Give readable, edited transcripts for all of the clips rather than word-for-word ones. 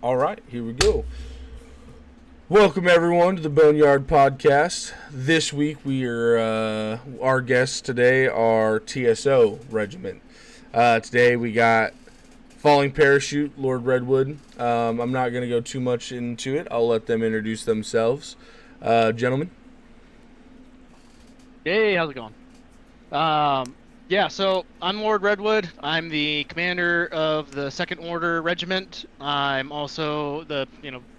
All right, here we go. Welcome everyone to the Boneyard podcast. This week our guests today are TSO Regiment. Today we got Falling Parachute, Lord Redwood. I'm not going to go too much into it. I'll let them introduce themselves. Gentlemen. Hey, how's it going? So I'm Lord Redwood. I'm the commander of the Second Order Regiment. I'm also the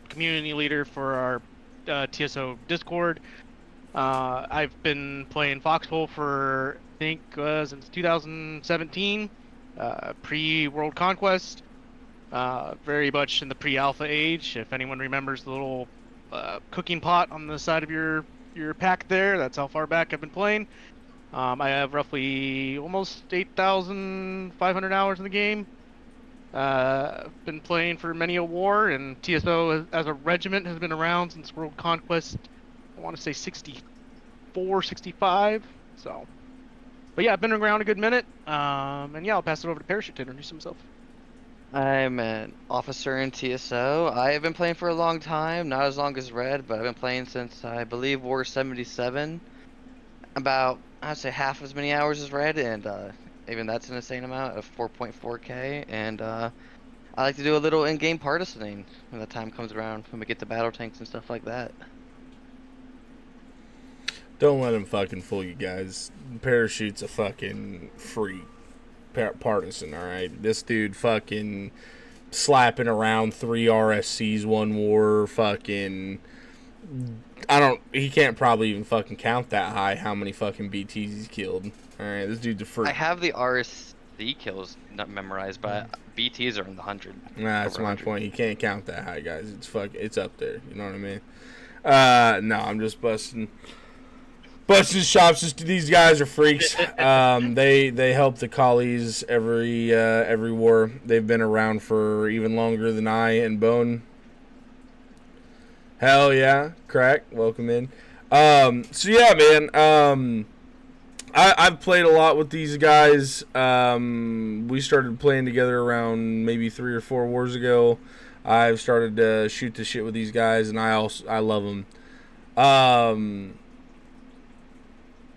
community leader for our TSO Discord. I've been playing Foxhole for I think since 2017, pre-World Conquest. Very much in the pre-alpha age. If anyone remembers the little cooking pot on the side of your pack there, that's how far back I've been playing. I have roughly almost 8,500 hours in the game. Been playing for many a war, and TSO as a regiment has been around since World Conquest, I want to say 64, 65. So, but yeah, I've been around a good minute. I'll pass it over to Parachute to introduce himself. I'm an officer in TSO. I have been playing for a long time, not as long as Red, but I've been playing since I believe War 77. About, I'd say, half as many hours as Red, and even that's an insane amount of 4.4K. And I like to do a little in-game partisaning when the time comes around, when we get to battle tanks and stuff like that. Don't let him fucking fool you guys. Parachute's a fucking freak partisan, alright? This dude fucking slapping around 3 RSCs one war, fucking... he can't probably even fucking count that high how many fucking BTs he's killed. Alright, this dude's a freak. I have the RSC kills not memorized, but BTs are in the 100. Nah, that's my point. You can't count that high, guys. It's up there. You know what I mean? No, I'm just busting shops. Just these guys are freaks. They help the collies every war. They've been around for even longer than I and Bone. Hell yeah, crack. Welcome in. So yeah, man. I've played a lot with these guys. We started playing together around maybe 3 or 4 wars ago. I've started to shoot the shit with these guys, and I love them.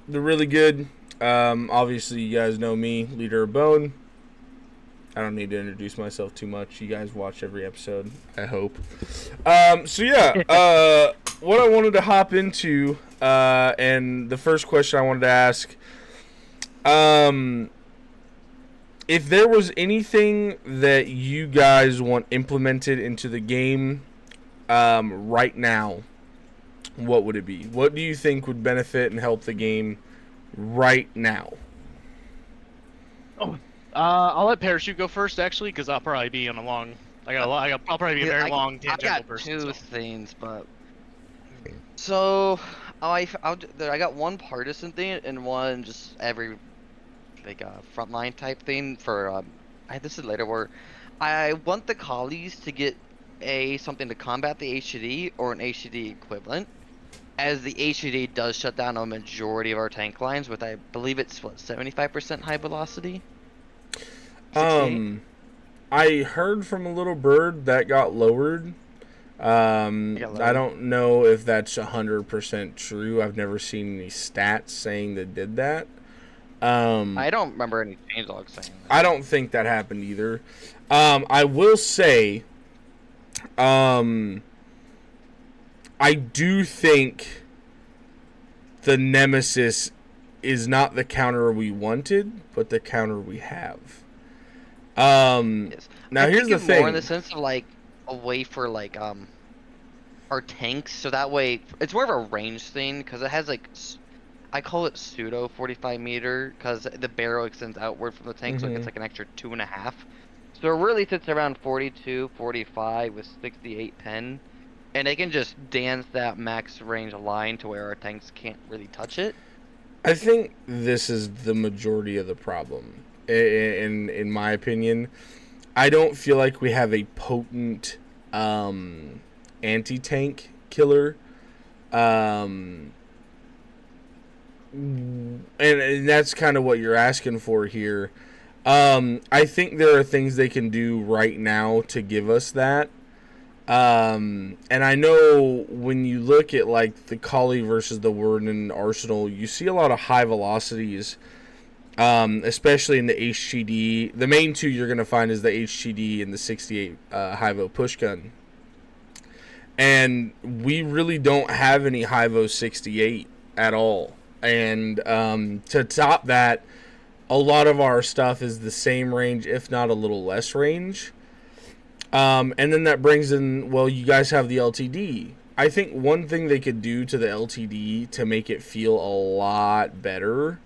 They're really good. Obviously, you guys know me, Leader of Bone. I don't need to introduce myself too much. You guys watch every episode, I hope. What I wanted to hop into, and the first question I wanted to ask, if there was anything that you guys want implemented into the game right now, what would it be? What do you think would benefit and help the game right now? I'll let Parachute go first, actually, because I'll probably be on a long. I'll probably be a very long tangential person. I got two things, but so I got one partisan thing and one just every frontline type thing for this is later where I want the collies to get something to combat the HCD or an HCD equivalent, as the HCD does shut down a majority of our tank lines with, I believe it's 75% high velocity. 68? I heard from a little bird that got lowered. I don't know if that's 100% true. I've never seen any stats saying that did that. I don't remember any changelogs saying that. I don't think that happened either. I will say, I do think the Nemesis is not the counter we wanted, but the counter we have. Yes. Now here's the thing. More in the sense of like a way for like our tanks, so that way it's more of a range thing because it has like I call it pseudo 45 meter because the barrel extends outward from the tank, so it gets like an extra 2.5. So it really sits around 42, 45 with 68 pen, and they can just dance that max range line to where our tanks can't really touch it. I think this is the majority of the problem. In my opinion, I don't feel like we have a potent anti-tank killer, and that's kind of what you're asking for here. I think there are things they can do right now to give us that. And I know when you look at like the Collie versus the Warden Arsenal, you see a lot of high velocities, especially in the HGD. The main two you're going to find is the HGD and the 68 Hivo push gun. And we really don't have any Hivo 68 at all. And to top that, a lot of our stuff is the same range, if not a little less range. And then that brings in, well, you guys have the LTD. I think one thing they could do to the LTD to make it feel a lot better,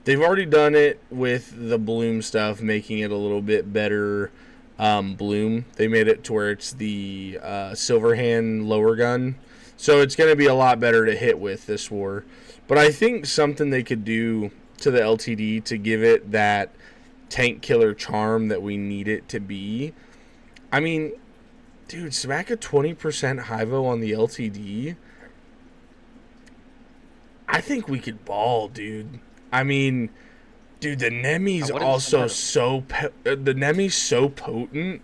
they've already done it with the Bloom stuff, making it a little bit better. Bloom, they made it to where it's the silver hand lower gun, so it's going to be a lot better to hit with this war. But I think something they could do to the LTD to give it that tank killer charm that we need it to be. I mean, dude, smack a 20% Hivo on the LTD. I think we could ball, dude. I mean, dude, the Nemi's also the Nemi's so potent.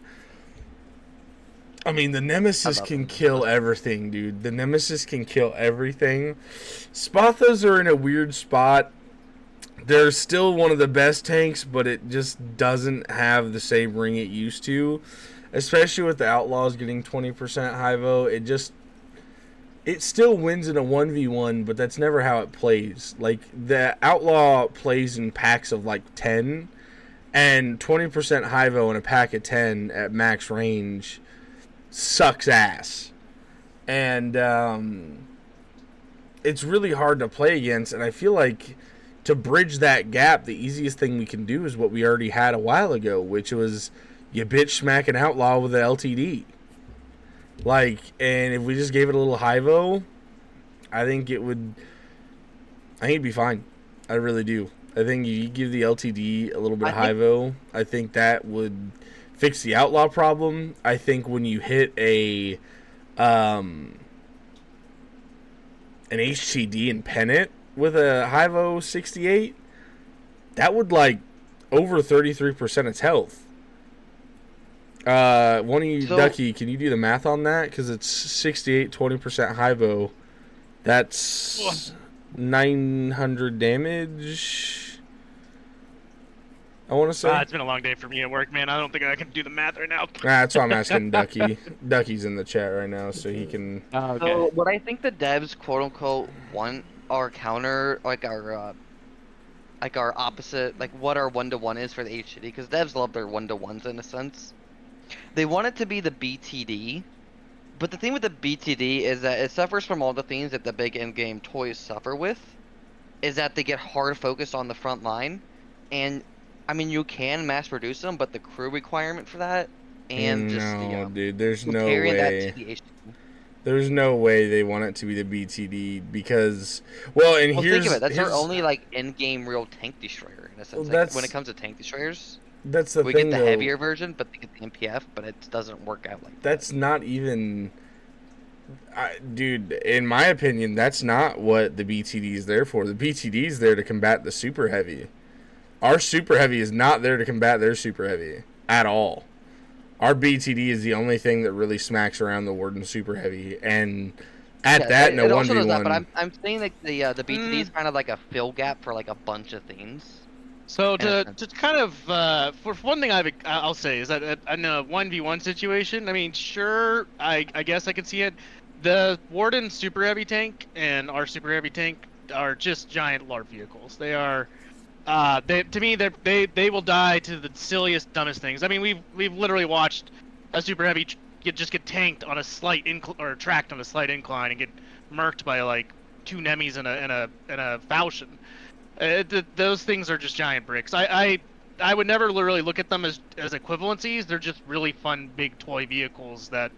I mean, the Nemesis can kill everything, dude. The Nemesis can kill everything. Spathos are in a weird spot. They're still one of the best tanks, but it just doesn't have the same ring it used to. Especially with the Outlaws getting 20% Hivo, it still wins in a 1v1, but that's never how it plays. Like, the Outlaw plays in packs of like 10, and 20% Hivo in a pack of 10 at max range sucks ass. And it's really hard to play against, and I feel like to bridge that gap, the easiest thing we can do is what we already had a while ago, which was you bitch smack an Outlaw with an LTD. Like, and if we just gave it a little Hivo, I think it'd be fine. I really do. I think you give the LTD a little bit of Hivo, I think that would fix the Outlaw problem. I think when you hit an HTD and pen it with a Hivo 68, that would like over 33% its health. One of you, Ducky, can you do the math on that? Because it's 68, 20% Hivo. That's 900 damage, I want to say. It's been a long day for me at work, man. I don't think I can do the math right now. That's why I'm asking Ducky. Ducky's in the chat right now, so he can... Okay. So what I think the devs, quote-unquote, want our counter, like our opposite, like what our 1-to-1 is for the HDD, because devs love their 1-to-1s in a sense. They want it to be the BTD, but the thing with the BTD is that it suffers from all the things that the big in-game toys suffer with, is that they get hard focused on the front line, and I mean you can mass produce them, but the crew requirement for that, and dude, there's no way. There's no way they want it to be the BTD because, think of it. That's our only like in-game real tank destroyer in a sense. Like, when it comes to tank destroyers. That's the thing. We get the heavier version, but they get the MPF, but it doesn't work out like that. That's not even... dude, in my opinion, that's not what the BTD is there for. The BTD is there to combat the super heavy. Our super heavy is not there to combat their super heavy at all. Our BTD is the only thing that really smacks around the Warden super heavy, and in a 1v1... also does that, but I'm saying that the BTD is kind of like a fill gap for like a bunch of things. So to kind of for one thing I'll say is that in a 1v1 situation, I mean, sure, I guess I can see it. The Warden super heavy tank and our super heavy tank are just giant LARP vehicles. They are, they will die to the silliest, dumbest things. I mean, we've literally watched a super heavy get tanked on a slight or tracked on a slight incline and get murked by like 2 Nemis and a Falchion. Those things are just giant bricks. I would never literally look at them as equivalencies. They're just really fun big toy vehicles that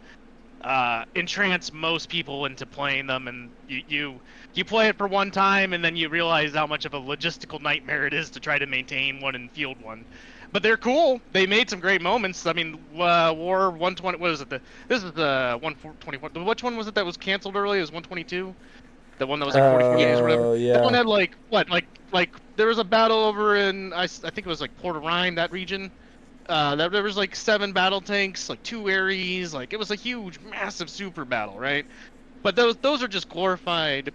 entrance most people into playing them, and you play it for one time and then you realize how much of a logistical nightmare it is to try to maintain one and field one. But they're cool. They made some great moments. I mean, War 120. What is it? This is the 124. Which one was it that was canceled early? It was 122. The one that was like 44 days or whatever. Yeah. That one had like there was a battle over in I think it was like Port of Rhyme, that region. There was like 7 battle tanks, like 2 Ares, like it was a huge, massive super battle, right? But those are just glorified,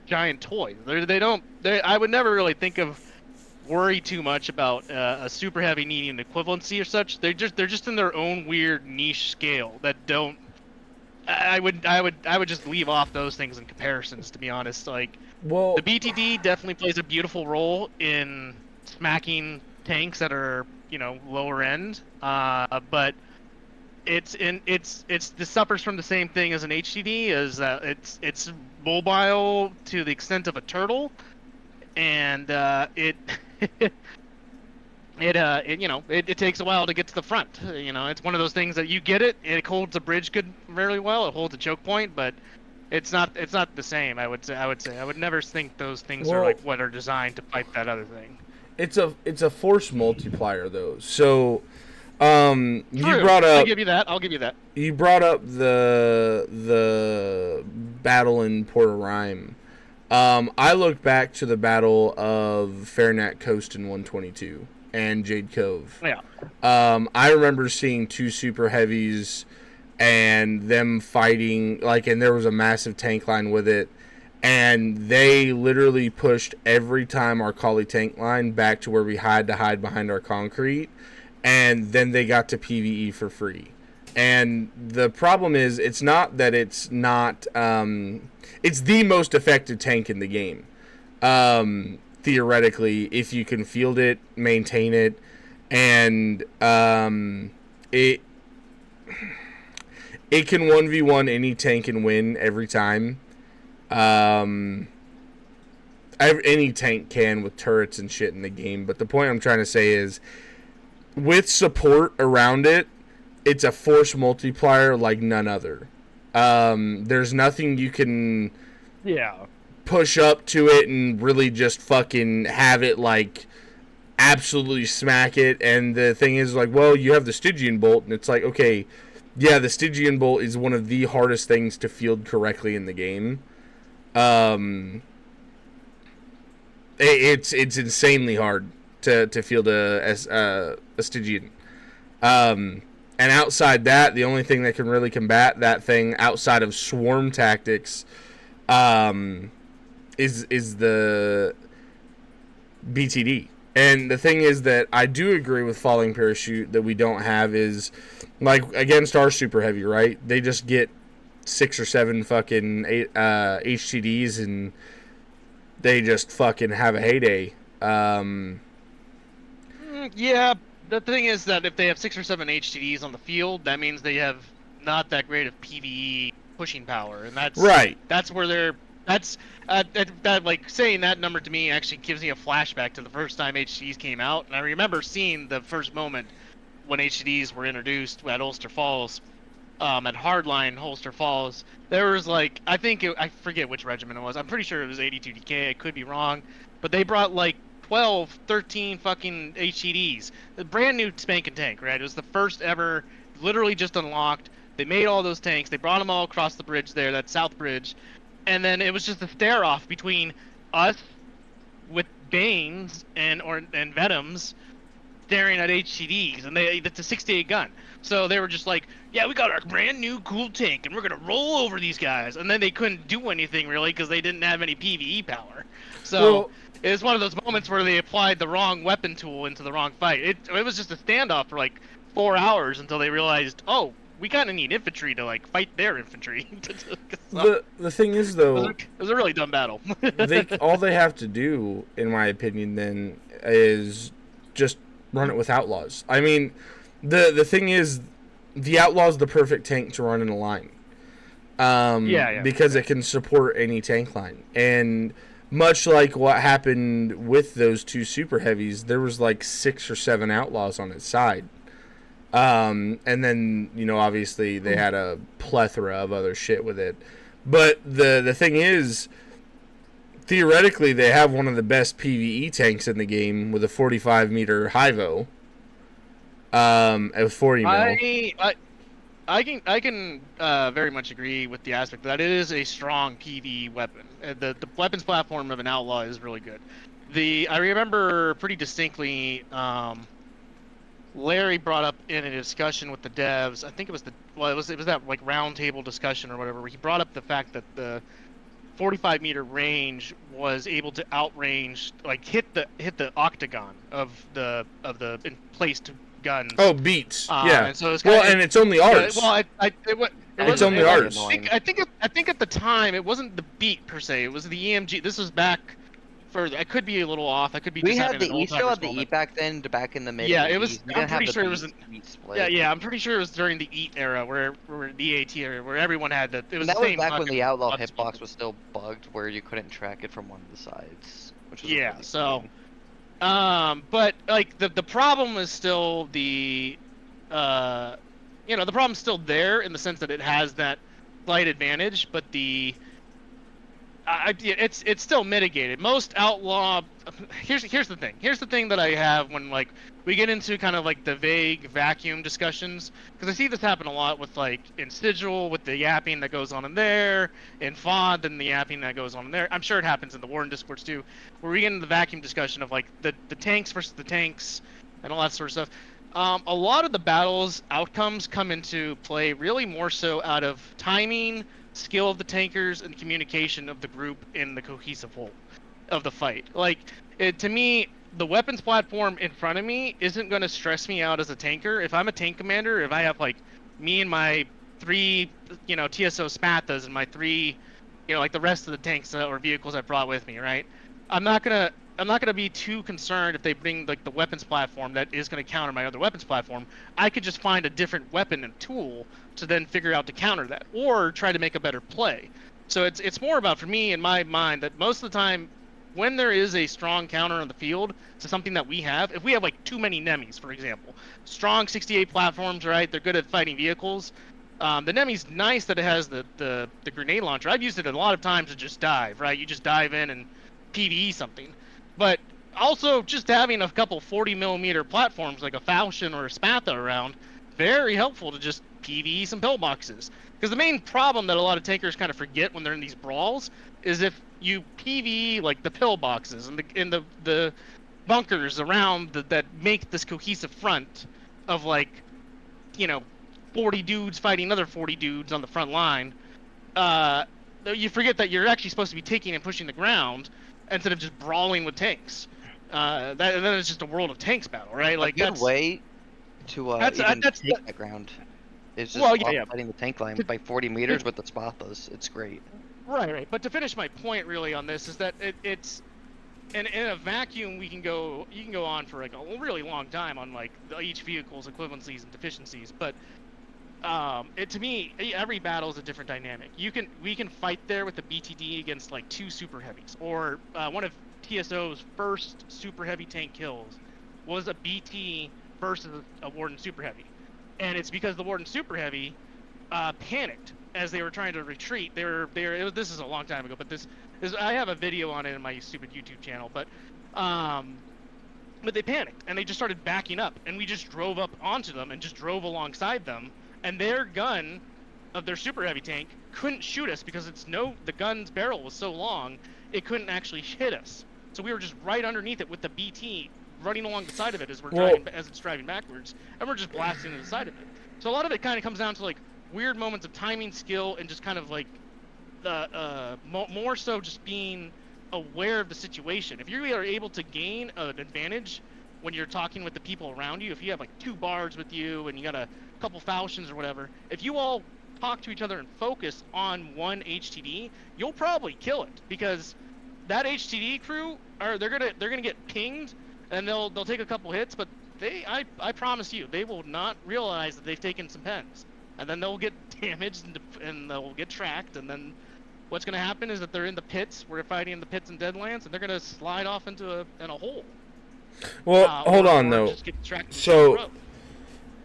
giant toys. They don't. I would never really think of worry too much about a super heavy needing an equivalency or such. They're just in their own weird niche scale that don't. I would just leave off those things in comparisons, to be honest. Like Well, the BTD definitely plays a beautiful role in smacking tanks that are lower end, but this suffers from the same thing as an HDD, is that it's mobile to the extent of a turtle, and it it takes a while to get to the front. It's one of those things that you get it, it holds a bridge very well, it holds a choke point, but it's not the same. I would say I would never think those things are well, like what are designed to fight that other thing. it's a force multiplier though. So, you True. brought I up give you that. I'll give you that. the battle in Port of Rhyme. I look back to the battle of Fairnat Coast in 122 and Jade Cove. Yeah. I remember seeing 2 super heavies and them fighting, and there was a massive tank line with it, and they literally pushed every time our Kali tank line back to where we had to hide behind our concrete, and then they got to PvE for free. And the problem is, it's not that it's not, it's the most effective tank in the game. Theoretically, if you can field it, maintain it, and it can 1v1 any tank and win every time. Any tank can with turrets and shit in the game, but the point I'm trying to say is, with support around it, it's a force multiplier like none other. There's nothing you can push up to it and really just fucking have it absolutely smack it. And the thing is, well, you have the Stygian bolt, and it's okay, yeah, the Stygian bolt is one of the hardest things to field correctly in the game. It's insanely hard to field a Stygian. And outside that, the only thing that can really combat that thing outside of swarm tactics is the BTD. And the thing is that I do agree with falling parachute that we don't have is, against our super heavy, right? They just get 6 or 7 fucking HTDs and they just fucking have a heyday. Yeah, the thing is that if they have 6 or 7 HTDs on the field, that means they have not that great of PvE pushing power, and that's right. That's where they're. That's saying that number to me actually gives me a flashback to the first time HTDs came out, and I remember seeing the first moment when HTDs were introduced at Ulster Falls, at Hardline Ulster Falls. There was I forget which regiment it was. I'm pretty sure it was 82DK. I could be wrong, but they brought 12, 13 fucking HTDs. The brand new spanking tank, right? It was the first ever, literally just unlocked. They made all those tanks. They brought them all across the bridge there, that south bridge. And then it was just a stare off between us with Banes and Venoms staring at HTDs. And it's a 68 gun. So they were just yeah, we got our brand new cool tank and we're going to roll over these guys. And then they couldn't do anything really because they didn't have any PvE power. So it was one of those moments where they applied the wrong weapon tool into the wrong fight. It was just a standoff for 4 hours until they realized, oh, we kind of need infantry to fight their infantry. The thing is, though, it was a really dumb battle. all they have to do, in my opinion, then is just run it with outlaws. I mean, the thing is, the outlaw's the perfect tank to run in a line. Because it can support any tank line. And much like what happened with those 2 super heavies, there was 6 or 7 outlaws on its side. And then, obviously they had a plethora of other shit with it. But the thing is, theoretically, they have one of the best PvE tanks in the game with a 45-meter Hivo. At 40 mil. I can very much agree with the aspect that it is a strong PvE weapon. The weapons platform of an outlaw is really good. I remember pretty distinctly Larry brought up in a discussion with the devs. I think it was it was that like round table discussion or whatever, where he brought up the fact that the 45-meter range was able to outrange, like hit the octagon of the placed guns. Oh, beats. Yeah. And so it's Well, kind of, and it's only yeah, ours. well, it That It's is wasn't. only really ours. annoying. I think at the time it wasn't the beat per se. It was the EMG. This was back further. I could be a little off. I could be We just had having the an E old still timers had the E moment. back then, back in the mid Yeah, 80s. it was. We I'm didn't have pretty the sure it was. beat split. Yeah. I'm pretty sure it was during the EAT era, where the EAT era, where everyone had the. It was And the that was same. back when fucking the Outlaw button hitbox swap. was still bugged, where you couldn't track it from one of the sides, which was Yeah. really So. annoying. But like the problem is still uh, the problem's still there in the sense that it has that slight advantage, but it's still mitigated. Most outlaw. Here's the thing. Here's the thing that I have when like we get into kind of like the vague vacuum discussions, because I see this happen a lot with like in Sigil with the yapping that goes on in there, in Font and the yapping that goes on in there. I'm sure it happens in the Warden Discords too, where we get into the vacuum discussion of like the tanks versus the tanks and all that sort of stuff. A lot of the battles outcomes come into play really more so out of timing, skill of the tankers, and communication of the group in the cohesive whole of the fight. Like, to me, the weapons platform in front of me isn't going to stress me out as a tanker. If I'm a tank commander, if I have like me and my three, TSO Spathas and my three, like the rest of the tanks or vehicles I brought with me, right? I'm not gonna be too concerned if they bring like the weapons platform that is gonna counter my other weapons platform. I could just find a different weapon and tool to then figure out to counter that, or try to make a better play. So it's more about, for me in my mind, that most of the time when there is a strong counter on the field to something that we have, if we have like too many Nemis, for example, strong 68 platforms, right? They're good at fighting vehicles. The Nemi's nice that it has the grenade launcher. I've used it a lot of times to just dive, right? You just dive in and PvE something. But also just having a couple 40mm platforms like a Falchion or a Spatha around, very helpful to just PvE some pillboxes. Because the main problem that a lot of tankers kind of forget when they're in these brawls is if you PvE like the pillboxes and the bunkers around that make this cohesive front of like, you know, 40 dudes fighting another 40 dudes on the front line, you forget that you're actually supposed to be taking and pushing the ground instead of just brawling with tanks. And then it's just a World of Tanks battle, right? Like, A good way to even take that ground is just fighting the tank line by 40 meters with the Spathas. It's great. Right. But to finish my point really on this is that it's in a vacuum you can go on for like a really long time on like each vehicle's equivalencies and deficiencies, but to me, every battle is a different dynamic. We can fight there with the BTD against like two super heavies, or one of TSO's first super heavy tank kills was a BT versus a Warden super heavy, and it's because the Warden super heavy panicked as they were trying to retreat. This is a long time ago, but I have a video on it in my stupid YouTube channel, but they panicked and they just started backing up, and we just drove up onto them and just drove alongside them. And their gun of their super heavy tank couldn't shoot us because the gun's barrel was so long, it couldn't actually hit us. So we were just right underneath it with the BT running along the side of it as it's driving backwards, and we're just blasting to the side of it. So a lot of it kind of comes down to like weird moments of timing, skill, and just kind of like more so just being aware of the situation. If you are able to gain an advantage when you're talking with the people around you, if you have like two bards with you and you got a couple falchions or whatever, if you all talk to each other and focus on one HTD, you'll probably kill it, because that HTD crew they're gonna get pinged and they'll take a couple hits, but I promise you they will not realize that they've taken some pens, and then they'll get damaged and they'll get tracked, and then what's gonna happen is that they're in the pits. We're fighting in the pits and Deadlands, and they're gonna slide off into a hole. Well, hold on though. So,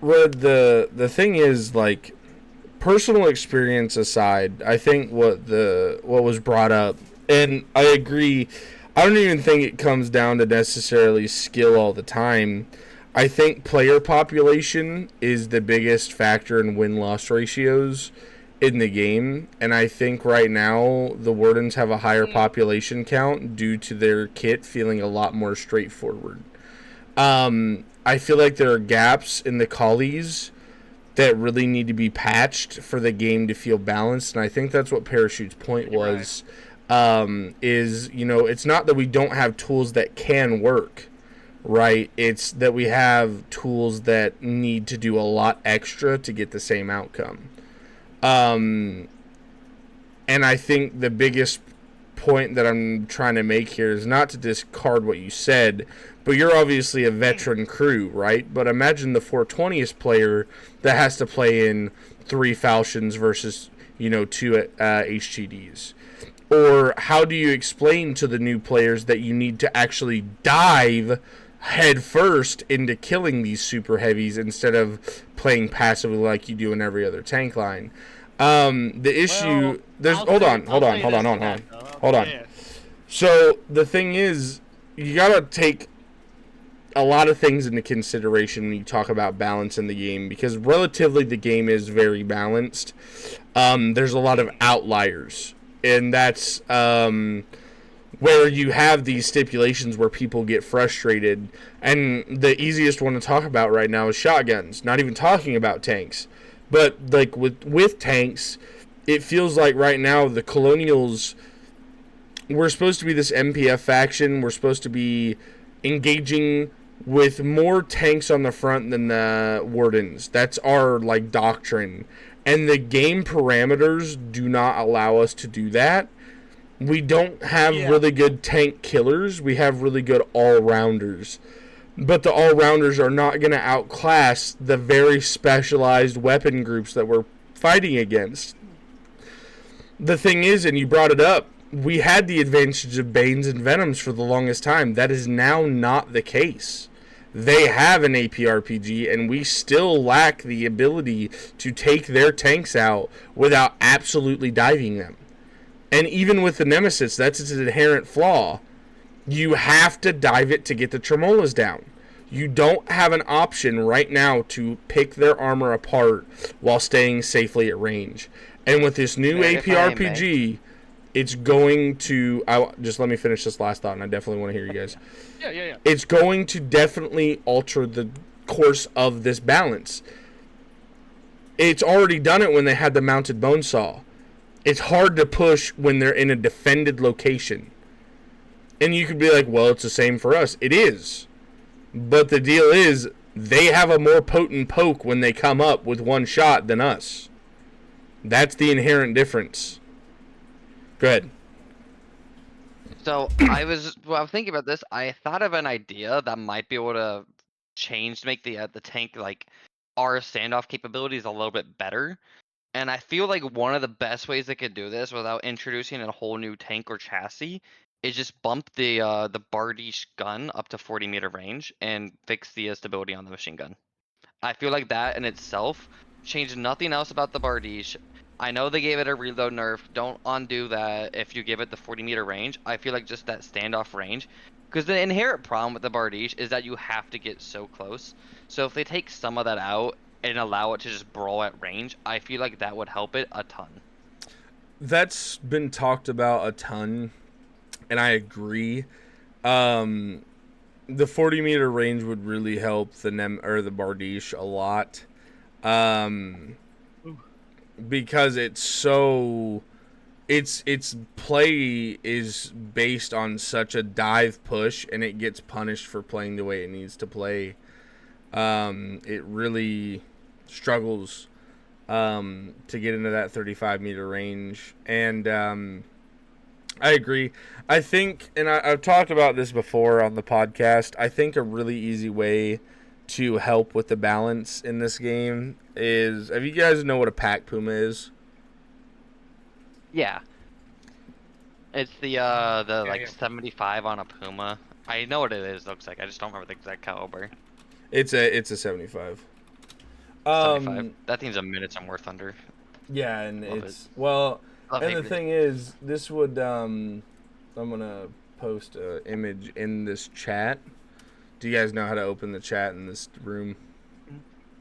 Red, the thing is, like, personal experience aside, I think what was brought up, and I agree, I don't even think it comes down to necessarily skill all the time. I think player population is the biggest factor in win-loss ratios in the game, and I think right now the Wardens have a higher population count due to their kit feeling a lot more straightforward. I feel like there are gaps in the collies that really need to be patched for the game to feel balanced, and I think that's what Parachute's point was. Is, you know, it's not that we don't have tools that can work, right? It's that we have tools that need to do a lot extra to get the same outcome. And I think the biggest point that I'm trying to make here is not to discard what you said, but you're obviously a veteran crew, right? But imagine the 420th player that has to play in 3 falchions versus, you know, 2 HTDs. Or how do you explain to the new players that you need to actually dive head first into killing these super heavies instead of playing passively like you do in every other tank line? The issue hold on. Yeah. So the thing is, you gotta take a lot of things into consideration when you talk about balance in the game, because relatively the game is very balanced. There's a lot of outliers, and that's where you have these stipulations where people get frustrated. And the easiest one to talk about right now is shotguns. Not even talking about tanks, but like with tanks, it feels like right now the Colonials, we're supposed to be this MPF faction. We're supposed to be engaging with more tanks on the front than the Wardens. That's our like doctrine. And the game parameters do not allow us to do that. We don't have really good tank killers. We have really good all-rounders. But the all-rounders are not going to outclass the very specialized weapon groups that we're fighting against. The thing is, and you brought it up, we had the advantage of Banes and Venoms for the longest time. That is now not the case. They have an APRPG, and we still lack the ability to take their tanks out without absolutely diving them. And even with the Nemesis, that's its inherent flaw. You have to dive it to get the Tremolas down. You don't have an option right now to pick their armor apart while staying safely at range. And with this new APRPG, it's going to... just let me finish this last thought, and I definitely want to hear you guys. Yeah. It's going to definitely alter the course of this balance. It's already done it when they had the mounted bone saw. It's hard to push when they're in a defended location. And you could be like, well, it's the same for us. It is. But the deal is, they have a more potent poke when they come up with one shot than us. That's the inherent difference. Go ahead. So I was thinking about this. I thought of an idea that might be able to change to make the tank, like, our standoff capabilities a little bit better. And I feel like one of the best ways they could do this without introducing a whole new tank or chassis is just bump the Bardiche gun up to 40-meter range and fix the stability on the machine gun. I feel like that in itself changed nothing else about the Bardiche. I know they gave it a reload nerf. Don't undo that if you give it the 40-meter range. I feel like just that standoff range. Because the inherent problem with the Bardiche is that you have to get so close. So if they take some of that out and allow it to just brawl at range, I feel like that would help it a ton. That's been talked about a ton, and I agree. The 40-meter range would really help the Bardiche a lot. Because it's so... Its play is based on such a dive push, and it gets punished for playing the way it needs to play. It really struggles to get into that 35-meter range. And I agree. I think, and I've talked about this before on the podcast, I think a really easy way to help with the balance in this game is... Have you guys know what a pack puma is? Yeah. It's the 75 on a Puma. I know what it is, looks like. I just don't remember the exact caliber. It's a 75. 75. That thing's a minute some worth under. Yeah, and Love it's it. well, Love and the it. thing is, this would I'm gonna post an image in this chat. Do you guys know how to open the chat in this room?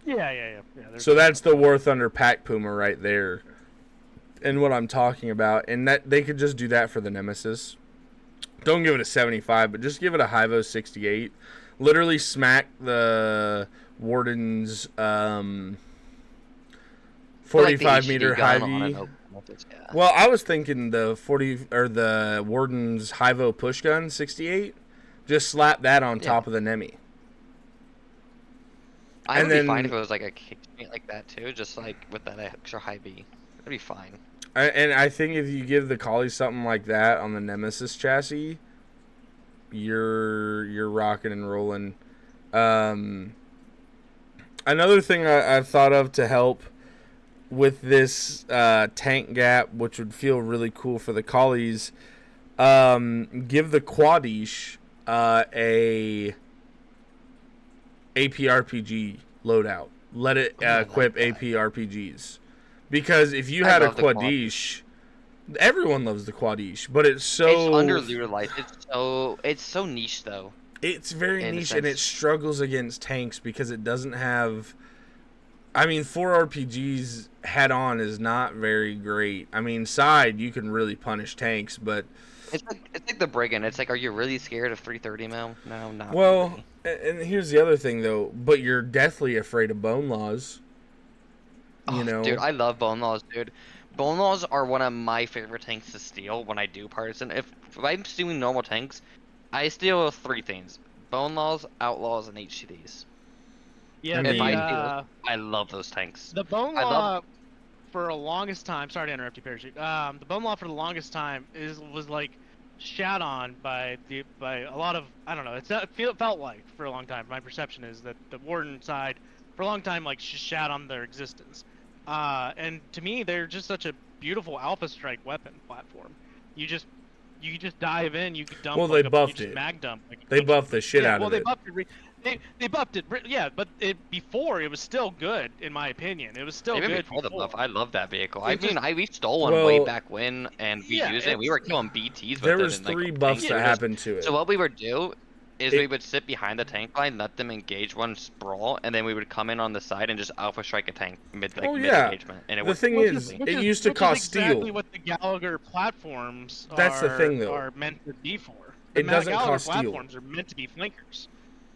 Yeah. So that's the War Thunder Pack Puma right there, and what I'm talking about, and that they could just do that for the Nemesis. Don't give it a 75, but just give it a Hyvo 68. literally smack the warden's For, like, the 45-meter HCD gun on Hy-V. an open voltage, yeah. Well, I was thinking the 40 or the warden's Hy-Vo push gun 68. Just slap that on top of the Nemi. I And would be fine then- if it was like a kickmate like that too, just like with that extra high B. That'd be fine. And I think if you give the collie something like that on the Nemesis chassis, you're rocking and rolling. Another thing I've thought of to help with this tank gap, which would feel really cool for the collies, give the Quadish a APRPG loadout. Let it equip APRPGs. Because if you had a Quadish, everyone loves the Quadish, but it's so... It's underutilized. It's so niche, though. It's very niche, and it struggles against tanks because it doesn't have... I mean, 4 RPGs head-on is not very great. I mean, side, you can really punish tanks, but... It's like the Brigand. It's like, are you really scared of 330 mil? No, not well, really. And here's the other thing, though. But you're deathly afraid of bone laws. You know? Dude, I love bone laws, dude. Bone laws are one of my favorite tanks to steal when I do partisan. If I'm stealing normal tanks, I steal 3 things: bone laws, outlaws, and HCDs. Yeah, I love those tanks. The bone law for the longest time. Sorry to interrupt you, Parachute. The bone law for the longest time was like shat on by a lot of, I don't know. It felt like for a long time. My perception is that the Warden side for a long time like shat on their existence. And to me, they're just such a beautiful alpha strike weapon platform. You just dive in, you can dump. Well, they buffed it. Mag dump. They buffed the shit out of it. They buffed it, yeah, but before it was still good, in my opinion. It was still Even good before the buff. I love that vehicle. We stole one way back when, and we used it. We were killing BTs with it. There was 3 buffs that happened to it. So what we would do is we would sit behind the tank line, let them engage one sprawl, and then we would come in on the side and just alpha strike a tank mid engagement. And the thing is, it used to cost steel. Exactly what the Gallagher platforms are meant to be for. It doesn't Gallagher cost steel. Platforms are meant to be flankers.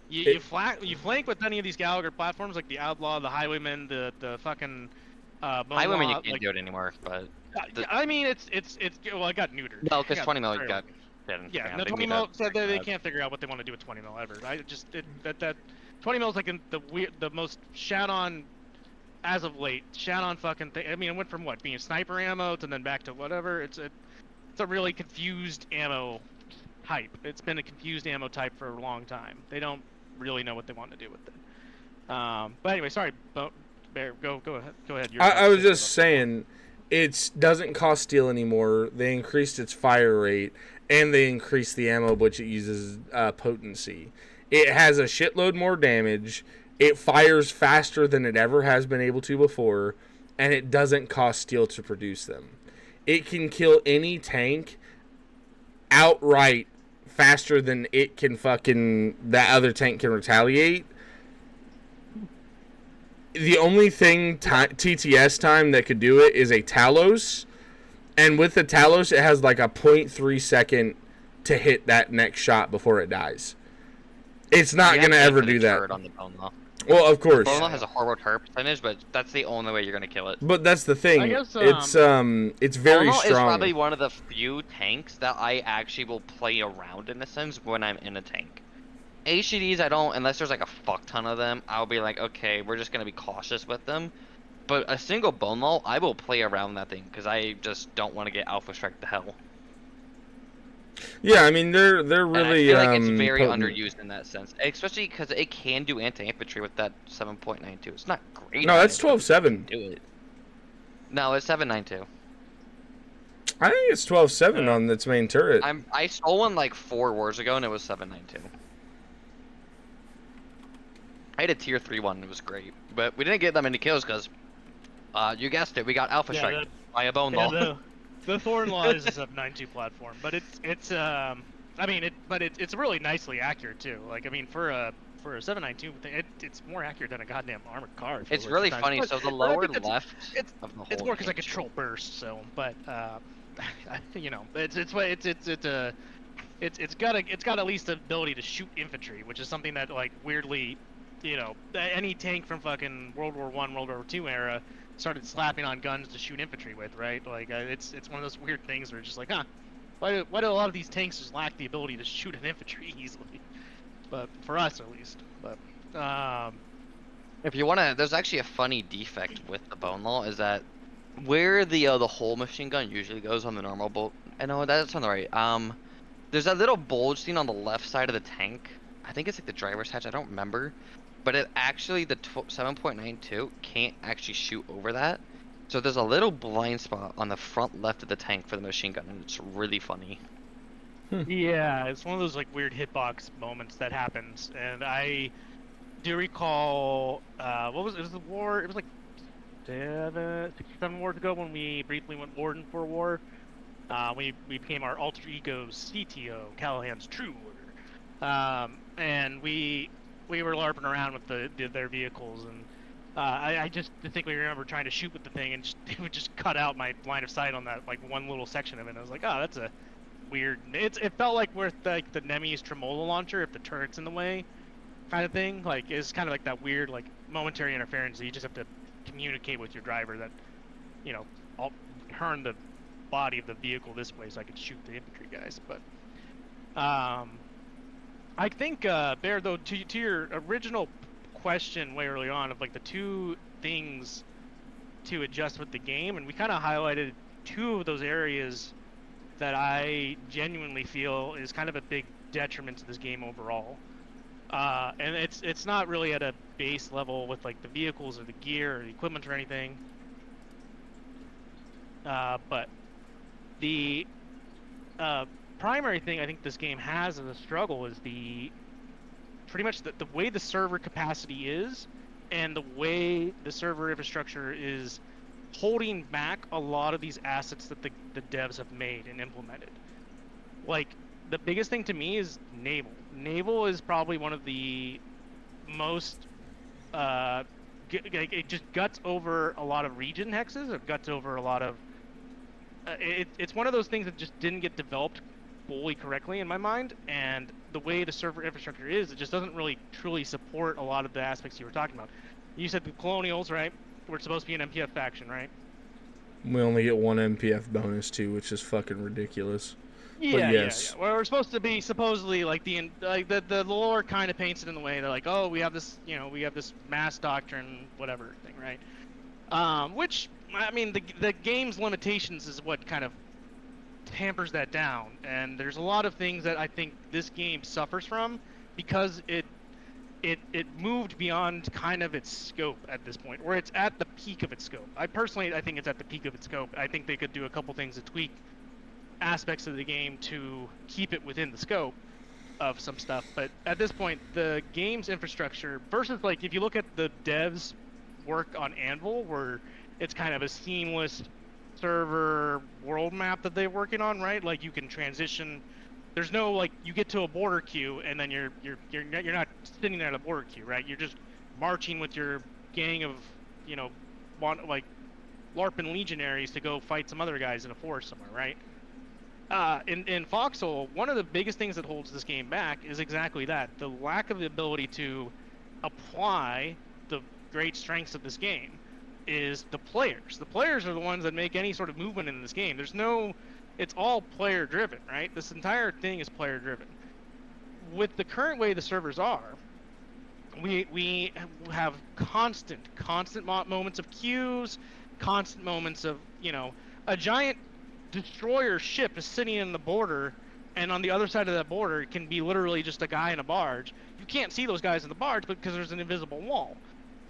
You flank with any of these Gallagher platforms, like the Outlaw, the Highwayman, the fucking Highwayman. You can't do it anymore, but I mean, it's well, it got neutered. No, because 20 mil got. Yeah, no, 20 mil said that they can't figure out what they want to do with 20 mil ever. That 20 mil is like the most shat on as of late. Shat on fucking thing. I mean, it went from what being sniper ammo to then back to whatever. It's a really confused ammo type. It's been a confused ammo type for a long time. They don't really know what they want to do with it. But anyway, sorry, Bear, go ahead. I was just saying, it doesn't cost steel anymore. They increased its fire rate, and they increased the ammo which it uses potency. It has a shitload more damage. It fires faster than it ever has been able to before, and it doesn't cost steel to produce them. It can kill any tank outright faster than it can that other tank can retaliate. The only thing TTS time that could do it is a Talos, and with the Talos it has like a 0.3 second to hit that next shot before it dies. It's not going to ever do that. On the bone law. Well, of course. Bone law has a horrible turret percentage, but that's the only way you're going to kill it. But that's the thing. I guess, it's very Bone law strong. is probably one of the few tanks that I actually will play around in a sense when I'm in a tank. HCDs, I don't, unless there's like a fuck ton of them, I'll be like, okay, we're just going to be cautious with them. But a single bone law, I will play around that thing, because I just don't want to get alpha strike to hell. Yeah, I mean, they're really, and I feel like it's very potent. underused in that sense. Especially because it can do anti-infantry with that 7.92. It's not great. No, that's 12.7. Do it. No, it's 7.92. I think it's 12.7 on its main turret. I stole one like 4 wars ago, and it was 7.92. I had a tier 3 one, and it was great. But we didn't get that many kills because, you guessed it, we got alpha strike by a bone law. The Thorn Law is a sub-92 platform, but it's really nicely accurate too. Like, I mean, for a 792, it's more accurate than a goddamn armored car. It's really funny. But, so the lower left of the whole it's more because I control burst. So, but you know, it's it's got at least the ability to shoot infantry, which is something that like weirdly, any tank from fucking World War One, World War Two era started slapping on guns to shoot infantry with, right? Like it's one of those weird things where it's just like, huh, why do a lot of these tanks just lack the ability to shoot an infantry easily? But for us at least, but If you wanna, there's actually a funny defect with the bone law is that where the whole machine gun usually goes on the normal bolt. I know that's on the right. There's that little bulge thing on the left side of the tank. I think it's like the driver's hatch. I don't remember, but it actually the 7.92 can't actually shoot over that. So there's a little blind spot on the front left of the tank for the machine gun, and it's really funny. yeah, it's one of those like weird hitbox moments that happens, and I do recall what was it? It was the war. It was like 7 wars ago when we briefly went warden for a war. We became our alter ego CTO, Callahan's True Order, and we were larping around with their vehicles, and I just distinctly remember trying to shoot with the thing, and it would just cut out my line of sight on that like one little section of it. And I was like, oh, that's a weird. It felt like with like the Nemesis tremolo launcher, if the turret's in the way, kind of thing. Like it's kind of like that weird like momentary interference that you just have to communicate with your driver that, I'll turn the body of the vehicle this way so I could shoot the infantry guys. But I think Bear, though, to your original question way early on of like the two things to adjust with the game, and we kind of highlighted two of those areas that I genuinely feel is kind of a big detriment to this game overall. And it's not really at a base level with like the vehicles or the gear or the equipment or anything. But the primary thing I think this game has as a struggle is pretty much the way the server capacity is, and the way the server infrastructure is holding back a lot of these assets that the devs have made and implemented. Like, the biggest thing to me is naval. Naval is probably one of the most it just guts over a lot of region hexes. It guts over a lot of it's one of those things that just didn't get developed fully correctly in my mind, and the way the server infrastructure is, it just doesn't really truly support a lot of the aspects you were talking about. You said the Colonials, right? We're supposed to be an MPF faction, right? We only get one MPF bonus too, which is fucking ridiculous. Yeah, but yes. yeah. Well, we're supposed to be supposedly like the lore kind of paints it in the way they're like, oh, we have this, we have this mass doctrine, whatever thing, right? Which, I mean, the game's limitations is what kind of tampers that down, and there's a lot of things that I think this game suffers from because it moved beyond kind of its scope at this point, or it's at the peak of its scope. I think it's at the peak of its scope. I think they could do a couple things to tweak aspects of the game to keep it within the scope of some stuff, but at this point the game's infrastructure versus, like, if you look at the devs work on Anvil, where it's kind of a seamless server world map that they're working on, right? Like, you can transition. There's no, like, you get to a border queue and then you're not sitting at a border queue, right? You're just marching with your gang of, like LARPing legionaries to go fight some other guys in a forest somewhere, right? In Foxhole, one of the biggest things that holds this game back is exactly that: the lack of the ability to apply the great strengths of this game is the players. The players are the ones that make any sort of movement in this game. It's all player driven, right? This entire thing is player driven. With the current way the servers are, we have constant moments of queues, constant moments of, a giant destroyer ship is sitting in the border, and on the other side of that border can be literally just a guy in a barge. You can't see those guys in the barge because there's an invisible wall.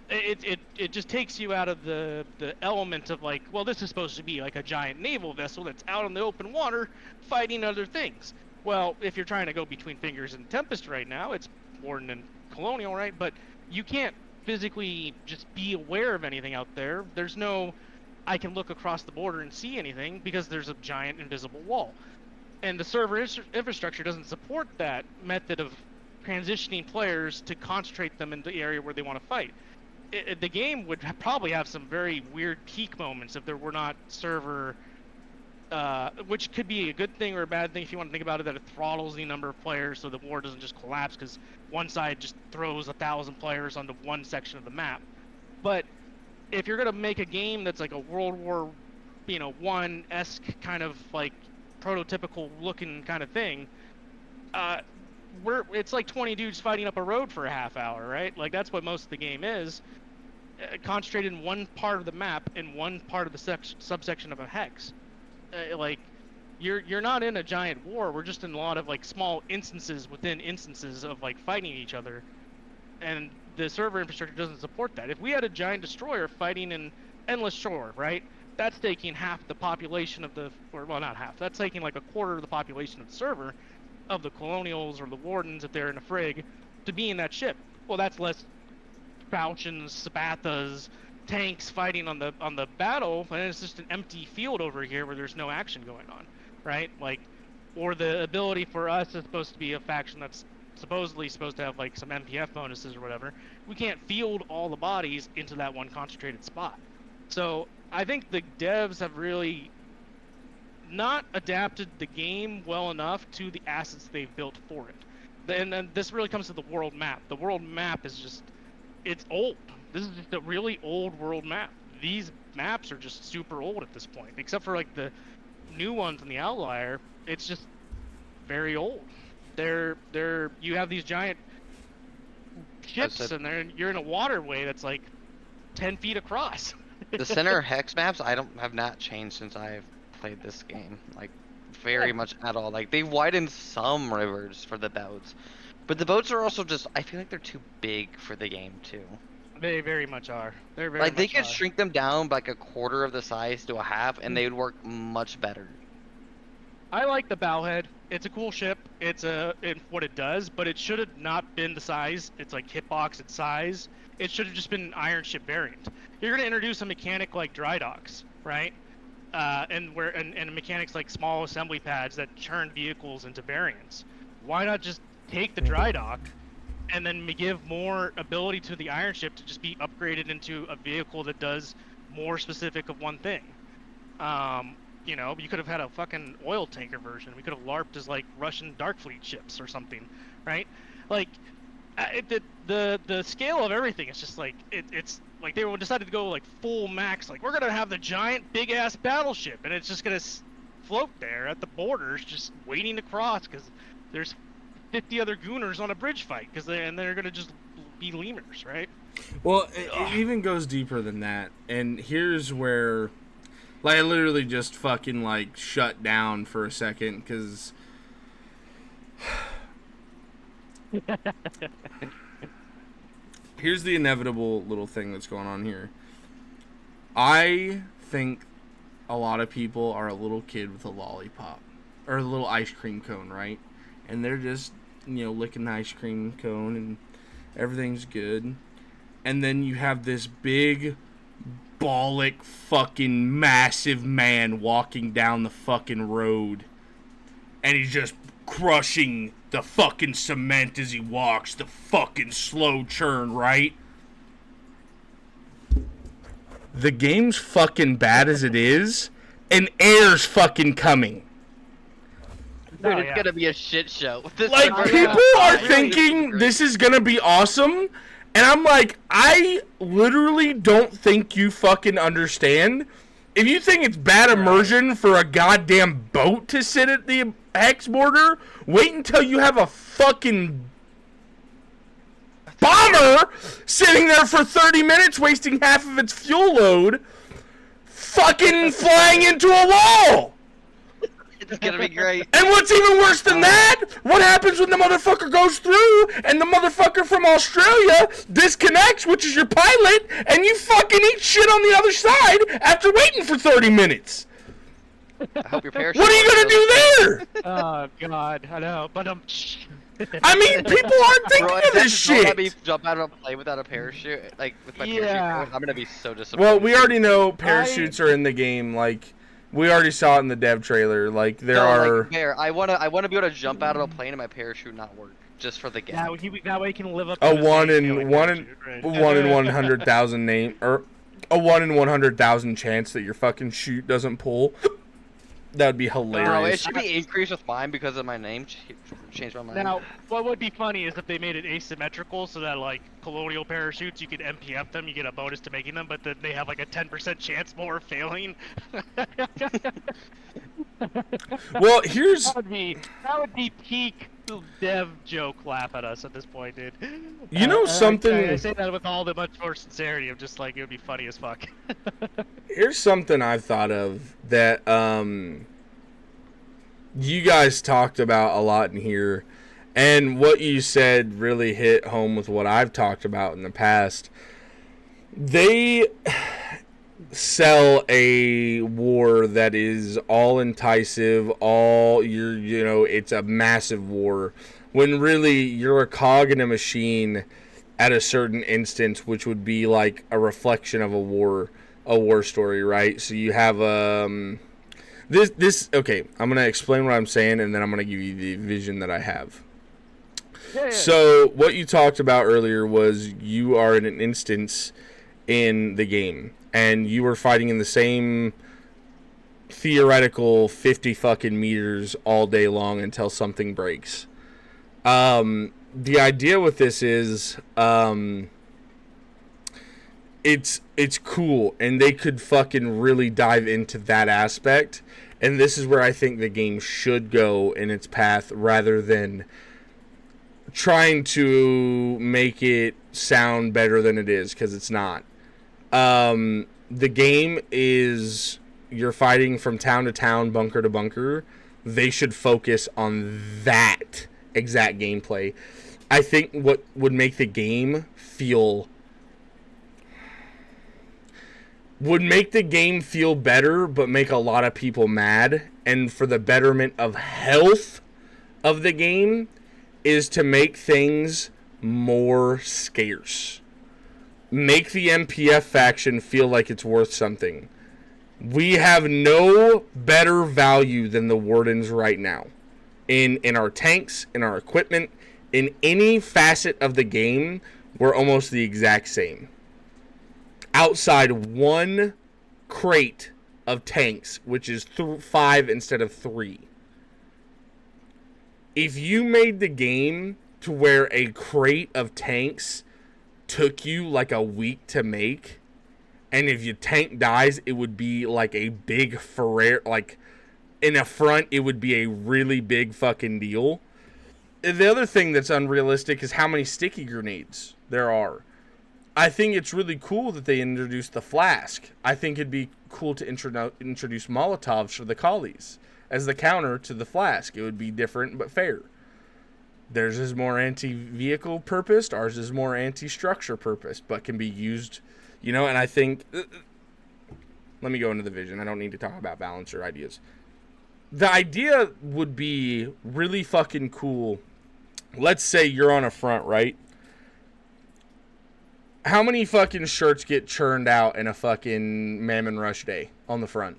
It just takes you out of the element of, like, well, this is supposed to be like a giant naval vessel that's out in the open water fighting other things. Well, if you're trying to go between Fingers and Tempest right now, it's Warden and Colonial, right? But you can't physically just be aware of anything out there. There's no, I can look across the border and see anything because there's a giant invisible wall. And the server infrastructure doesn't support that method of transitioning players to concentrate them in the area where they want to fight. The game would probably have some very weird peak moments if there were not server which could be a good thing or a bad thing if you want to think about it, that it throttles the number of players so the war doesn't just collapse because one side just throws 1,000 players onto one section of the map. But if you're going to make a game that's like a World War, One-esque kind of like prototypical looking kind of thing, it's like 20 dudes fighting up a road for a half hour, right? Like that's what most of the game is, concentrated in one part of the map in one part of the subsection of a hex. Like you're not in a giant war. We're just in a lot of like small instances within instances of like fighting each other, and the server infrastructure doesn't support that. If we had a giant destroyer fighting in Endless Shore, right? That's taking half the population of not half. That's taking like a quarter of the population of the server, of the colonials or the wardens if they're in a frig, to be in that ship. Well, that's less falchions, sabathas, tanks fighting on the battle, and it's just an empty field over here where there's no action going on, right? Like, or the ability for us is supposed to be a faction that's supposedly supposed to have like some MPF bonuses or whatever. We can't field all the bodies into that one concentrated spot. So I think the devs have really not adapted the game well enough to the assets they've built for it. And then this really comes to the world map. The world map is just, it's old. This is just a really old world map. These maps are just super old at this point, except for like the new ones in the Outlier. It's just very old. You have these giant ships, and you're in a waterway that's like 10 feet across. The center hex maps have not changed since I've played this game, like very much at all. Like they widened some rivers for the boats, but the boats are also just, I feel like they're too big for the game too. They very much are. They're very like they much could are. shrink them down by like a quarter of the size to a half, and they would work much better. I like the Bowhead. It's a cool ship. It's what it does, but it should have not been the size. It's like hitbox its size. It should have just been an iron ship variant. You're gonna introduce a mechanic like dry docks, right? And mechanics like small assembly pads that turn vehicles into variants. Why not just take the dry dock and then give more ability to the iron ship to just be upgraded into a vehicle that does more specific of one thing? You could have had a fucking oil tanker version. We could have LARPed as like Russian Dark Fleet ships or something, right? Like the scale of everything is just like it's like they decided to go like full max. Like we're gonna have the giant big ass battleship, and it's just gonna float there at the borders, just waiting to cross because there's 50 other gooners on a bridge fight they're gonna just be lemurs, right? Well, it even goes deeper than that, and here's where, like, I literally just fucking like shut down for a second because. Here's the inevitable little thing that's going on here. I think a lot of people are a little kid with a lollipop or a little ice cream cone, right? And they're just, licking the ice cream cone and everything's good. And then you have this big, ballic, fucking massive man walking down the fucking road. And he's just crushing the fucking cement as he walks, the fucking slow churn, right? The game's fucking bad as it is, and air's fucking coming. Dude, it's gonna be a shit show. Like, people are thinking this is gonna be awesome, and I'm like, I literally don't think you fucking understand. If you think it's bad immersion for a goddamn boat to sit at the hex border, wait until you have a fucking bomber sitting there for 30 minutes wasting half of its fuel load fucking flying into a wall. It's gonna be great. And what's even worse than that, what happens when the motherfucker goes through and the motherfucker from Australia disconnects, which is your pilot, and you fucking eat shit on the other side after waiting for 30 minutes? I hope your parachute. What are you gonna do there? Oh god, I know, but I mean, people aren't thinking of this shit. Let me jump out of a plane without a parachute, like with my parachute. I'm gonna be so disappointed. Well, we already know parachutes are in the game. Like, we already saw it in the dev trailer. Like, there are. Like, Bear, I wanna be able to jump out of a plane and my parachute not work, just for the game. That way he can live up. A to 1 in 100,000 name, or a 1 in 100,000 chance that your fucking chute doesn't pull. That would be No, it hilarious. should be increased with mine because of my name. Change my mind. Now, what would be funny is if they made it asymmetrical so that, like, colonial parachutes, you could MPF them, you get a bonus to making them, but then they have, like, a 10% chance more of failing. Well, here's... That would be peak dev joke laugh at us at this point, dude. You know something... I say that with all the much more sincerity of just, like, it would be funny as fuck. Here's something I've thought of that you guys talked about a lot in here, and what you said really hit home with what I've talked about in the past. They sell a war that is all incisive, it's a massive war, when really you're a cog in a machine at a certain instance, which would be like a reflection of a war story, right? So you have okay, I'm going to explain what I'm saying, and then I'm going to give you the vision that I have. Yeah. So what you talked about earlier was you are in an instance in the game, and you were fighting in the same theoretical 50 fucking meters all day long until something breaks. The idea with this is it's cool, and they could fucking really dive into that aspect, and this is where I think the game should go in its path, rather than trying to make it sound better than it is, because it's not. The game is, you're fighting from town to town, bunker to bunker. They should focus on that exact gameplay. I think what would make the game feel better, but make a lot of people mad, and for the betterment of health of the game, is to make things more scarce. Make the MPF faction feel like it's worth something. We have no better value than the Wardens right now. In our tanks, in our equipment, in any facet of the game, we're almost the exact same. Outside one crate of tanks, which is 5 instead of 3. If you made the game to where a crate of tanks took you like a week to make, and if your tank dies, it would be like a big like in a front, it would be a really big fucking deal. The other thing that's unrealistic is how many sticky grenades there are. I think it's really cool that they introduced the flask. I think it'd be cool to introduce Molotovs for the collies as the counter to the flask. It would be different but fair. Theirs is more anti-vehicle purposed. Ours is more anti-structure purposed, but can be used, and I think... let me go into the vision. I don't need to talk about balance or ideas. The idea would be really fucking cool. Let's say you're on a front, right? How many fucking shirts get churned out in a fucking Mammon Rush day on the front?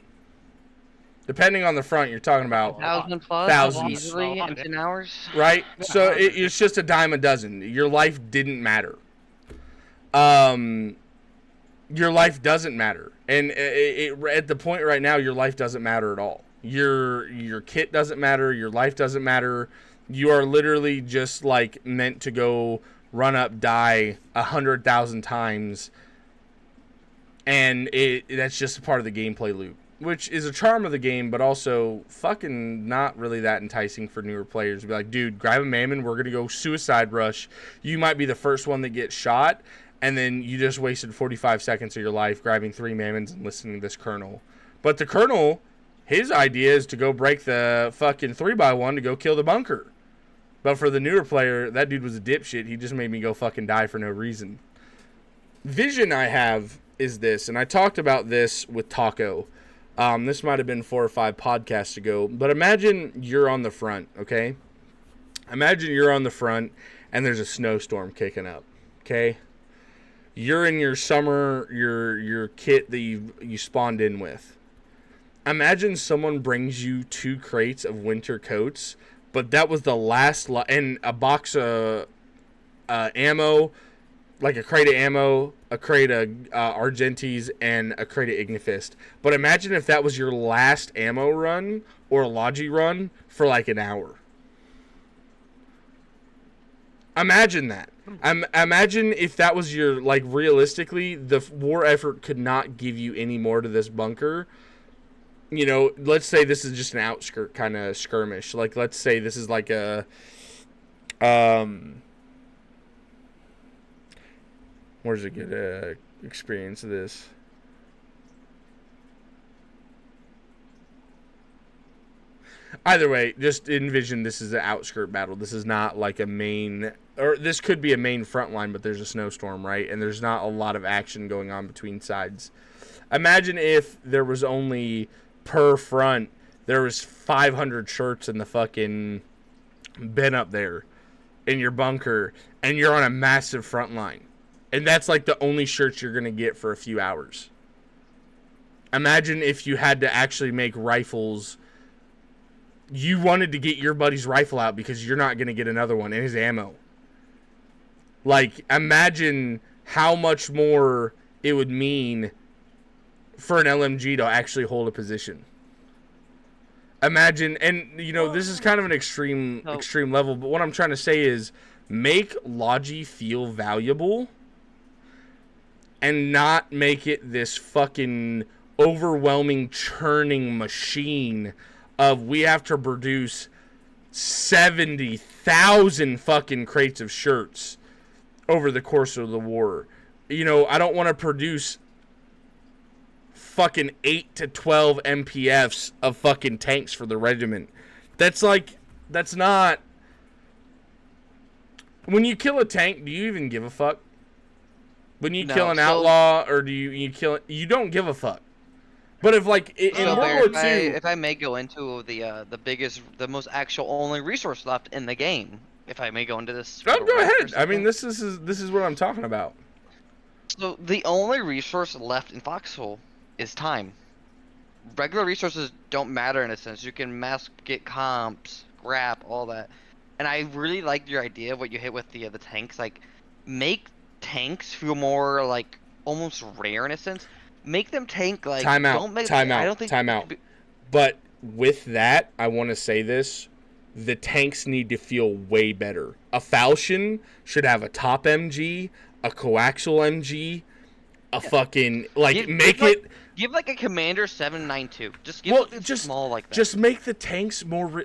Depending on the front, you're talking about 1,000 plus, thousands. easily in 10 hours. Right? So it's just a dime a dozen. Your life didn't matter. Your life doesn't matter. And at the point right now, your life doesn't matter at all. Your kit doesn't matter. Your life doesn't matter. You are literally just like meant to go run up, die 100,000 times, and that's just a part of the gameplay loop, which is a charm of the game, but also fucking not really that enticing for newer players to be like, dude, grab a Mammon, we're gonna go suicide rush. You might be the first one that gets shot, and then you just wasted 45 seconds of your life grabbing 3 Mammons and listening to this Colonel. But the Colonel, his idea is to go break the fucking 3x1 to go kill the bunker. But for the newer player, that dude was a dipshit. He just made me go fucking die for no reason. Vision I have is this, and I talked about this with Taco. This might have been 4 or 5 podcasts ago, but imagine you're on the front, okay? Imagine you're on the front, and there's a snowstorm kicking up, okay? You're in your summer, your kit that you spawned in with. Imagine someone brings you 2 crates of winter coats, but that was the last and a box of ammo, like a crate of ammo, a crate of Argentis, and a crate of Ignifist. But imagine if that was your last ammo run or Logi run for like an hour. Imagine that. Imagine if that was your, like, realistically, the war effort could not give you any more to this bunker. You know, let's say this is just an outskirt kind of skirmish. Like, let's say this is like a, where's a good experience of this? Either way, just envision this is an outskirt battle. This is not like a main, or this could be a main front line, but there's a snowstorm, right? And there's not a lot of action going on between sides. Imagine if there was only, per front, there was 500 shirts in the fucking bin up there in your bunker, and you're on a massive front line. And that's like the only shirts you're going to get for a few hours. Imagine if you had to actually make rifles. You wanted to get your buddy's rifle out because you're not going to get another one and his ammo. Like, imagine how much more it would mean for an LMG to actually hold a position. Imagine, and, you know, this is kind of an extreme level, but what I'm trying to say is make Logi feel valuable and not make it this fucking overwhelming churning machine of we have to produce 70,000 fucking crates of shirts over the course of the war. You know, I don't want to produce fucking 8 to 12 MPFs of fucking tanks for the regiment. That's not... When you kill a tank, do you even give a fuck? When you kill an outlaw, or do you kill it? You don't give a fuck. But if, like, in World War II... If I may go into the most actual only resource left in the game, if I may go into this... Oh, go ahead. I mean, this is what I'm talking about. So, the only resource left in Foxhole is time. Regular resources don't matter in a sense. You can get comps, scrap, all that. And I really liked your idea of what you hit with the tanks. Like, make tanks feel more, like, almost rare in a sense. Make them tank like time out. But with that, I want to say this: the tanks need to feel way better. A Falchion should have a top MG, a coaxial MG, a fucking give like a Commander 792. Just small like that. Just make the tanks more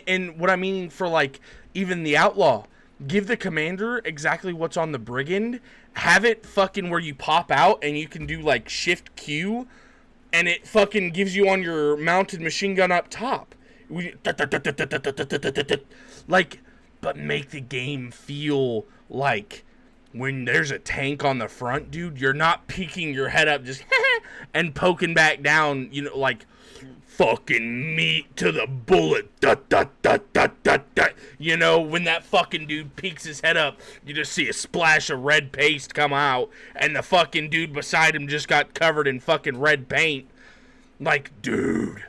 and what I mean for like even the Outlaw. Give the Commander exactly what's on the Brigand. Have it fucking where you pop out and you can do like Shift Q, and it fucking gives you on your mounted machine gun up top. Like, but make the game feel like when there's a tank on the front, dude, you're not peeking your head up just and poking back down, you know, like fucking meat to the bullet. You know, when that fucking dude peeks his head up, you just see a splash of red paste come out, and the fucking dude beside him just got covered in fucking red paint. Like, dude,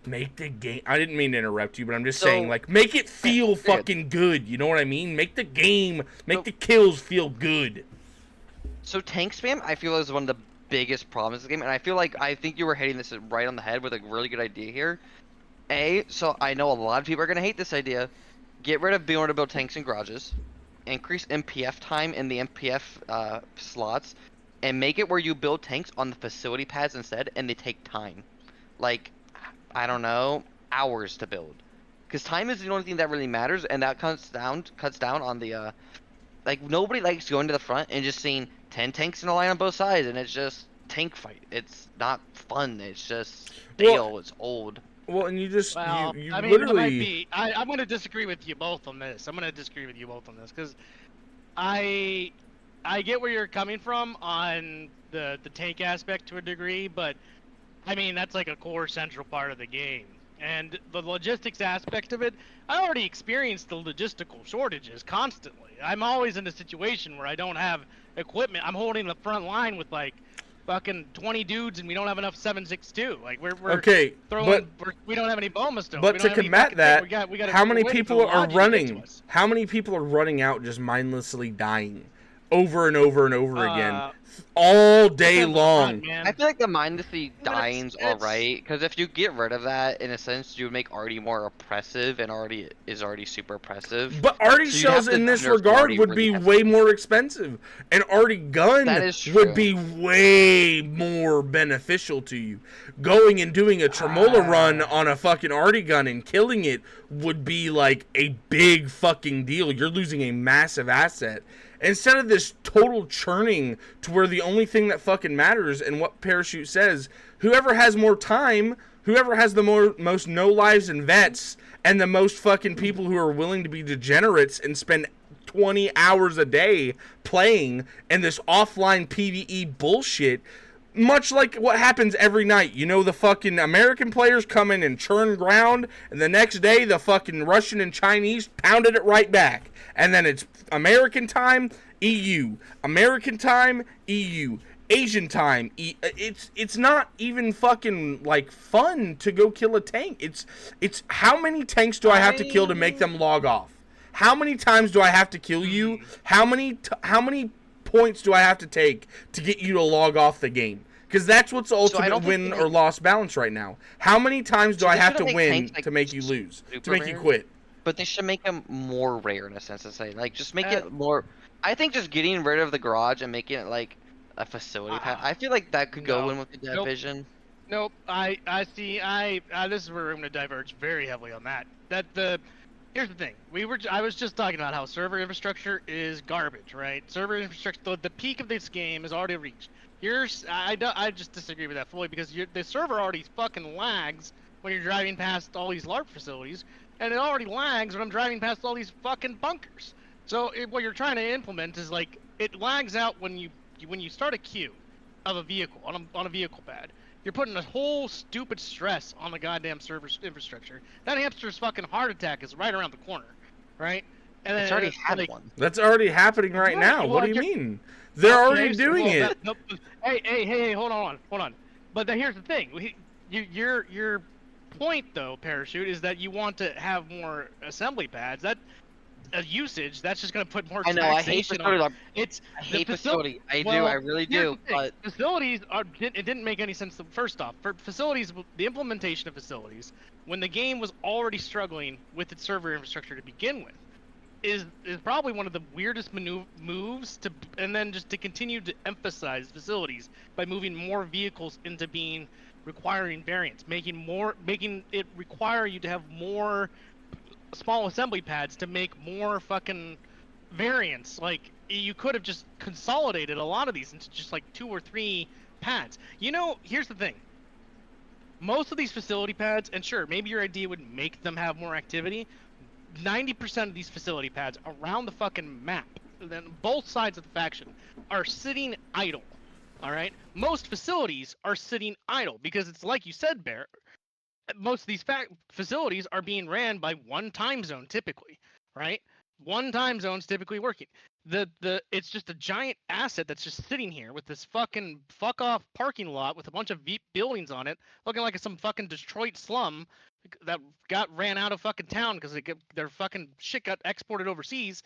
make the game... I didn't mean to interrupt you, but I'm just saying, like, make it feel fucking good. You know what I mean? Make the game, the kills feel good. So tank spam, I feel, is one of the biggest problems in the game, and I think you were hitting this right on the head with a really good idea here. So I know a lot of people are going to hate this idea. Get rid of being able to build tanks in garages. Increase MPF time in the MPF slots. And make it where you build tanks on the facility pads instead, and they take time. Like, I don't know, hours to build. Because time is the only thing that really matters, and that cuts down on the... Like, nobody likes going to the front and just seeing 10 tanks in a line on both sides, and it's just tank fight. It's not fun. It's just stale. It's old. Well, and you just, I mean, literally... I'm going to disagree with you both on this. Because I get where you're coming from on the tank aspect to a degree, but, I mean, that's like a core central part of the game. And the logistics aspect of it, I already experienced the logistical shortages constantly. I'm always in a situation where I don't have equipment. I'm holding the front line with, like, fucking 20 dudes, and we don't have enough 7.62. Like, we're okay, throwing, we don't have any boma stones. But to combat that, how many people are running? How many people are running out just mindlessly dying? over and over and over again, Uh, all day depends on the long. run, man. I feel like the mindlessly But dying's alright, because if you get rid of that, in a sense, you would make Artie more oppressive, and Artie is already super oppressive. But Artie So you'd have shells to in this nerf regard Artie would really be heavily. way more expensive. An Artie gun That is would true. be way more beneficial to you. Going and doing a Tremola run on a fucking Artie gun and killing it would be like a big fucking deal. You're losing a massive asset. Instead of this total churning to where the only thing that fucking matters, and what Parachute says, whoever has more time, whoever has the most no lives and vets, and the most fucking people who are willing to be degenerates and spend 20 hours a day playing in this offline PvE bullshit, much like what happens every night. You know, the fucking American players come in and churn ground, and the next day the fucking Russian and Chinese pounded it right back. And then it's American time, EU. American time, EU. Asian time. It's not even fucking like fun to go kill a tank. It's how many tanks do I have to kill to make them log off? How many times do I have to kill you? How many points do I have to take to get you to log off the game? Because that's what's the ultimate win or loss balance right now. How many times do I have to win to make you lose? To make you quit? But they should make them more rare in a sense to say. Like, just make it more... I think just getting rid of the garage and making it like a facility pad. I feel like that could go in with the division. Nope. I see. This is where I'm going to diverge very heavily on that. Here's the thing. I was just talking about how server infrastructure is garbage, right? Server infrastructure. The peak of this game is already reached. I just disagree with that fully because the server already fucking lags when you're driving past all these LARP facilities, and it already lags when I'm driving past all these fucking bunkers. So what you're trying to implement is like it lags out when you start a queue of a vehicle on a vehicle pad. You're putting a whole stupid stress on the goddamn server infrastructure. That hamster's fucking heart attack is right around the corner, right? And it's already had one. That's already happening right now. Well, what do you mean? They're already doing it. Hey, hold on. But here's the thing. Your point though, Parachute, is that you want to have more assembly pads. That usage, that's just going to put more taxation on it. I hate facility. I really do. But facilities it didn't make any sense. First off, for facilities, the implementation of facilities, when the game was already struggling with its server infrastructure to begin with, is probably one of the weirdest moves to, and then just to continue to emphasize facilities by moving more vehicles into being requiring variants, making it require you to have more small assembly pads to make more fucking variants. Like, you could have just consolidated a lot of these into just like 2 or 3 pads. You know, here's the thing. Most of these facility pads, and sure, maybe your idea would make them have more activity, 90% of these facility pads around the fucking map, then both sides of the faction, are sitting idle. All right? Most facilities are sitting idle because it's like you said, Bear. Most of these facilities are being ran by one time zone typically, right? One time zone's typically working. It's just a giant asset that's just sitting here with this fucking fuck off parking lot with a bunch of buildings on it, looking like some fucking Detroit slum that got ran out of fucking town because their fucking shit got exported overseas.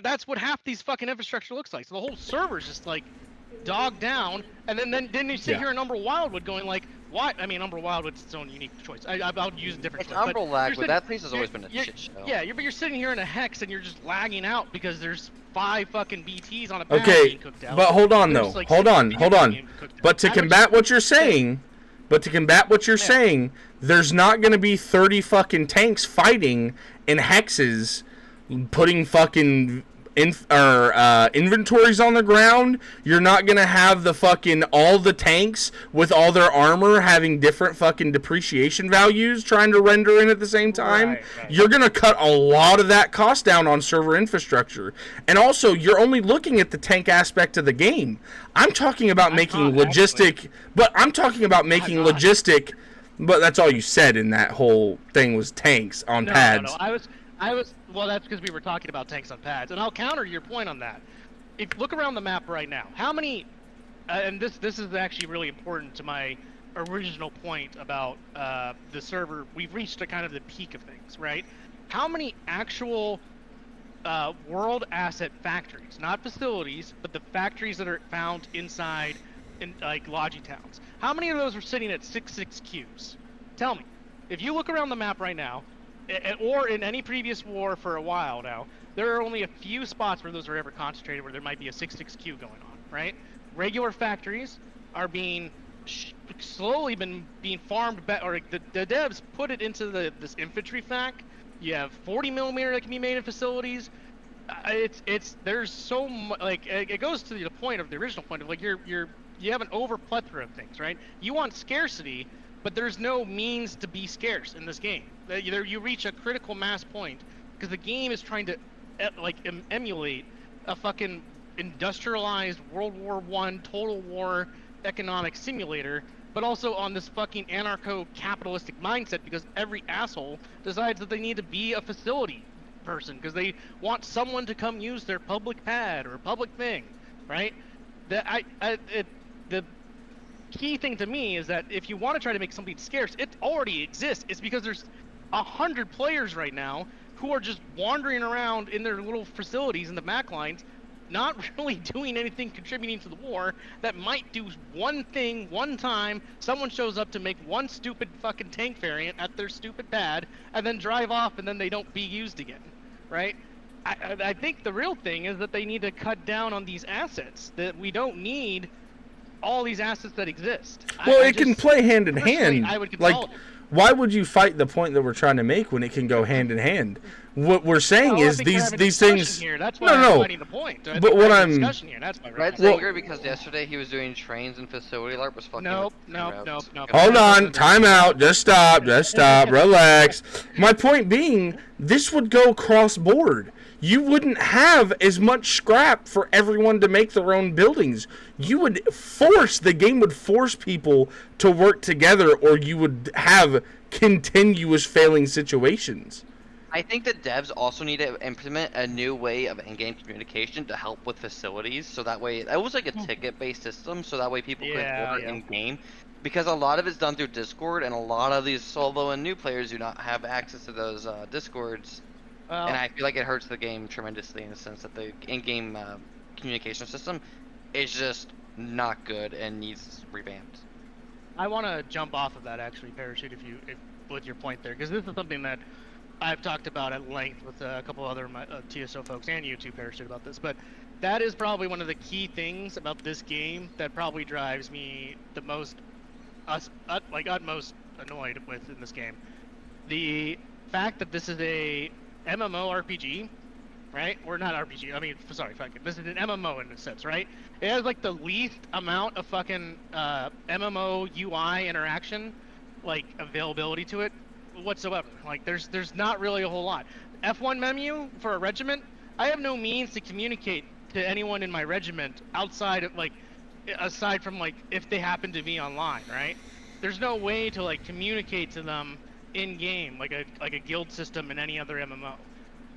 That's what half these fucking infrastructure looks like. So the whole server's just like dogged down, and then you sit here in Umbral Wildwood going like, why? I mean, Umbral Wildwood's its own unique choice. I'll use a different choice. It's Umbral lag, but that place has always been a shit show. Yeah, but you're sitting here in a hex and you're just lagging out because there's 5 fucking BTs on a pad being cooked out. But hold on though. Like hold on. But to combat what you're saying, there's not going to be 30 fucking tanks fighting in hexes, putting fucking inventories on the ground. You're not gonna have the fucking all the tanks with all their armor having different fucking depreciation values trying to render in at the same time. Right. You're gonna cut a lot of that cost down on server infrastructure, and also you're only looking at the tank aspect of the game. I'm talking about making logistic, but that's all you said in that whole thing was tanks on pads. No. Well, that's because we were talking about tanks on pads, and I'll counter your point on that. If look around the map right now, how many? And this is actually really important to my original point about the server. We've reached a kind of the peak of things, right? How many actual world asset factories, not facilities, but the factories that are found inside in like Logi towns. How many of those are sitting at 6 Qs? Tell me. If you look around the map right now, or in any previous war for a while now, there are only a few spots where those are ever concentrated where there might be a 6 Q going on, right? Regular factories are being slowly being farmed back, or the devs put it into this infantry fac. You have 40 millimeter that can be made in facilities. It's there's so much, like it goes to the point of the original point of like you have an over plethora of things, right? You want scarcity, but there's no means to be scarce in this game. You reach a critical mass point because the game is trying to emulate a fucking industrialized World War I total war economic simulator, but also on this fucking anarcho-capitalistic mindset because every asshole decides that they need to be a facility person because they want someone to come use their public pad or public thing, right? The key thing to me is that if you want to try to make something scarce, it already exists. It's because there's 100 players right now who are just wandering around in their little facilities in the back lines, not really doing anything contributing to the war, that might do one thing one time. Someone shows up to make one stupid fucking tank variant at their stupid pad and then drive off and then they don't be used again, right? I think the real thing is that they need to cut down on these assets, that we don't need all these assets that exist. Well, it can play hand in hand. I would like, consolidate. why would you fight the point that we're trying to make when it can go hand in hand? What we're saying is these things. Here. That's why I'm fighting the point. But what I'm discussion here. That's why Red's angry because yesterday he was doing trains and facility LARP was fucking. Nope. Hold on, time out. Just stop. Relax. My point being, this would go cross board. You wouldn't have as much scrap for everyone to make their own buildings. The game would force people to work together, or you would have continuous failing situations. I think the devs also need to implement a new way of in-game communication to help with facilities, so that way it was like a ticket-based system, so that way people can order in-game. Because a lot of it's done through Discord, and a lot of these solo and new players do not have access to those Discords. And I feel like it hurts the game tremendously in the sense that the in-game communication system is just not good and needs revamped. I want to jump off of that actually, Parachute, with your point there, because this is something that I've talked about at length with a couple other TSO folks and you too, Parachute, about this. But that is probably one of the key things about this game that probably drives me the most, utmost annoyed with in this game. The fact that this is a MMORPG, right? Or not RPG. I mean, sorry, fuck it. This is an MMO in a sense, right? It has like the least amount of fucking MMO UI interaction, like availability to it whatsoever. Like, there's not really a whole lot. F1 menu for a regiment. I have no means to communicate to anyone in my regiment outside of aside from like if they happen to be online, right? There's no way to like communicate to them in game like a guild system in any other MMO.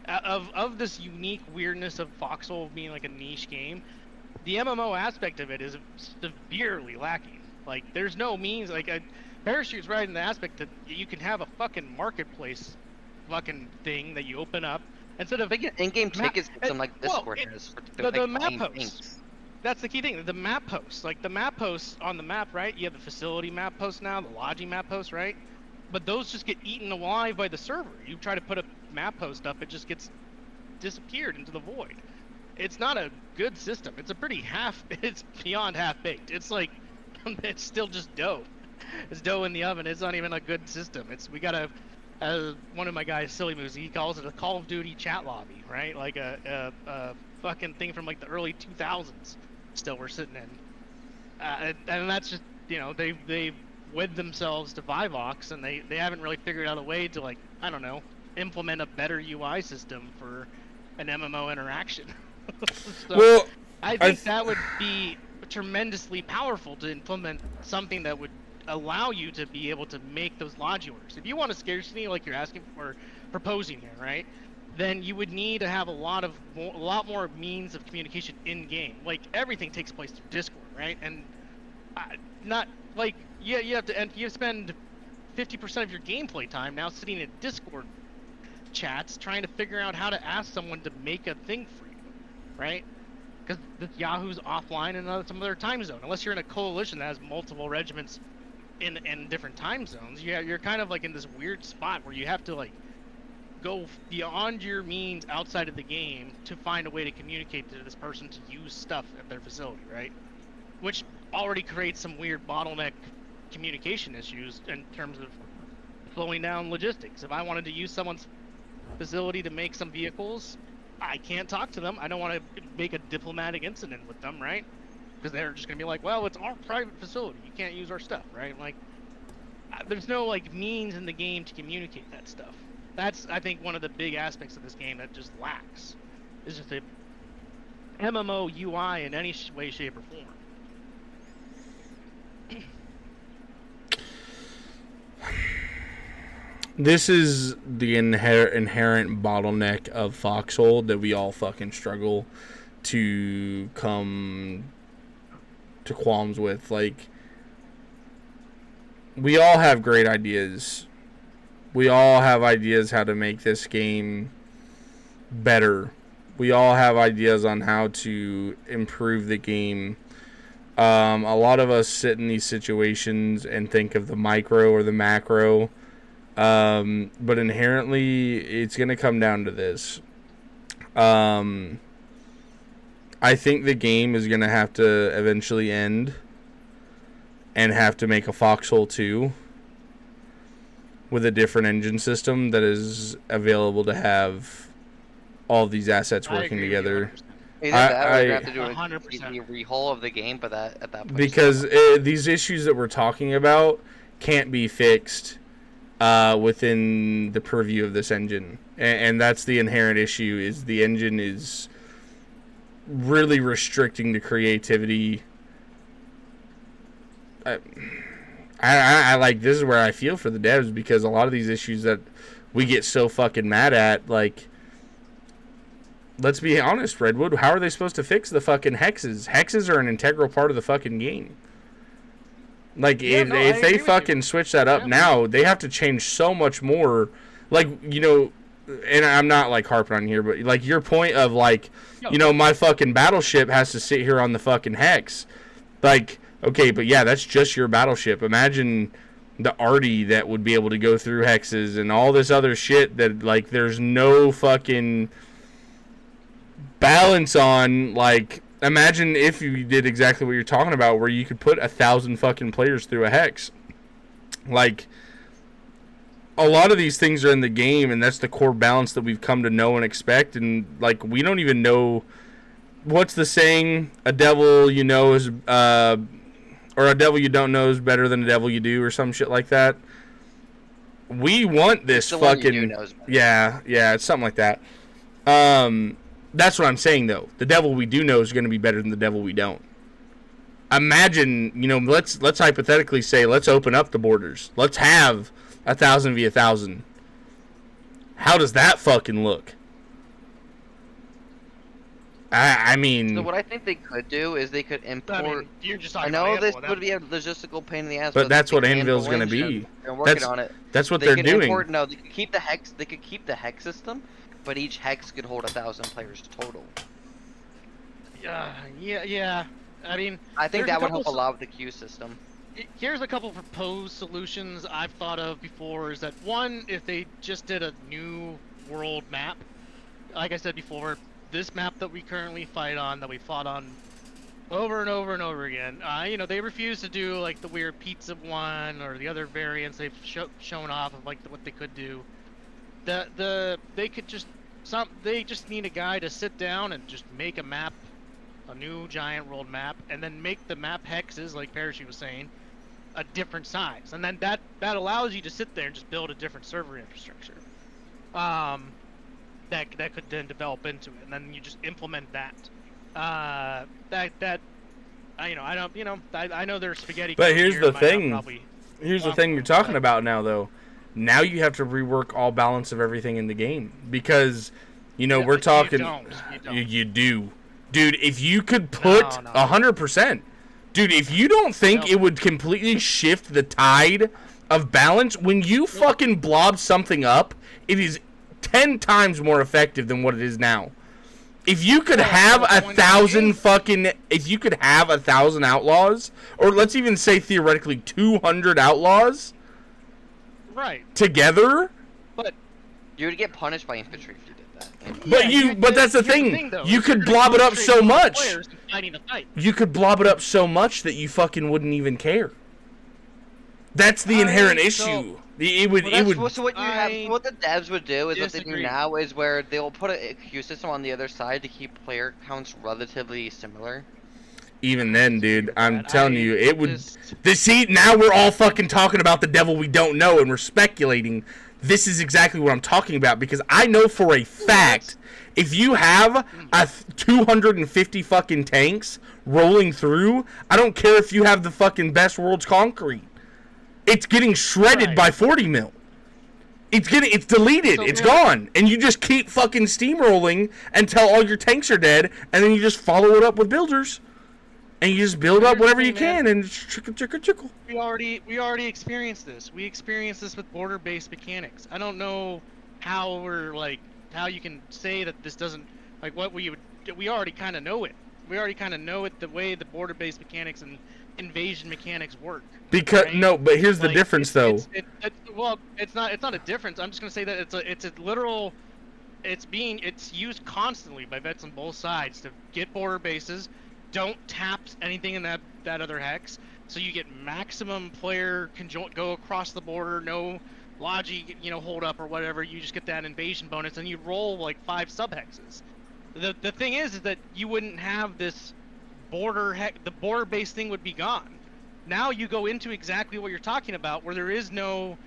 Of this unique weirdness of Foxhole being like a niche game, the MMO aspect of it is severely lacking. Like there's no means, like Parachute's right in the aspect that you can have a fucking marketplace fucking thing that you open up instead of in-game ticket system like Discord has. The map hosts. That's the key thing. The map hosts, like the map hosts on the map, right? You have the facility map post now, the lodging map post, right? But those just get eaten alive by the server. You try to put a map post up, it just gets disappeared into the void. It's not a good system. It's a pretty it's beyond half-baked. It's like, it's still just dough. It's dough in the oven. It's not even a good system. We got one of my guys, Silly Moose, he calls it a Call of Duty chat lobby, right? Like a fucking thing from like the early 2000s still we're sitting in. And that's just, they've wed themselves to Vivox, and they haven't really figured out a way to, like, I don't know, implement a better UI system for an MMO interaction. So I think that would be tremendously powerful to implement something that would allow you to be able to make those modulars. If you want a scarcity like you're asking for, proposing here, right? Then you would need to have a lot more means of communication in game. Like everything takes place through Discord, right? And not like you spend 50% of your gameplay time now sitting in Discord chats trying to figure out how to ask someone to make a thing for you, right? Because Yahoo's offline in some other time zone. Unless you're in a coalition that has multiple regiments in different time zones, you're kind of like in this weird spot where you have to like go beyond your means outside of the game to find a way to communicate to this person to use stuff at their facility, right? Which already creates some weird bottleneck communication issues in terms of slowing down logistics. If I wanted to use someone's facility to make some vehicles, I can't talk to them. I don't want to make a diplomatic incident with them, right? Because they're just going to be like, well, it's our private facility. You can't use our stuff, right? Like, there's no, like, means in the game to communicate that stuff. That's, I think, one of the big aspects of this game that just lacks. It's just a MMO UI in any way, shape, or form. This is the inherent bottleneck of Foxhole that we all fucking struggle to come to qualms with. Like, we all have great ideas. We all have ideas how to make this game better. We all have ideas on how to improve the game. A lot of us sit in these situations and think of the micro or the macro. But inherently, it's going to come down to this. I think the game is going to have to eventually end and have to make a Foxhole 2 with a different engine system that is available to have all these assets working together. Either that or you're going to have to do 100%. a rehaul of the game, but at that point... Because these issues that we're talking about can't be fixed within the purview of this engine, and that's the inherent issue. Is the engine is really restricting the creativity. I like, this is where I feel for the devs, because a lot of these issues that we get so fucking mad at, like, let's be honest, Redwood, how are they supposed to fix the fucking hexes? Hexes are an integral part of the fucking game. Like, if they fucking switch that up now, they have to change so much more. Like, you know, and I'm not, like, harping on here, but, like, your point of, like, you know, my fucking battleship has to sit here on the fucking hex. Like, okay, but yeah, that's just your battleship. Imagine the arty that would be able to go through hexes and all this other shit that, like, there's no fucking balance on. Like, imagine if you did exactly what you're talking about, where you could put 1,000 fucking players through a hex. Like, a lot of these things are in the game, and that's the core balance that we've come to know and expect. And, like, we don't even know, what's the saying? A devil you know is, or a devil you don't know is better than a devil you do, or some shit like that. We want this fucking, yeah, it's something like that. That's what I'm saying, though. The devil we do know is going to be better than the devil we don't. Imagine, you know, let's hypothetically say, let's open up the borders. Let's have 1,000 v 1,000. How does that fucking look? I mean... So what I think they could do is they could import... I mean, you're just talking I know about this Anvil, would be a logistical pain in the ass, but that's what Anvil's going to be. They're working on it. That's what they they're could doing. Import, no, they could keep the hex. They could keep the hex system, but each hex could hold 1,000 players total. Yeah. I mean, I think that would help a lot with the queue system. Here's a couple proposed solutions I've thought of before. Is that one, if they just did a new world map, like I said before, this map that we currently fight on, that we fought on over and over and over again, you know, they refuse to do like the weird pizza one or the other variants they've shown off of, like what they could do. They just need a guy to sit down and just make a map, a new giant world map, and then make the map hexes, like Parachute was saying, a different size, and then that allows you to sit there and just build a different server infrastructure. That could then develop into it, and then you just implement that. I know there's spaghetti. But here's the thing. Here's the thing you're talking about now, though. Now you have to rework all balance of everything in the game, because, you know, we're talking. You do, dude. If you could put 100%, dude. If you don't think it would completely shift the tide of balance when you fucking blob something up, it is 10 times more effective than what it is now. If you could have 1,000 fucking, if you could have 1,000 outlaws, or let's even say theoretically 200 outlaws, right, together, but you would get punished by infantry if you did that. But that's the thing. You could blob it up so much. You could blob it up so much that you fucking wouldn't even care. That's the inherent issue. So what the devs would do is what they do now is where they will put a queue system on the other side to keep player counts relatively similar. Even then, dude, I'm telling you, it would. See, now we're all fucking talking about the devil we don't know, and we're speculating. This is exactly what I'm talking about, because I know for a fact, if you have 250 fucking tanks rolling through, I don't care if you have the fucking best world's concrete. It's getting shredded by 40 mil. It's deleted. It's gone. And you just keep fucking steamrolling until all your tanks are dead, and then you just follow it up with builders. And you just build up whatever you can, and trickle. We already experienced this. We experienced this with border-based mechanics. I don't know how how you can say that this doesn't, we already kind of know it. We already kind of know it, the way the border-based mechanics and invasion mechanics work. Because right? No, but here's the difference, though. It's not a difference. I'm just gonna say that it's a literal. It's used constantly by vets on both sides to get border bases. Don't tap anything in that other hex, so you get maximum player go across the border. No logi, hold up or whatever. You just get that invasion bonus, and you roll like 5 sub-hexes. The thing is that you wouldn't have this the border-based thing would be gone. Now you go into exactly what you're talking about, where there is no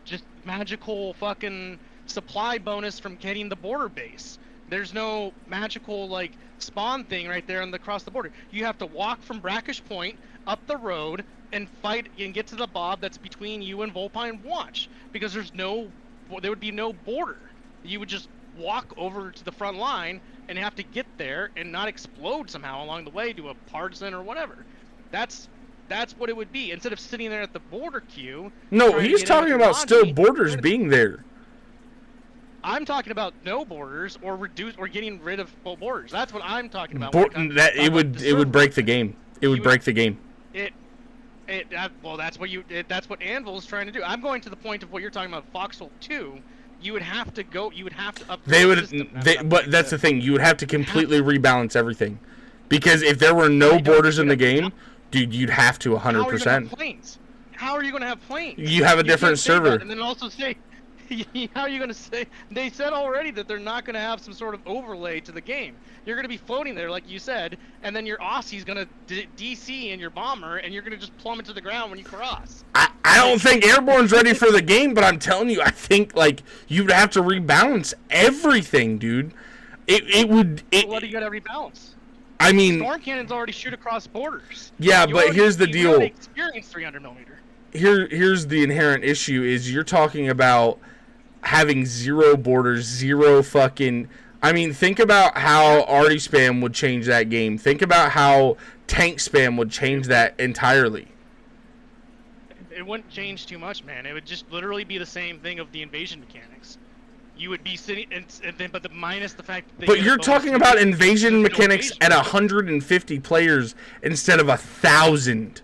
just magical fucking supply bonus from getting the border base. There's no magical spawn thing right there across the border. You have to walk from Brackish Point up the road and fight and get to the bob that's between you and Volpine Watch, because there would be no border. You would just walk over to the front line and have to get there and not explode somehow along the way to a partisan or whatever. That's what it would be, instead of sitting there at the border queue. No, he's talking about still borders being there. I'm talking about no borders or getting rid of borders. That's what I'm talking about. It would break the game. It would break the game. That's what Anvil is trying to do. I'm going to the point of what you're talking about, Foxhole 2. You would have to upgrade. But that's the thing. You would have to completely rebalance everything, because if there were no borders in the game, dude, you'd have to 100%. How are you going to have planes? You have a different server. And then also say, how are you going to say? They said already that they're not going to have some sort of overlay to the game. You're going to be floating there, like you said, and then your Aussie's going to DC in your bomber, and you're going to just plummet to the ground when you cross. I don't think Airborne's ready for the game, but I'm telling you, I think you'd have to rebalance everything, dude. What do you got to rebalance? I mean, storm cannons already shoot across borders. Yeah, but here's the deal. You experience 300 millimeter. Here's the inherent issue: is you're talking about having 0 borders, 0 fucking. I mean, think about how arty spam would change that game. Think about how tank spam would change that entirely. It wouldn't change too much, man. It would just literally be the same thing of the invasion mechanics. You would be sitting, but minus the fact that. But you're talking about invasion mechanics at 150 players instead of 1,000.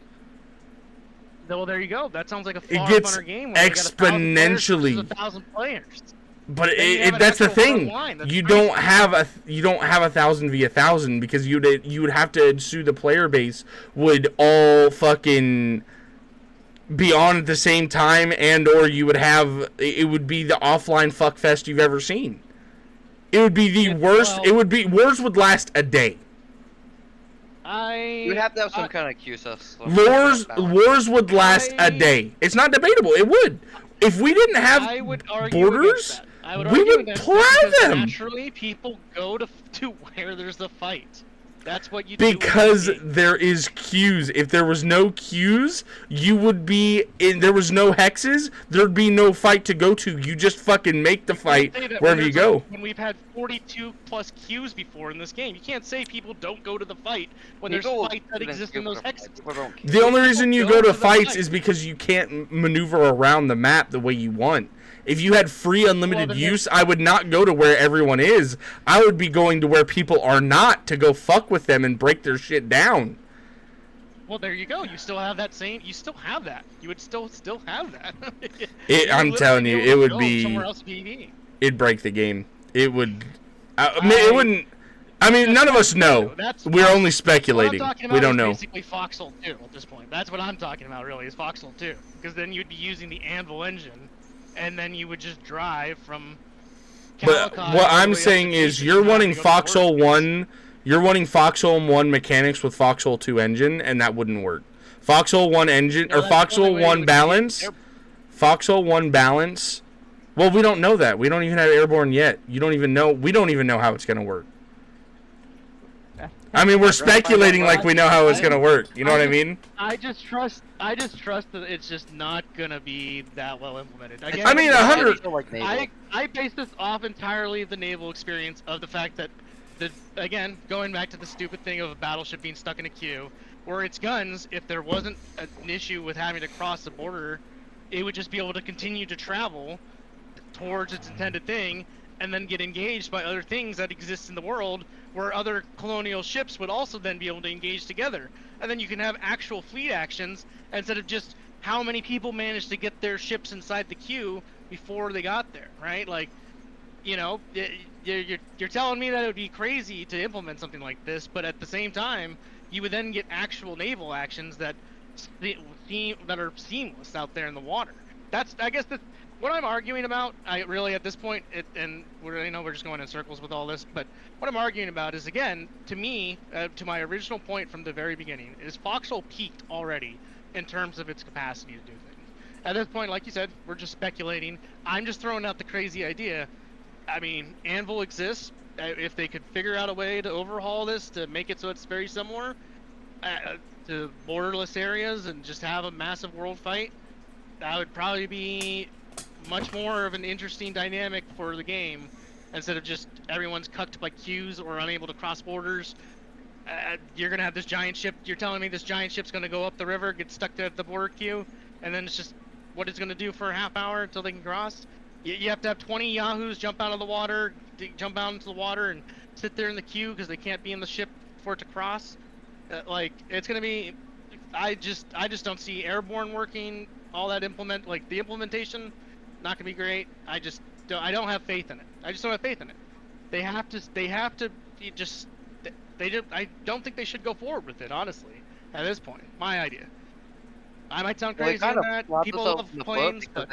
Well, there you go. That sounds like a far funner game. Exponentially. 1,000 players. But that's the thing. You don't have 1,000 v 1,000, because you would have to ensue the player base would all fucking be on at the same time, and or you would have it would be the offline fuckfest you've ever seen. It would be the worst. It would be wars would last a day. You would have to have some kind of queue system. Wars would last a day. It's not debatable. It would. If we didn't have borders, we would plow them. Naturally, people go to where there's the fight. That's what you do. Because there is queues. If there was no queues, you would be in. There was no hexes. There'd be no fight to go to. You just fucking make the fight wherever you go. When we've had 42 plus queues before in this game, you can't say people don't go to the fight when there's fights that exist in those hexes. The only reason you go to fights is because you can't maneuver around the map the way you want. If you had free unlimited use, I would not go to where everyone is. I would be going to where people are not to go fuck with them and break their shit down. Well, there you go. You still have that same. You still have that. You would still have that. I'm telling you, it would be. Somewhere else PvP. It'd break the game. It would. It wouldn't. I mean, none of us know. We're only speculating. We don't know. Basically, Foxhole 2 at this point. That's what I'm talking about. Really, is Foxhole 2, because then you'd be using the Anvil engine. And then you would just drive from But what I'm saying is you're wanting Foxhole 1, you're wanting Foxhole 1 mechanics with Foxhole 2 engine, and that wouldn't work. Foxhole 1 engine, or Foxhole 1 balance, Foxhole 1 balance, well, we don't know that. We don't even have Airborne yet. We don't even know how it's going to work. I mean, we're speculating like we know how it's gonna work. You know what I mean? I just trust that it's just not gonna be that well implemented. Again, I mean, 100. I base this off entirely the naval experience of the fact that again, going back to the stupid thing of a battleship being stuck in a queue, where its guns, if there wasn't an issue with having to cross the border, it would just be able to continue to travel towards its intended thing, and then get engaged by other things that exist in the world, where other colonial ships would also then be able to engage together. And then you can have actual fleet actions instead of just how many people managed to get their ships inside the queue before they got there, right? Like, you know, you're telling me that it would be crazy to implement something like this, but at the same time, you would then get actual naval actions that are seamless out there in the water. That's, I guess, what I'm arguing about. I really, at this point, we're just going in circles with all this, but what I'm arguing about is, again, to me, to my original point from the very beginning, is Foxhole peaked already in terms of its capacity to do things. At this point, like you said, we're just speculating. I'm just throwing out the crazy idea. I mean, Anvil exists. If they could figure out a way to overhaul this to make it so it's very similar to borderless areas and just have a massive world fight, that would probably be much more of an interesting dynamic for the game, instead of just everyone's cucked by queues or unable to cross borders. You're gonna have this giant ship. You're telling me this giant ship's gonna go up the river, get stuck at the border queue, and then it's just what it's gonna do for a half hour until they can cross? You have to have 20 yahoos jump out of the water, jump out into the water, and sit there in the queue because they can't be in the ship for it to cross. Like, it's gonna be. I just don't see Airborne working. All that the implementation. Not gonna be great. I don't have faith in it. I just don't have faith in it. They have to just. I don't think they should go forward with it, honestly. At this point, my idea. I might sound crazy on that. People love planes, but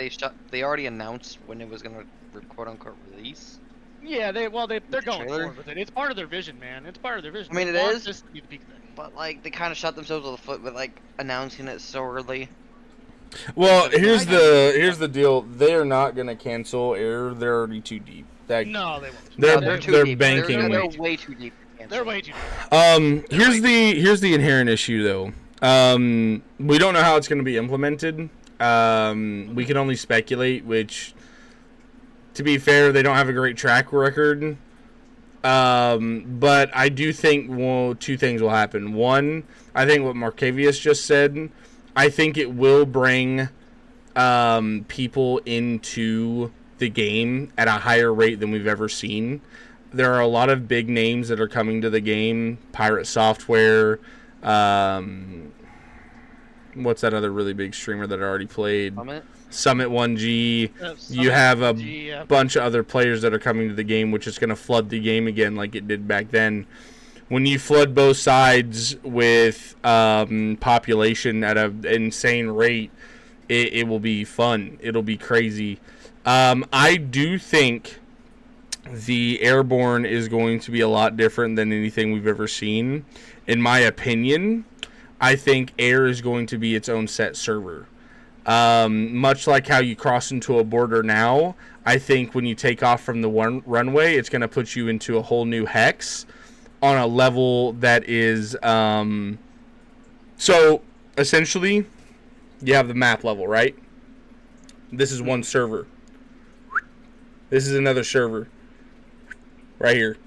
they already announced when it was gonna quote unquote release. Yeah, they're going forward with it. It's part of their vision, man. It's part of their vision. I mean, it is. This to be the peak thing. But like, they kind of shot themselves in the foot with like announcing it so early. Well, here's the deal. They are not gonna cancel Air. They're already too deep. No, they won't. They're too deep. Banking. They're way too deep. They're way too deep. Here's the inherent issue though. We don't know how it's gonna be implemented. We can only speculate. Which, to be fair, they don't have a great track record. But I do think two things will happen. One, I think what Markavius just said. I think it will bring people into the game at a higher rate than we've ever seen. There are a lot of big names that are coming to the game. Pirate Software. What's that other really big streamer that I already played? Summit 1G. You have a bunch of other players that are coming to the game, which is going to flood the game again like it did back then. When you flood both sides with population at an insane rate, it will be fun. It'll be crazy. I do think the Airborne is going to be a lot different than anything we've ever seen. In my opinion, I think Air is going to be its own set server. Much like how you cross into a border now, I think when you take off from the runway, it's going to put you into a whole new hex. on a level that is so essentially you have the map level, right? This is one server. This is another server right here.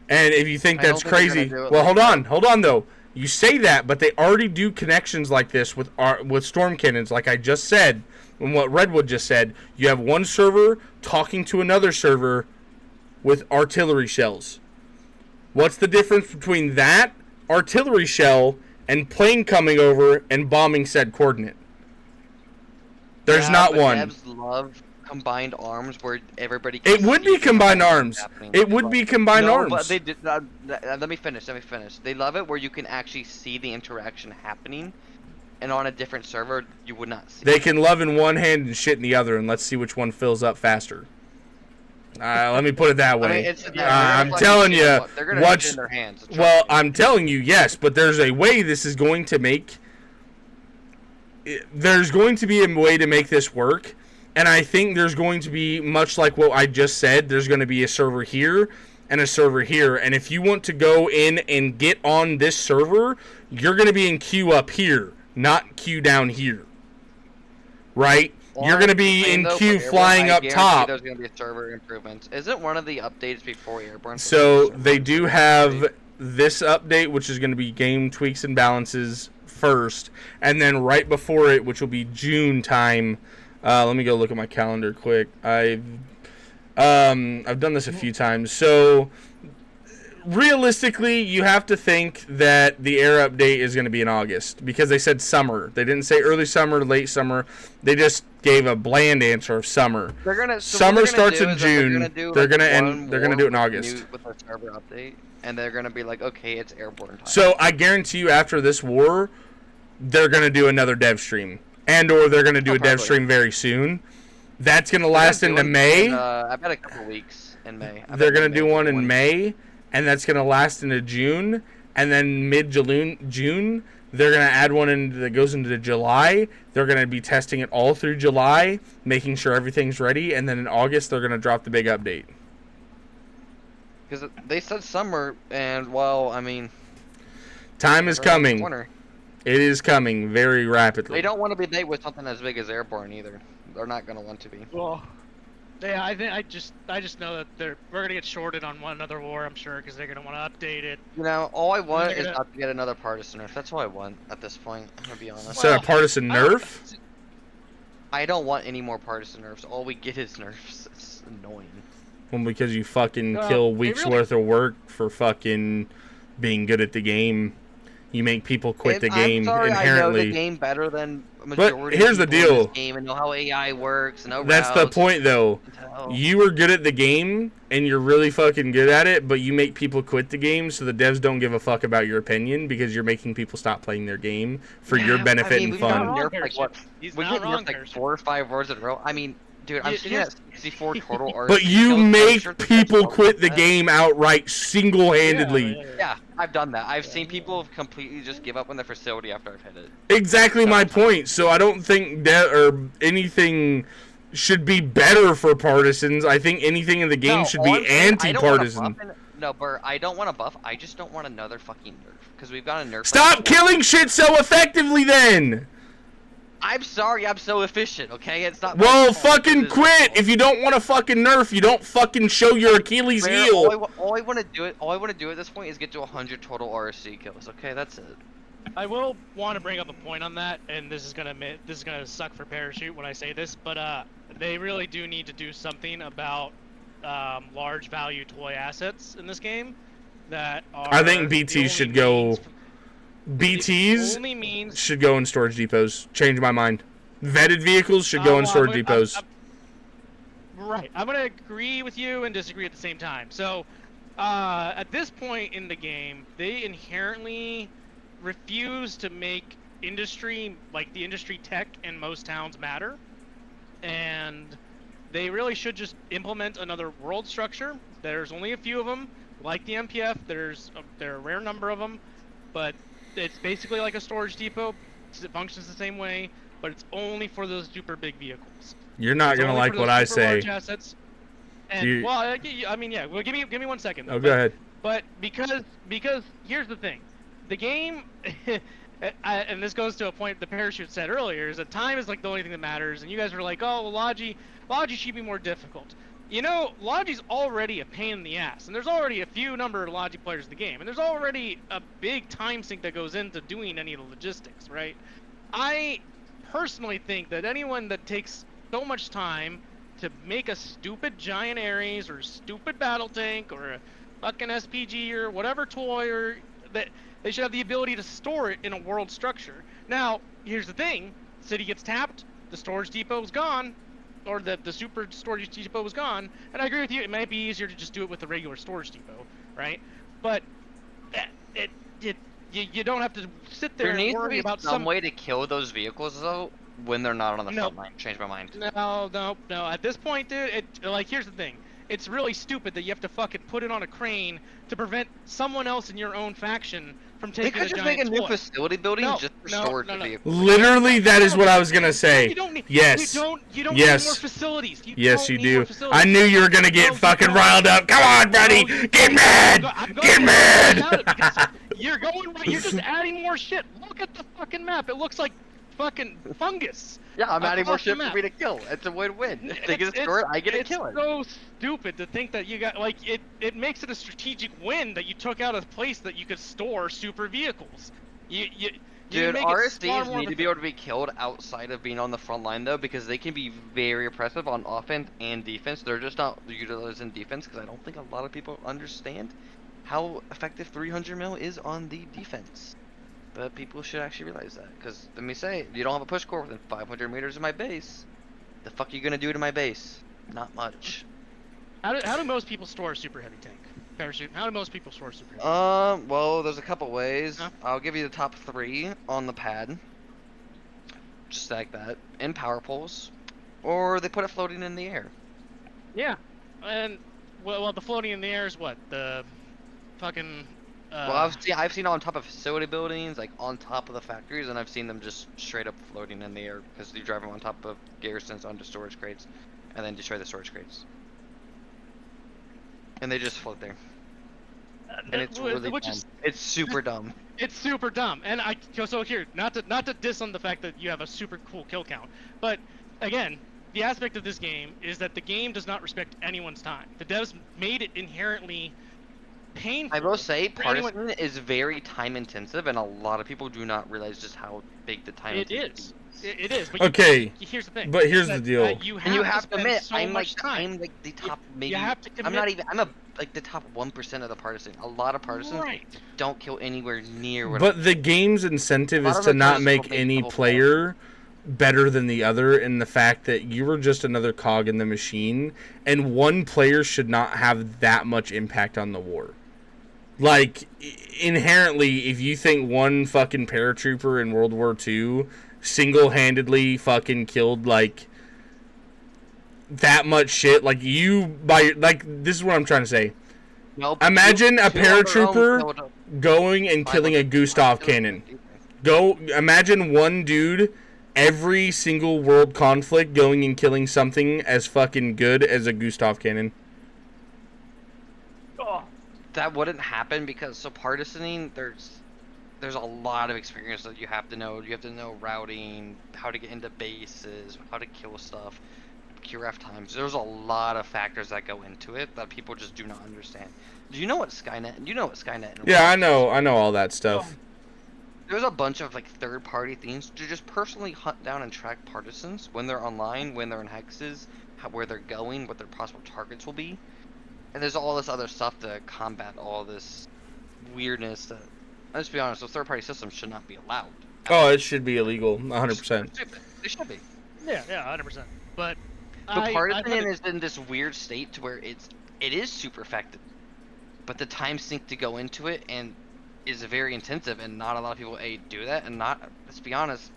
And if you think that's crazy, well, hold on though. You say that, but they already do connections like this with storm cannons, like I just said, and what Redwood just said. You have one server talking to another server with artillery shells. What's the difference between that artillery shell and plane coming over and bombing said coordinate? There's not one. Devs love combined arms where everybody. It would be combined arms. It would be combined arms. But they did. Let me finish. They love it where you can actually see the interaction happening, and on a different server you would not see. They can love in one hand and shit in the other, and let's see which one fills up faster. Let me put it that way. I'm telling you, watch. Well, I'm telling you, yes, but there's a way this is going to make. There's going to be a way to make this work, and I think there's going to be, much like what I just said, there's going to be a server here and a server here, and if you want to go in and get on this server, you're going to be in queue up here, not queue down here, right? You're going to be in queue flying up top. There's going to be server improvements. Isn't one of the updates before Airborne? So they do have this update, which is going to be game tweaks and balances first, and then right before it, which will be June time. Let me go look at my calendar quick. I've done this a few times. So realistically, you have to think that the air update is going to be in August because they said summer. They didn't say early summer, late summer. They just gave a bland answer of summer. Summer starts in June. They're gonna do it in August with a server update, and they're gonna be like, okay, it's Airborne time. So I guarantee you, after this war, they're gonna do another dev stream, or they're gonna do a dev stream very soon. That's gonna last into May. I bet a couple weeks in May. They're gonna do one in May. And that's going to last into June, and then mid-June, they're going to add one that goes into July. They're going to be testing it all through July, making sure everything's ready, and then in August, they're going to drop the big update. Because they said summer, and, well, I mean... Time is coming. It is coming very rapidly. They don't want to be late with something as big as Airborne, either. They're not going to want to be. Well... Yeah, I just know that we're gonna get shorted on one another war, I'm sure, because they're gonna want to update it. You know, all I want is not to get another partisan nerf. That's all I want at this point. I'm gonna be honest. So a partisan nerf? I don't want any more partisan nerfs. All we get is nerfs. It's annoying. Well, because you fucking kill weeks worth of work for fucking being good at the game. You make people quit the game inherently. I know the game better than majority but here's of the people deal. In this game and know how AI works and know That's the point, though. You are good at the game and you're really fucking good at it, but you make people quit the game, so the devs don't give a fuck about your opinion because you're making people stop playing their game for your benefit and fun. We get nerfed like 4 or 5 wars in a row. I mean, dude, I'm sitting at 64 total RC. But you make people quit the game outright single-handedly. Yeah, I've done that. I've seen people completely just give up on the facility after I've hit it. Exactly my point. So I don't think that or anything should be better for partisans. I think anything in the game should be anti-partisan. No, Bert, I don't want to buff. I just don't want another fucking nerf. Because we've got a nerf. Stop killing shit so effectively then! I'm sorry, I'm so efficient, okay? It's not. Well, fucking quit! If you don't want to fucking nerf, you don't fucking show your Achilles heel. All I want to do at this point is get to 100 total RSC kills. Okay, that's it. I will want to bring up a point on that, and this is gonna suck for Parachute when I say this, but they really do need to do something about large value toy assets in this game. That are. I think BTs should go. BTs should go in storage depots. Change my mind. Vetted vehicles should go in storage depots. Right. I'm going to agree with you and disagree at the same time. So, at this point in the game, they inherently refuse to make industry, like the industry tech in most towns, matter. And they really should just implement another world structure. There's only a few of them, like the MPF. There are a rare number of them, but it's basically like a storage depot. It functions the same way, but it's only for those super big vehicles. You're not gonna like what I say. Assets. And, well, I mean, yeah. Well, give me 1 second. Oh, go ahead. But because here's the thing, the game, and this goes to a point the parachute said earlier, is that time is like the only thing that matters. And you guys were like, oh, well, Logi should be more difficult. You know, Logi's already a pain in the ass, and there's already a few number of Logi players in the game, and there's already a big time sink that goes into doing any of the logistics, right? I personally think that anyone that takes so much time to make a stupid giant Ares or stupid battle tank or a fucking SPG or whatever toy, or that they should have the ability to store it in a world structure. Now, here's the thing: city gets tapped, the storage depot is gone, or the super storage depot was gone. And I agree with you; it might be easier to just do it with the regular storage depot, right? But you don't have to sit there and worry about some way to kill those vehicles though when they're not on the front line. Change my mind. No. At this point, dude, here's the thing. It's really stupid that you have to fucking put it on a crane to prevent someone else in your own faction from taking a giant toy. They could just make a new facility building just for storage of vehicles. Literally, that is what I was gonna say. You don't need, yes. You don't need more facilities. Yes, you do. I knew you were gonna get fucking riled up. Come on, buddy. Get mad. Get mad. You're just adding more shit. Look at the fucking map. It looks like fucking fungus. Yeah, I'm adding more shit for me to kill. It's a win-win. If they get a store, I get to kill it. It's so stupid to think that you got, like, it makes it a strategic win that you took out a place that you could store super vehicles. Dude, RSDs need to be able to be killed outside of being on the front line, though, because they can be very oppressive on offense and defense. They're just not utilized in defense, because I don't think a lot of people understand how effective 300 mil is on the defense. But people should actually realize that, because let me say, you don't have a push core within 500 meters of my base. The fuck are you gonna do to my base? Not much. How do most people store a super heavy tank? Parachute. How do most people store a super heavy? Well, there's a couple ways. Huh? I'll give you the top 3 on the pad. Just like that. In power poles, or they put it floating in the air. Yeah, and well, the floating in the air is what, the fucking. Well, I've seen it on top of facility buildings, like on top of the factories, and I've seen them just straight up floating in the air because you drive them on top of garrisons onto storage crates, and then destroy the storage crates, and they just float there. And it's really dumb. It's super dumb. It's super dumb, and so here, not to diss on the fact that you have a super cool kill count, but again, the aspect of this game is that the game does not respect anyone's time. The devs made it inherently painful. I will say, Partisan is very time intensive, and a lot of people do not realize just how big the time it is. It is. But okay. Here's the thing. But here's the deal. You have to admit, I'm like the top. Maybe you have to commit. I'm not even. I'm like the top 1% of the partisan. A lot of partisans don't kill anywhere near. But the game's incentive is to not make any player better than the other, in the fact that you were just another cog in the machine, and one player should not have that much impact on the war. Like, inherently, if you think one fucking paratrooper in World War II single-handedly fucking killed, like, that much shit, like, this is what I'm trying to say. Nope. Imagine a paratrooper going and killing a Gustav cannon. Imagine one dude every single world conflict going and killing something as fucking good as a Gustav cannon. That wouldn't happen because partisaning, there's a lot of experience that you have to know. You have to know routing, how to get into bases, how to kill stuff, QRF times. There's a lot of factors that go into it that people just do not understand. Do you know what Skynet? You know what Skynet? Yeah, I know all that stuff. There's a bunch of like third-party things to just personally hunt down and track partisans when they're online, when they're in hexes, where they're going, what their possible targets will be. And there's all this other stuff to combat all this weirdness that, let's be honest, those third-party systems should not be allowed. Oh, it should be illegal, 100%. They should be. Yeah, 100%. But partisan is in this weird state to where it is super effective, but the time sink to go into it and is very intensive, and not a lot of people do that. And let's be honest,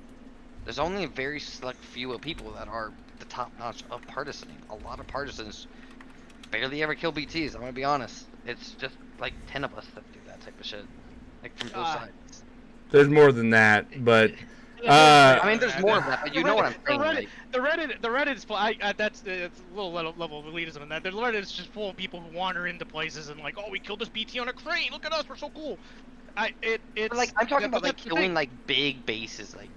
there's only a very select few of people that are the top notch of partisaning. A lot of partisans barely ever kill BTs. I'm gonna be honest. It's just like 10 of us that do that type of shit, like from both sides. There's more than that, but I mean, there's more of that, but you know what I'm saying. The Reddit is full. That's it's a little level of elitism in that. The Reddit is just full of people who wander into places and like, oh, we killed this BT on a crane. Look at us, we're so cool. It's like I'm talking about like killing like big bases, like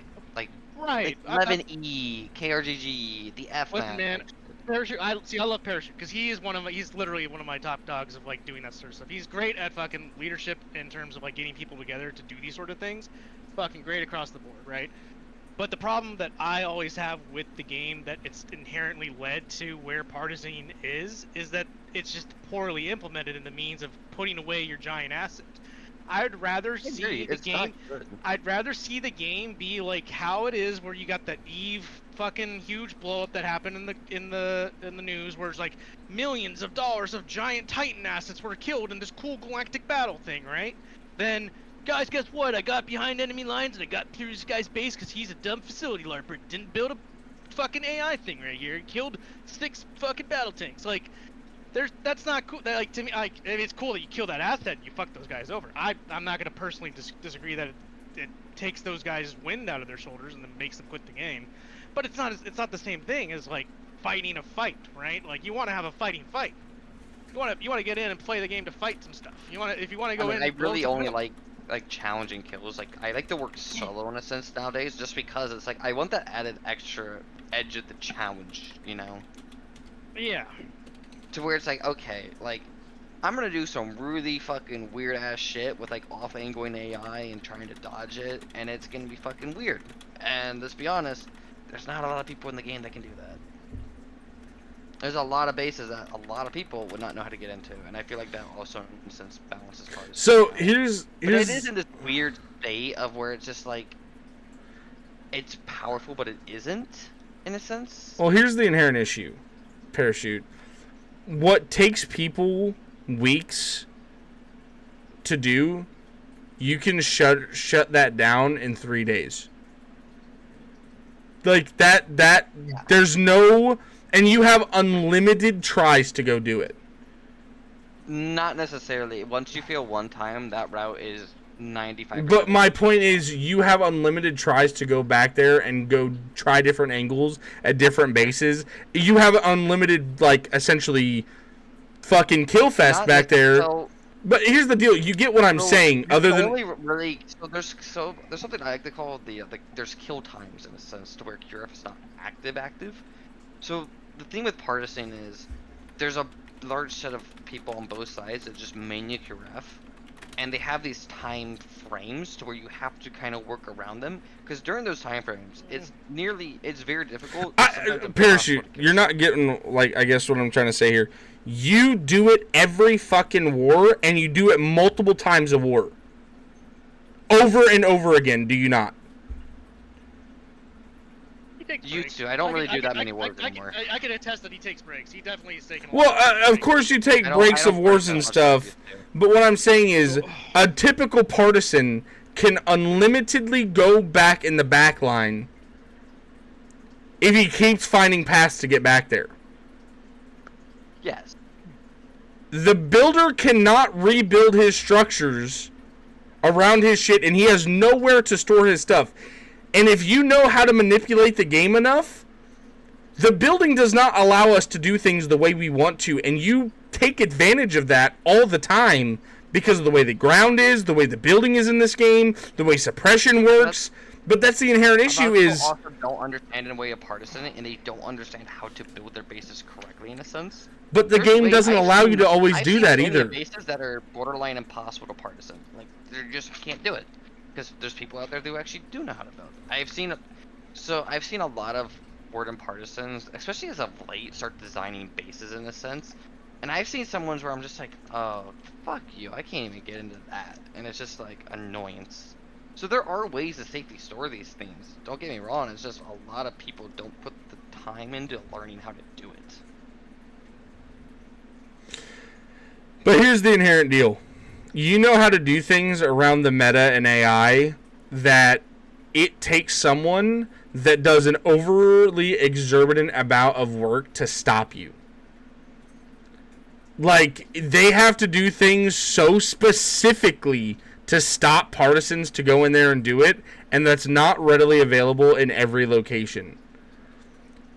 right. Like 11E, KRGG, the F Listen, man. Parachute. I love Parachute because he's literally one of my top dogs of like doing that sort of stuff. He's great at fucking leadership in terms of like getting people together to do these sort of things. Fucking great across the board, right? But the problem that I always have with the game that it's inherently led to where partisan is that it's just poorly implemented in the means of putting away your giant assets. I'd rather see the game. I'd rather see the game be like how it is, where you got that Eve fucking huge blow up that happened in the news, where it's like millions of dollars of giant Titan assets were killed in this cool galactic battle thing, right? Then, guys, guess what? I got behind enemy lines and I got through this guy's base because he's a dumb facility larper. Didn't build a fucking AI thing right here. He killed 6 fucking battle tanks. Like, that's not cool. Like, to me, I mean, it's cool that you kill that asset and you fuck those guys over. I'm not gonna personally disagree that it takes those guys wind out of their shoulders and then makes them quit the game. But it's not the same thing as like fighting a fight, right? Like, you want to have a fighting fight. You want to get in and play the game to fight some stuff. If you want to go in. I really only like challenging kills. Like, I like to work solo in a sense nowadays, just because it's like I want that added extra edge of the challenge, you know? Yeah. To where it's like, okay, like, I'm gonna do some really fucking weird ass shit with like off-angling AI and trying to dodge it, and it's gonna be fucking weird. And let's be honest, there's not a lot of people in the game that can do that. There's a lot of bases that a lot of people would not know how to get into, and I feel like that also, in a sense, balances cards. So here's But it is in this weird state of where it's just like, it's powerful, but it isn't, in a sense. Well, here's the inherent issue, Parachute. What takes people weeks to do, you can shut that down in 3 days. Like that yeah. There's no, and you have unlimited tries to go do it. Not necessarily. Once you fail one time, that route is 95%. But my point is, you have unlimited tries to go back there and go try different angles at different bases. You have unlimited, like, essentially, fucking kill fest back there. So, but here's the deal: you get what I'm saying. Other than really, there's something I like to call there's kill times in a sense to where QRF is not active. So the thing with partisan is there's a large set of people on both sides that just mania QRF, and they have these time frames to where you have to kind of work around them, because during those time frames it's very difficult. Parachute, you're not getting, like, I guess what I'm trying to say here. You do it every fucking war, and you do it multiple times a war. Over and over again, do you not? You too. I don't really do that many wars anymore. I can attest that he takes breaks. He definitely is taking. Well, of course you take breaks of wars and stuff. But what I'm saying is, a typical partisan can unlimitedly go back in the back line if he keeps finding paths to get back there. Yes. The builder cannot rebuild his structures around his shit, and he has nowhere to store his stuff. And if you know how to manipulate the game enough, the building does not allow us to do things the way we want to, and you take advantage of that all the time because of the way the ground is, the way the building is in this game, the way suppression works. But that's the inherent issue is... People also don't understand in a way of partisan, and they don't understand how to build their bases correctly in a sense. But the game doesn't allow you to always do that either. I've seen bases that are borderline impossible to partisan. Like, they just can't do it. Because there's people out there who actually do know how to build. I've seen a lot of warden partisans, especially as of late, start designing bases in a sense. And I've seen some ones where I'm just like, oh, fuck you, I can't even get into that. And it's just like annoyance. So there are ways to safely store these things. Don't get me wrong, it's just a lot of people don't put the time into learning how to do it. But here's the inherent deal. You know how to do things around the meta and AI that it takes someone that does an overly exorbitant amount of work to stop you. Like, they have to do things so specifically to stop partisans to go in there and do it, and that's not readily available in every location.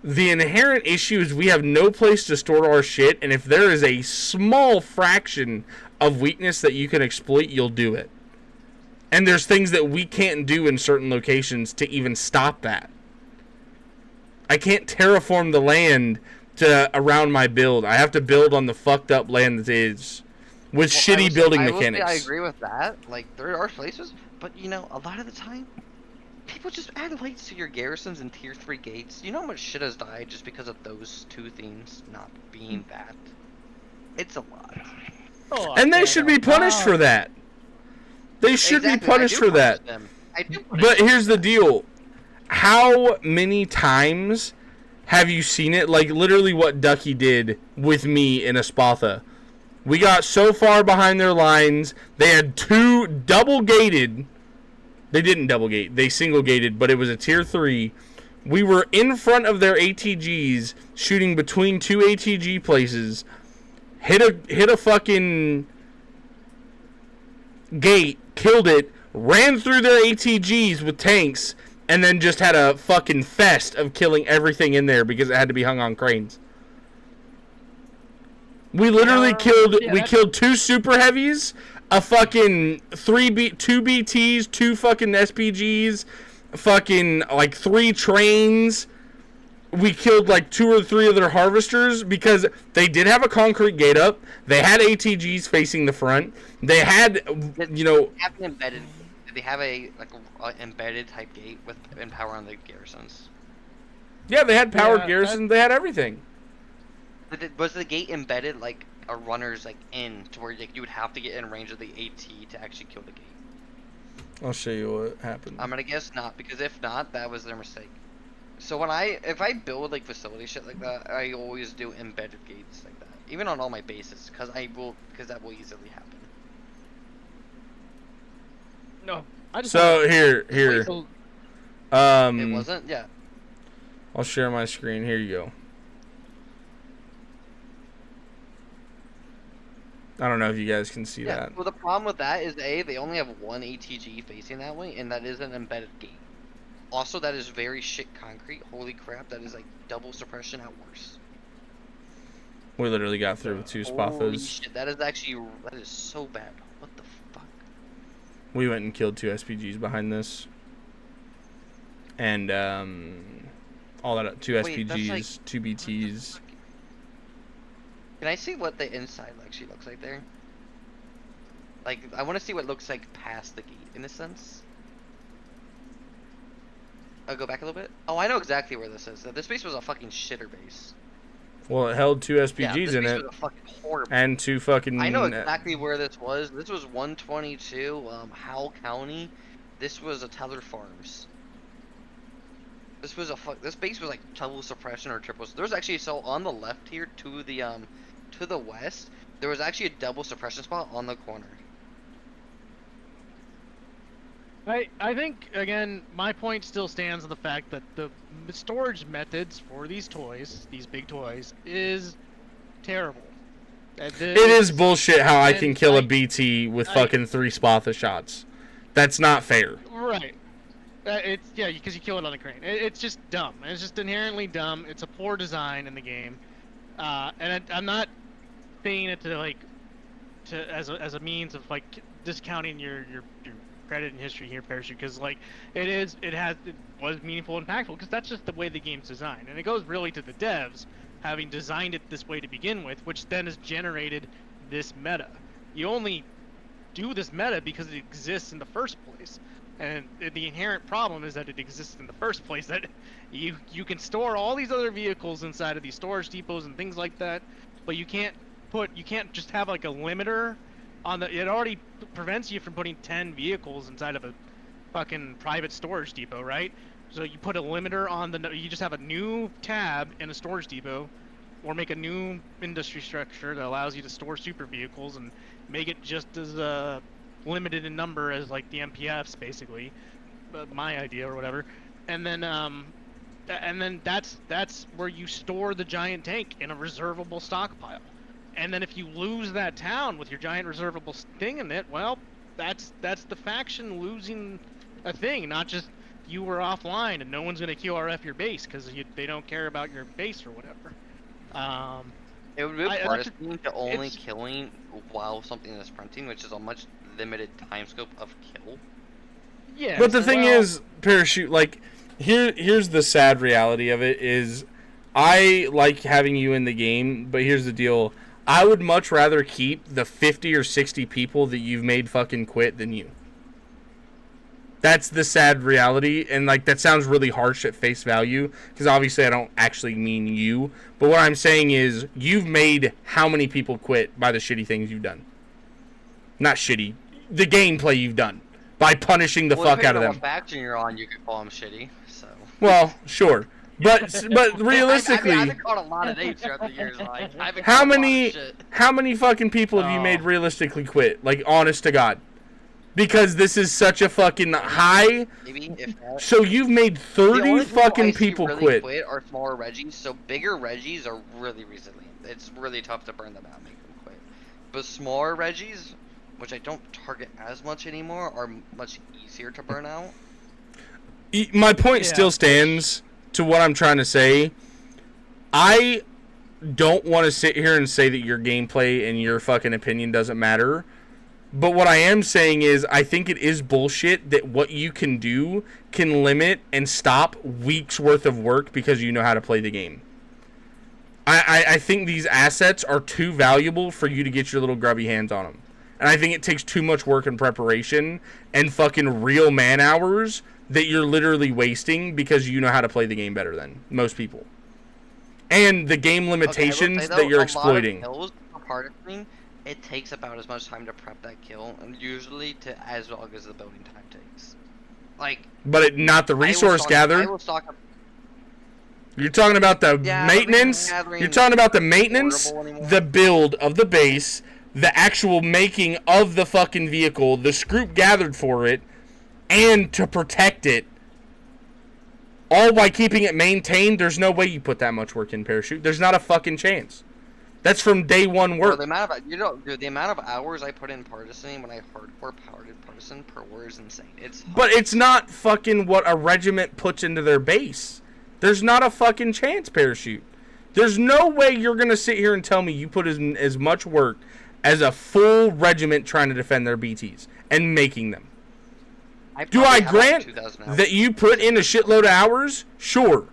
The inherent issue is we have no place to store our shit, and if there is a small fraction of weakness that you can exploit, you'll do it. And there's things that we can't do in certain locations to even stop that. I can't terraform the land to around my build. I have to build on the fucked up land that is, with shitty building mechanics. I agree with that. Like, there are places, but you know, a lot of the time, people just add lights to your garrisons and tier 3 gates. You know how much shit has died just because of those two things not being that? It's a lot. Oh, And they should be punished for that. They should be punished for that. But here's the deal. How many times have you seen it? Like, literally what Ducky did with me in Espatha. We got so far behind their lines. They had 2 double-gated. They didn't double-gate. They single-gated, but it was a tier 3. We were in front of their ATGs, shooting between 2 ATG places. Hit a fucking gate, killed it, ran through their ATGs with tanks, and then just had a fucking fest of killing everything in there because it had to be hung on cranes. We literally killed 2 super heavies, a fucking 2 BTs, 2 fucking SPGs, fucking like 3 trains. We killed like 2 or 3 of their harvesters because they did have a concrete gate up. They had ATGs facing the front. They had, you know, they have a embedded type gate with power on the garrisons. Yeah, they had powered garrisons. They had everything. Was the gate embedded like a runner's like in to where you would have to get in range of the AT to actually kill the gate? I'll show you what happened. I'm gonna guess not, because if not, that was their mistake. So if I build like facility shit like that, I always do embedded gates like that, even on all my bases, because that will easily happen. No, I just here. It wasn't. Yeah. I'll share my screen. Here you go. I don't know if you guys can see that. Well, the problem with that is they only have 1 ATG facing that way, and that is an embedded gate. Also, that is very shit concrete. Holy crap, that is like double suppression at worst. We literally got through with 2 Spathas. Holy shit, that is so bad. What the fuck? We went and killed 2 SPGs behind this. And, all that, 2 SPGs, like, 2 BTs. Can I see what the inside actually looks like there? Like, I want to see what it looks like past the gate, in a sense. I'll go back a little bit. Oh, I know exactly where this is. This base was a fucking shitter base. Well, it held 2 SPGs in it. Was a fucking horrible. And 2 fucking... I know exactly where this was. This was 122, Howell County. This was a Teller Farms. This base was like double suppression or triple. There was actually, so on the left here to the west, there was actually a double suppression spot on the corner. I think, again, my point still stands on the fact that the storage methods for these toys, these big toys, is terrible. It is bullshit how I can kill a BT with fucking 3 Spatha shots. That's not fair. Right. It's because you kill it on the crane. It's just dumb. It's just inherently dumb. It's a poor design in the game, and I'm not saying it as a means of like discounting your credit and history here, Parachute, because like it was meaningful and impactful because that's just the way the game's designed, and it goes really to the devs having designed it this way to begin with, which then has generated this meta. You only do this meta because it exists in the first place. And the inherent problem is that it exists in the first place, that you can store all these other vehicles inside of these storage depots and things like that, but you can't just have like a limiter on it already prevents you from putting 10 vehicles inside of a fucking private storage depot, right? So you put a limiter on you just have a new tab in a storage depot, or make a new industry structure that allows you to store super vehicles and make it just as limited in number as like the MPFs, basically, my idea or whatever, and then that's where you store the giant tank in a reservable stockpile, and then if you lose that town with your giant reservable thing in it, well, that's the faction losing a thing, not just you were offline and no one's gonna QRF your base because they don't care about your base or whatever. It would be that's partisan to only killing while something is sprinting, which is a much limited time scope of kill. Yeah. But the thing is, Parachute, like, here's the sad reality of it is, I like having you in the game, but here's the deal. I would much rather keep the 50 or 60 people that you've made fucking quit than you. That's the sad reality, and, like, that sounds really harsh at face value, because obviously I don't actually mean you, but what I'm saying is, you've made how many people quit by the shitty things you've done? Not shitty. The gameplay you've done. By punishing the fuck out of them. What faction you're on, you could call them shitty, so... Well, sure. But realistically... I've been called a lot of names throughout the years, like, I've been how called a lot of shit. How many fucking people have you made realistically quit? Like, honest to God. Because this is such a fucking high. Maybe if that. So you've made 30 fucking people really quit. Are smaller Reggies, so bigger Reggies are really resilient. It's really tough to burn them out and make them quit. But smaller Reggies, which I don't target as much anymore, are much easier to burn out. My point still stands to what I'm trying to say. I don't want to sit here and say that your gameplay and your fucking opinion doesn't matter. But what I am saying is, I think it is bullshit that what you can do can limit and stop weeks worth of work because you know how to play the game. I think these assets are too valuable for you to get your little grubby hands on them. And I think it takes too much work and preparation and fucking real man hours that you're literally wasting because you know how to play the game better than most people. And the game limitations that you're exploiting. Kills are part of me. It takes about as much time to prep that kill, and usually to as long as the building time takes. Like, but not the resource gather. You're talking about the maintenance. You're talking about the maintenance, the build of the base, the actual making of the fucking vehicle, the scroop gathered for it, and to protect it. All by keeping it maintained. There's no way you put that much work in Parachute. There's not a fucking chance. That's from day one work. Well, the amount of the amount of hours I put in partisan when I hardcore powered partisan per war is insane. But it's not fucking what a regiment puts into their base. There's not a fucking chance, Parachute. There's no way you're gonna sit here and tell me you put as much work as a full regiment trying to defend their BTs and making them. Do I grant that you put in a shitload of hours? Sure.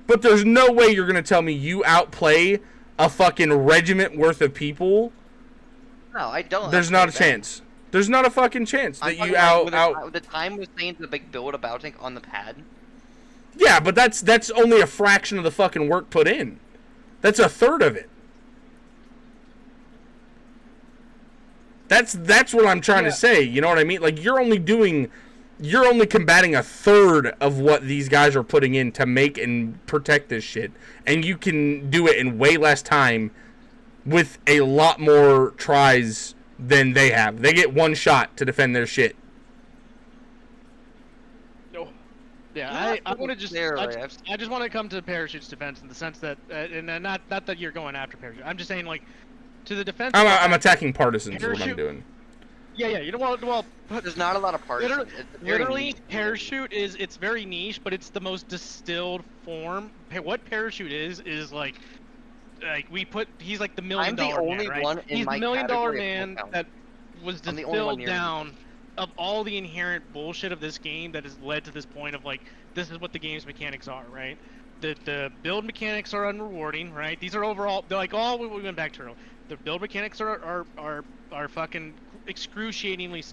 But there's no way you're gonna tell me you outplay a fucking regiment worth of people. No, I don't. There's not a chance. There's not a fucking chance that you out. The time was saying the big build about it on the pad. Yeah, but that's only a fraction of the fucking work put in. That's a third of it. That's what I'm trying to say. You know what I mean? Like you're only combating a third of what these guys are putting in to make and protect this shit. And you can do it in way less time with a lot more tries than they have. They get one shot to defend their shit. Yeah, I want to just I just want to come to Parachute's defense in the sense that and not that you're going after Parachute. I'm just saying like to the defense. I'm attacking partisans. Is what I'm doing. Yeah, you know well. There's not a lot of partisans. Literally, Parachute it's very niche, but it's the most distilled form. What Parachute is like he's like the $1 million man, right? He's the $1 million man that was distilled down of all the inherent bullshit of this game that has led to this point of like this is what the game's mechanics are, right? The build mechanics are unrewarding, right? These are overall they're like all we went back to earlier. The build mechanics are fucking excruciatingly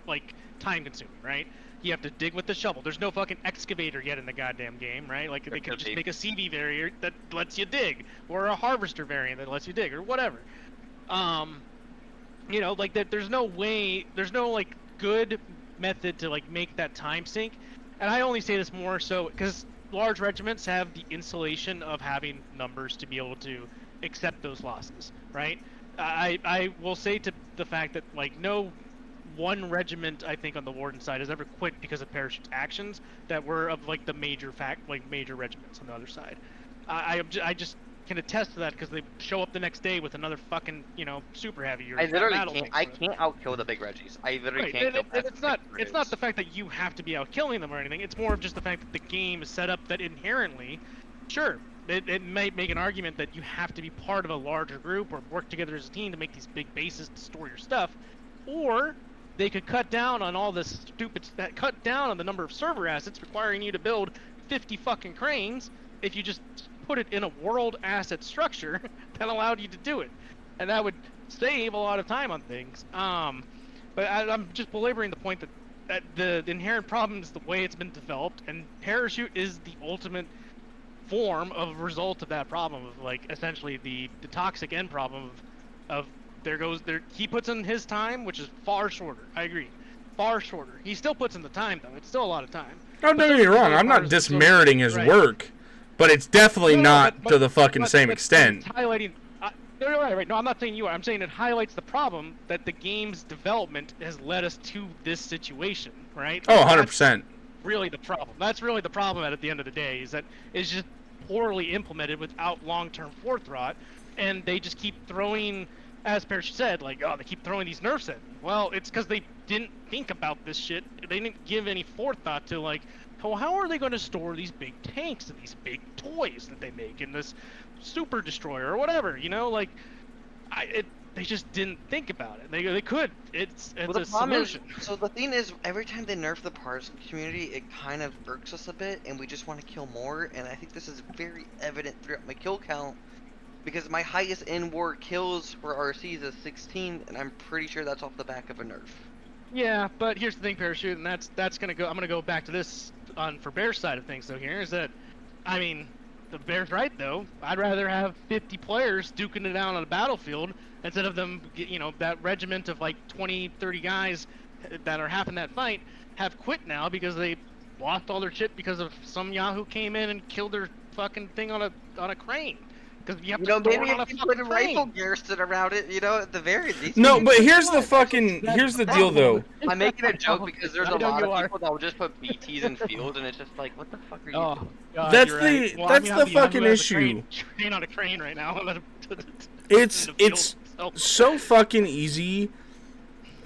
like time consuming, right? You have to dig with the shovel. There's no fucking excavator yet in the goddamn game, right? Like they could just make a CV variant that lets you dig, or a harvester variant that lets you dig, or whatever. You know, like that. There's no way. There's no like good method to like make that time sink. And I only say this more so because large regiments have the insulation of having numbers to be able to accept those losses, right? I will say to the fact that like no one regiment I think on the Warden side has ever quit because of Parachute's actions that were of like the major regiments on the other side. I can attest to that because they show up the next day with another fucking, super heavy. Or I literally battle can't. tank I for them. can't outkill the big Reggies. I literally Right, can't and, kill and it's not big it's not the grenades. fact that you have to be out killing them or anything. It's more of just the fact that the game is set up that inherently, sure, it may make an argument that you have to be part of a larger group or work together as a team to make these big bases to store your stuff, or they could cut down on all this cut down on the number of server assets requiring you to build 50 fucking cranes if you just put it in a world asset structure that allowed you to do it, and that would save a lot of time on things. But I'm just belaboring the point that the inherent problem is the way it's been developed, and Parachute is the ultimate form of result of that problem of like essentially the toxic end problem of he puts in his time, which is far shorter. I agree, far shorter. He still puts in the time though. It's still a lot of time. No, don't get me wrong. I'm not dismeriting his work, but it's definitely not to the fucking same extent. It's highlighting. Right. No, I'm not saying you are. I'm saying it highlights the problem that the game's development has led us to this situation, right? Oh, 100%. Really the problem. That's really the problem at the end of the day, is that it's just poorly implemented without long-term forethought, and they just keep throwing, as Parrish said, like, they keep throwing these nerfs at me. Well, it's because they didn't think about this shit. They didn't give any forethought to, like, how are they going to store these big tanks and these big toys that they make in this super destroyer or whatever, they just didn't think about it. They could. It's a solution. So the thing is, every time they nerf the partisan community, it kind of irks us a bit, and we just want to kill more. And I think this is very evident throughout my kill count, because my highest in-war kills for RCs is 16, and I'm pretty sure that's off the back of a nerf. Yeah, but here's the thing, Parachute, and that's gonna go. I'm gonna go back to this for Bear's side of things. So here is that, I mean, the Bear's right though. I'd rather have 50 players duking it out on a battlefield instead of them, that regiment of like 20, 30 guys that are half in that fight have quit now because they lost all their shit because of some Yahoo came in and killed their fucking thing on a crane. Because you have to store maybe it on a if you fucking put a crane. rifle garrison around it, at the very least. No, but here's the deal though. I'm making a joke because there's a lot of are. people that will just put BTs in field, and it's just like, what the fuck are you doing? God, That's you're the right. Well, that's I the mean, fucking Yahoo has a issue. Crane on a crane right now. It's so fucking easy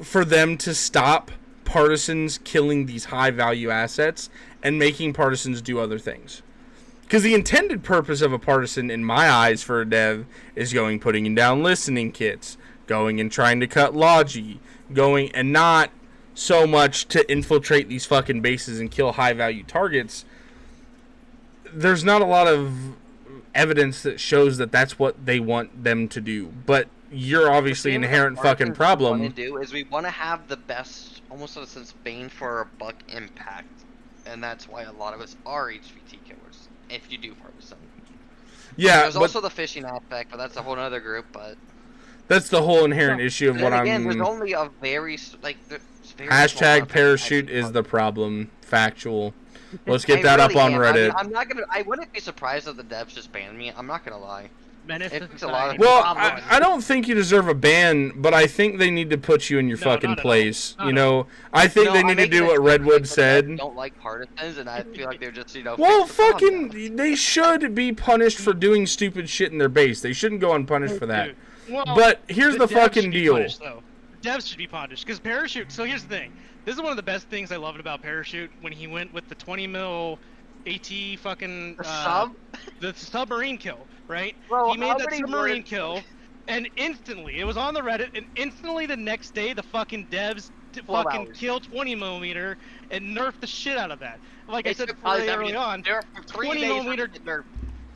for them to stop partisans killing these high value assets and making partisans do other things. Because the intended purpose of a partisan, in my eyes, for a dev, is putting down listening kits, going and trying to cut logi, going and not so much to infiltrate these fucking bases and kill high value targets. There's not a lot of evidence that shows that that's what they want them to do. But you're obviously an inherent fucking problem. What we want to do is we want to have the best, almost in a sense, bang for our buck impact. And that's why a lot of us are HVT killers. If you do partisan. Yeah, there's also the fishing aspect, but that's a whole other group. But that's the whole inherent issue of what again, I'm. There's only a very hashtag parachute is the problem. Factual. Let's get that up on Reddit. I'm not gonna. I wouldn't be surprised if the devs just banned me. I'm not gonna lie. It's a lot of well, I don't think you deserve a ban, but I think they need to put you in your fucking place. I think they need to do what Redwood said. I don't like partisans, and I feel like they're just, Well, fucking, they should be punished for doing stupid shit in their base. They shouldn't go unpunished for that. Well, but here's the fucking deal. Devs should be punished, because Parachute, so here's the thing. This is one of the best things I loved about Parachute, when he went with the 20 mil AT fucking... the submarine kill, right? Bro, he made that submarine kill, and instantly, it was on the Reddit, and instantly the next day, the fucking devs fucking kill 20 millimeter and nerf the shit out of that. Like I said early on, 20 millimeter...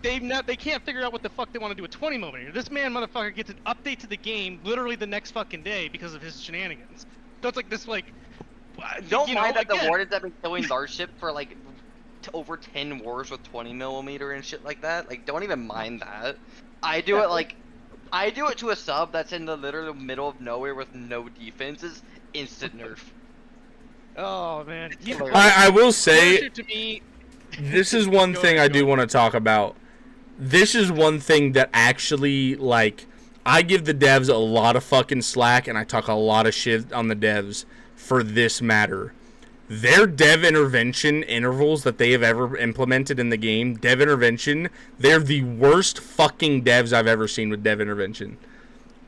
They can't figure out what the fuck they want to do with 20 millimeter. This motherfucker gets an update to the game literally the next fucking day because of his shenanigans. So it's like this, like... Don't mind that the wardens have been killing our ship for, like... over 10 wars with 20 millimeter and shit like that. Like, don't even mind that. I do it to a sub that's in the literal middle of nowhere with no defenses. Instant nerf. Oh man. I will say, this is one thing I do want to talk about. This is one thing that actually, like, I give the devs a lot of fucking slack, and I talk a lot of shit on the devs for this matter. their dev intervention intervals that they have ever implemented in the game, dev intervention, they're the worst fucking devs I've ever seen with dev intervention.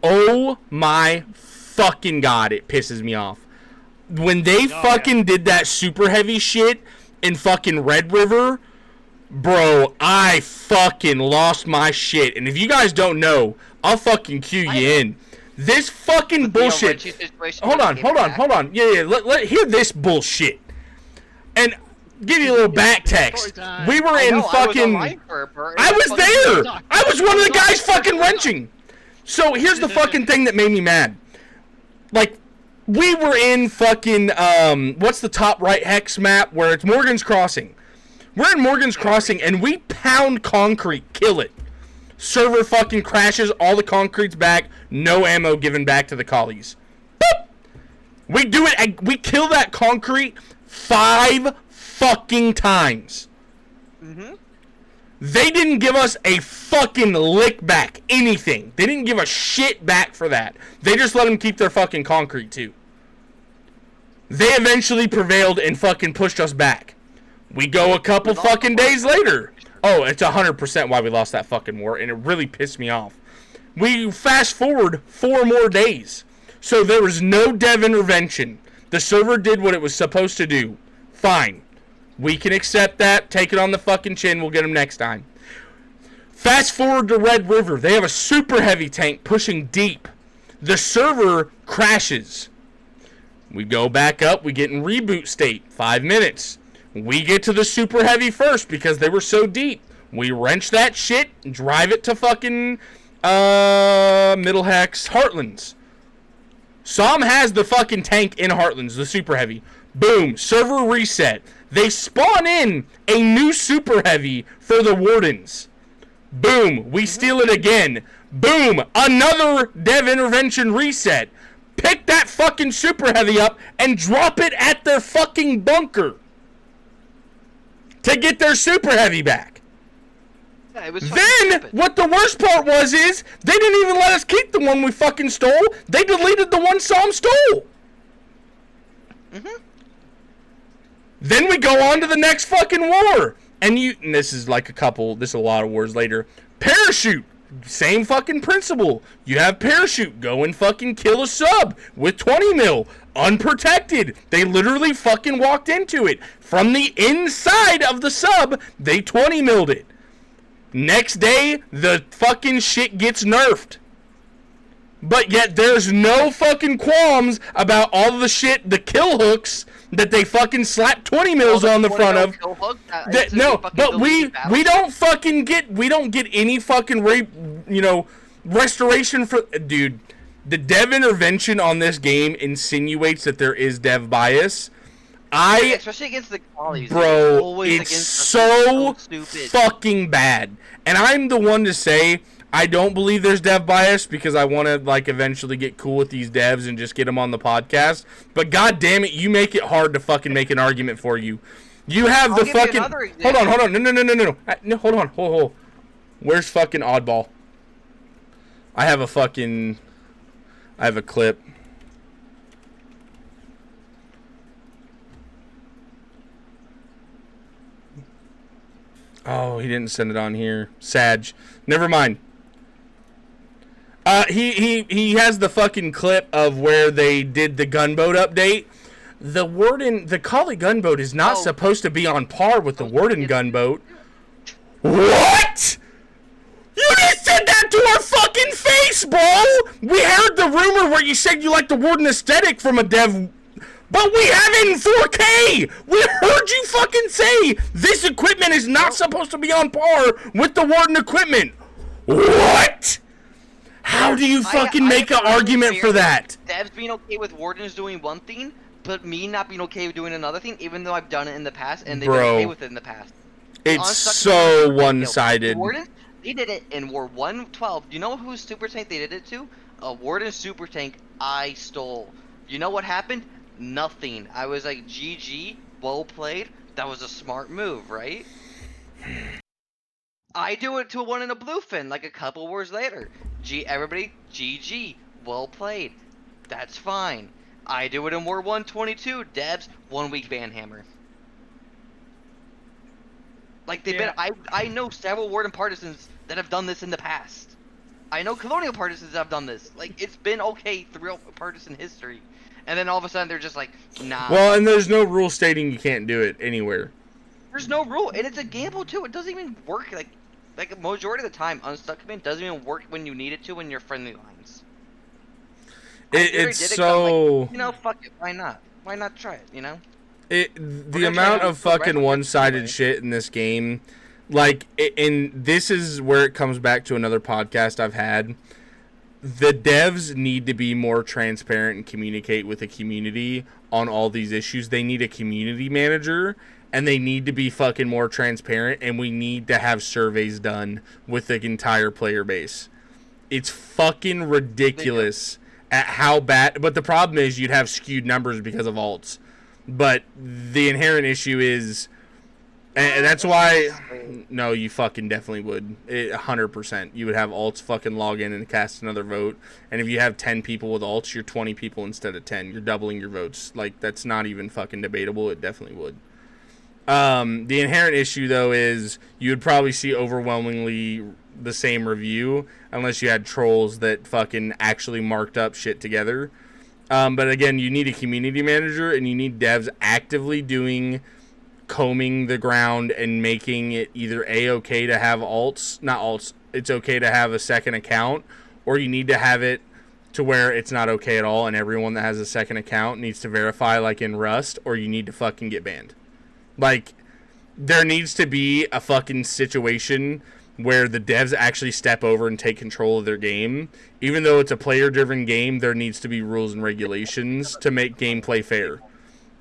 Oh my fucking god, it pisses me off. When they did that super heavy shit in fucking Red River, bro, I fucking lost my shit. And if you guys don't know, I'll fucking cue you in. This fucking bullshit. Hold on. Yeah. Let hear this bullshit. And give you a little back text. We were in fucking. I was there. I was one of the guys fucking wrenching. So here's the fucking thing that made me mad. Like, we were in fucking what's the top right hex map where it's Morgan's Crossing. We're in Morgan's Crossing and we pound concrete, kill it. Server fucking crashes, all the concrete's back, no ammo given back to the collies. Boop! We do it, we kill that concrete 5 fucking times. Mm-hmm. They didn't give us a fucking lick back, anything. They didn't give a shit back for that. They just let them keep their fucking concrete too. They eventually prevailed and fucking pushed us back. We go a couple fucking days later. Oh, it's 100% why we lost that fucking war, and it really pissed me off. We fast forward 4 more days. So there was no dev intervention. The server did what it was supposed to do. Fine. We can accept that. Take it on the fucking chin. We'll get them next time. Fast forward to Red River. They have a super heavy tank pushing deep. The server crashes. We go back up. We get in reboot state. 5 minutes. We get to the super heavy first because they were so deep. We wrench that shit, drive it to fucking Middle Hex Heartlands. Som has the fucking tank in Heartlands, the super heavy. Boom, server reset. They spawn in a new super heavy for the Wardens. Boom, we steal it again. Boom, another dev intervention reset. Pick that fucking super heavy up and drop it at their fucking bunker to get their super heavy back. Yeah, it was then, stupid. What the worst part was is, they didn't even let us keep the one we fucking stole. They deleted the one Som stole. Mm-hmm. Then we go on to the next fucking war. And this is like this is a lot of wars later. Parachute. Same fucking principle. You have parachute. Go and fucking kill a sub with 20 mil. Unprotected. They literally fucking walked into it. From the inside of the sub, they 20 milled it. Next day, the fucking shit gets nerfed. But yet there's no fucking qualms about all of the shit, the kill hooks that they fucking slapped 20 mils on the front of. No, but we don't fucking get any fucking restoration for, dude. The dev intervention on this game insinuates that there is dev bias. Especially against the qualities. Bro, it's so fucking bad. And I'm the one to say I don't believe there's dev bias because I want to like eventually get cool with these devs and just get them on the podcast. But god damn it, you make it hard to fucking make an argument for you. You have the fucking hold on. No, hold on. Where's fucking Oddball? I have a clip. Oh, he didn't send it on here. Sag. Never mind. He has the fucking clip of where they did the gunboat update. The Collie gunboat is not supposed to be on par with the Warden gunboat. What? You just said that to our fucking face, bro! We heard the rumor where you said you like the Warden aesthetic from a dev, but we have it in 4K! We heard you fucking say this equipment is not supposed to be on par with the Warden equipment. What? How do you fucking make an argument for that? Devs being okay with Wardens doing one thing, but me not being okay with doing another thing, even though I've done it in the past, and they've been okay with it in the past. It's so one-sided. Wardens, they did it in War 112. Do you know whose super tank they did it to? A Warden super tank I stole. You know what happened? Nothing. I was like, GG, well played. That was a smart move, right? I do it to one in a bluefin like a couple wars later. Everybody, GG, well played. That's fine. I do it in War 122. Devs 1 week ban hammer. Like they've been. I know several Warden partisans that have done this in the past. I know Colonial partisans that have done this. Like it's been okay throughout partisan history, and then all of a sudden they're just like, nah. Well, and there's no rule stating you can't do it anywhere. There's no rule, and it's a gamble too. It doesn't even work. Like a majority of the time, Unstuck Command doesn't even work when you need it to in your friendly lines. It's so. Like, fuck it. Why not? Why not try it? The amount of fucking one-sided shit in this game, like, and this is where it comes back to another podcast I've had. The devs need to be more transparent and communicate with the community on all these issues. They need a community manager, and they need to be fucking more transparent, and we need to have surveys done with the entire player base. It's fucking ridiculous at how bad, but the problem is you'd have skewed numbers because of alts. But the inherent issue is, and that's why, no, you fucking definitely would. 100%. You would have alts fucking log in and cast another vote. And if you have 10 people with alts, you're 20 people instead of 10. You're doubling your votes. Like, that's not even fucking debatable. It definitely would. The inherent issue, though, is you would probably see overwhelmingly the same review unless you had trolls that fucking actually marked up shit together. But again, you need a community manager, and you need devs actively combing the ground and making it either okay to have it's okay to have a second account, or you need to have it to where it's not okay at all, and everyone that has a second account needs to verify, like in Rust, or you need to fucking get banned. Like, there needs to be a fucking situation where the devs actually step over and take control of their game. Even though it's a player-driven game, there needs to be rules and regulations to make gameplay fair.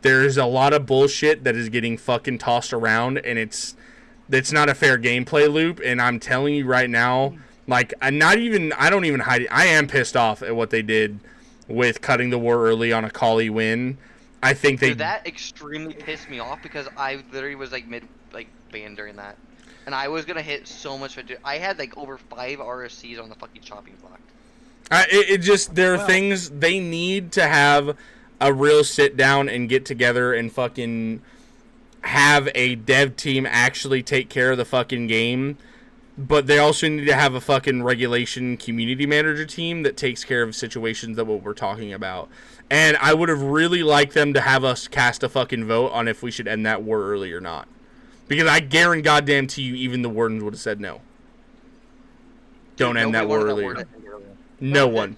There's a lot of bullshit that is getting fucking tossed around, and it's not a fair gameplay loop, and I'm telling you right now, like, I don't even hide it. I am pissed off at what they did with cutting the war early on a Kali win. I think that extremely pissed me off because I literally was like banned during that. And I was gonna hit so much. I had like over 5 RSCs on the fucking chopping block. There are things they need to have a real sit down and get together and fucking have a dev team actually take care of the fucking game. But they also need to have a fucking regulation community manager team that takes care of situations that what we're talking about. And I would have really liked them to have us cast a fucking vote on if we should end that war early or not. Because I guarantee goddamn to you, even the wardens would have said no. Don't end that war earlier. No one.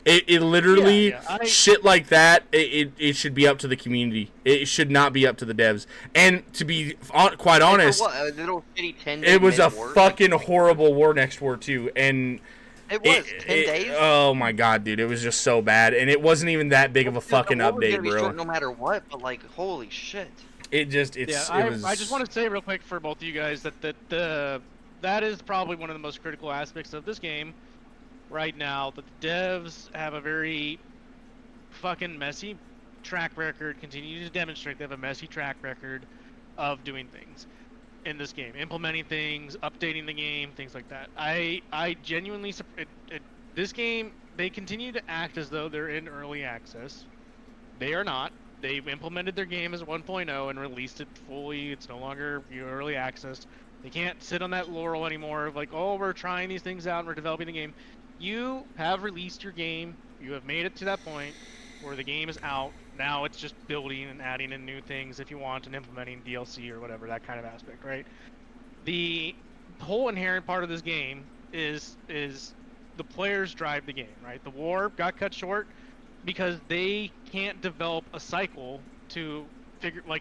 It literally, shit like that, it should be up to the community. It should not be up to the devs. And to be quite honest, it was a fucking horrible war next war too. And it was 10 days? Oh my god, dude. It was just so bad. And it wasn't even that big of a fucking update, bro. Short no matter what, but like, holy shit. I just want to say real quick for both of you guys that is probably one of the most critical aspects of this game right now. That the devs have a very fucking messy track record, continue to demonstrate they have a messy track record of doing things in this game, implementing things, updating the game, things like that. I genuinely this game, they continue to act as though they're in early access. They are not. They've implemented their game as 1.0 and released it fully. It's no longer early access. They can't sit on that laurel anymore of like, oh, we're trying these things out and we're developing the game. You have released your game. You have made it to that point where the game is out. Now it's just building and adding in new things if you want and implementing DLC or whatever, that kind of aspect, right? The whole inherent part of this game is the players drive the game, right? The war got cut short because they can't develop a cycle to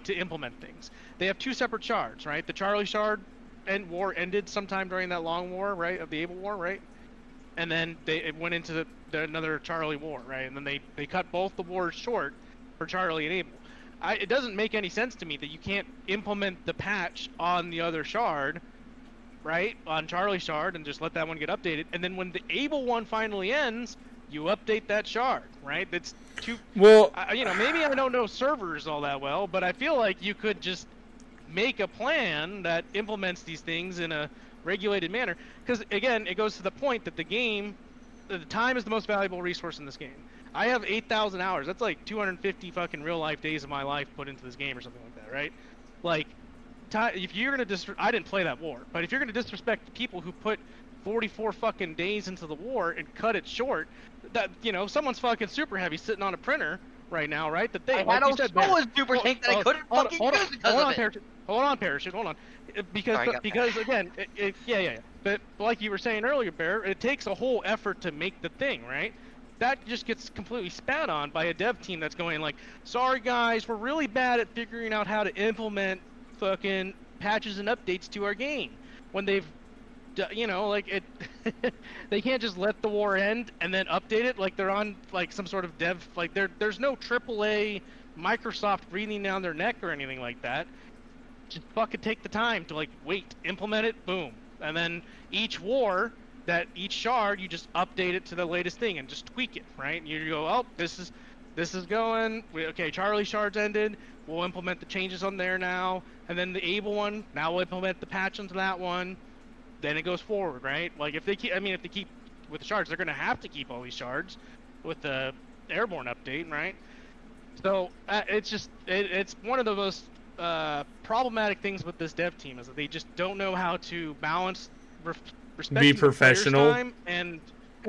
implement things. They have 2 separate shards, right? The Charlie shard and war ended sometime during that long war, right, of the Able War, right? And then it went into another Charlie war, right? And then they cut both the wars short for Charlie and Able. It doesn't make any sense to me that you can't implement the patch on the other shard, right, on Charlie shard, and just let that one get updated. And then when the Able one finally ends, you update that shard, right? That's too well. Maybe I don't know servers all that well, but I feel like you could just make a plan that implements these things in a regulated manner. Because again, it goes to the point that the game, time is the most valuable resource in this game. I have 8,000 hours. That's like 250 fucking real life days of my life put into this game or something like that, right? Like, if you're gonna I didn't play that war, but if you're gonna disrespect people who put 44 fucking days into the war and cut it short, that someone's fucking super heavy sitting on a printer right now, right? That they I had a super tank that I couldn't fucking use because of it. Hold on, Parachute. Hold on. Because again, yeah. But like you were saying earlier, Bear, it takes a whole effort to make the thing, right? That just gets completely spat on by a dev team that's going like, sorry guys, we're really bad at figuring out how to implement fucking patches and updates to our game. When they've, like it, they can't just let the war end and then update it like they're on like some sort of dev, like there's no AAA Microsoft breathing down their neck or anything like that. Just fucking take the time to like wait, implement it, boom, and then each shard you just update it to the latest thing and just tweak it, right? You go, oh, this is going, okay, Charlie shards ended, we'll implement the changes on there now, and then the Able one, now we'll implement the patch onto that one, then it goes forward, right? Like if they keep with the shards, they're gonna have to keep all these shards with the airborne update, right? So it's one of the most problematic things with this dev team is that they just don't know how to balance respecting be professional time and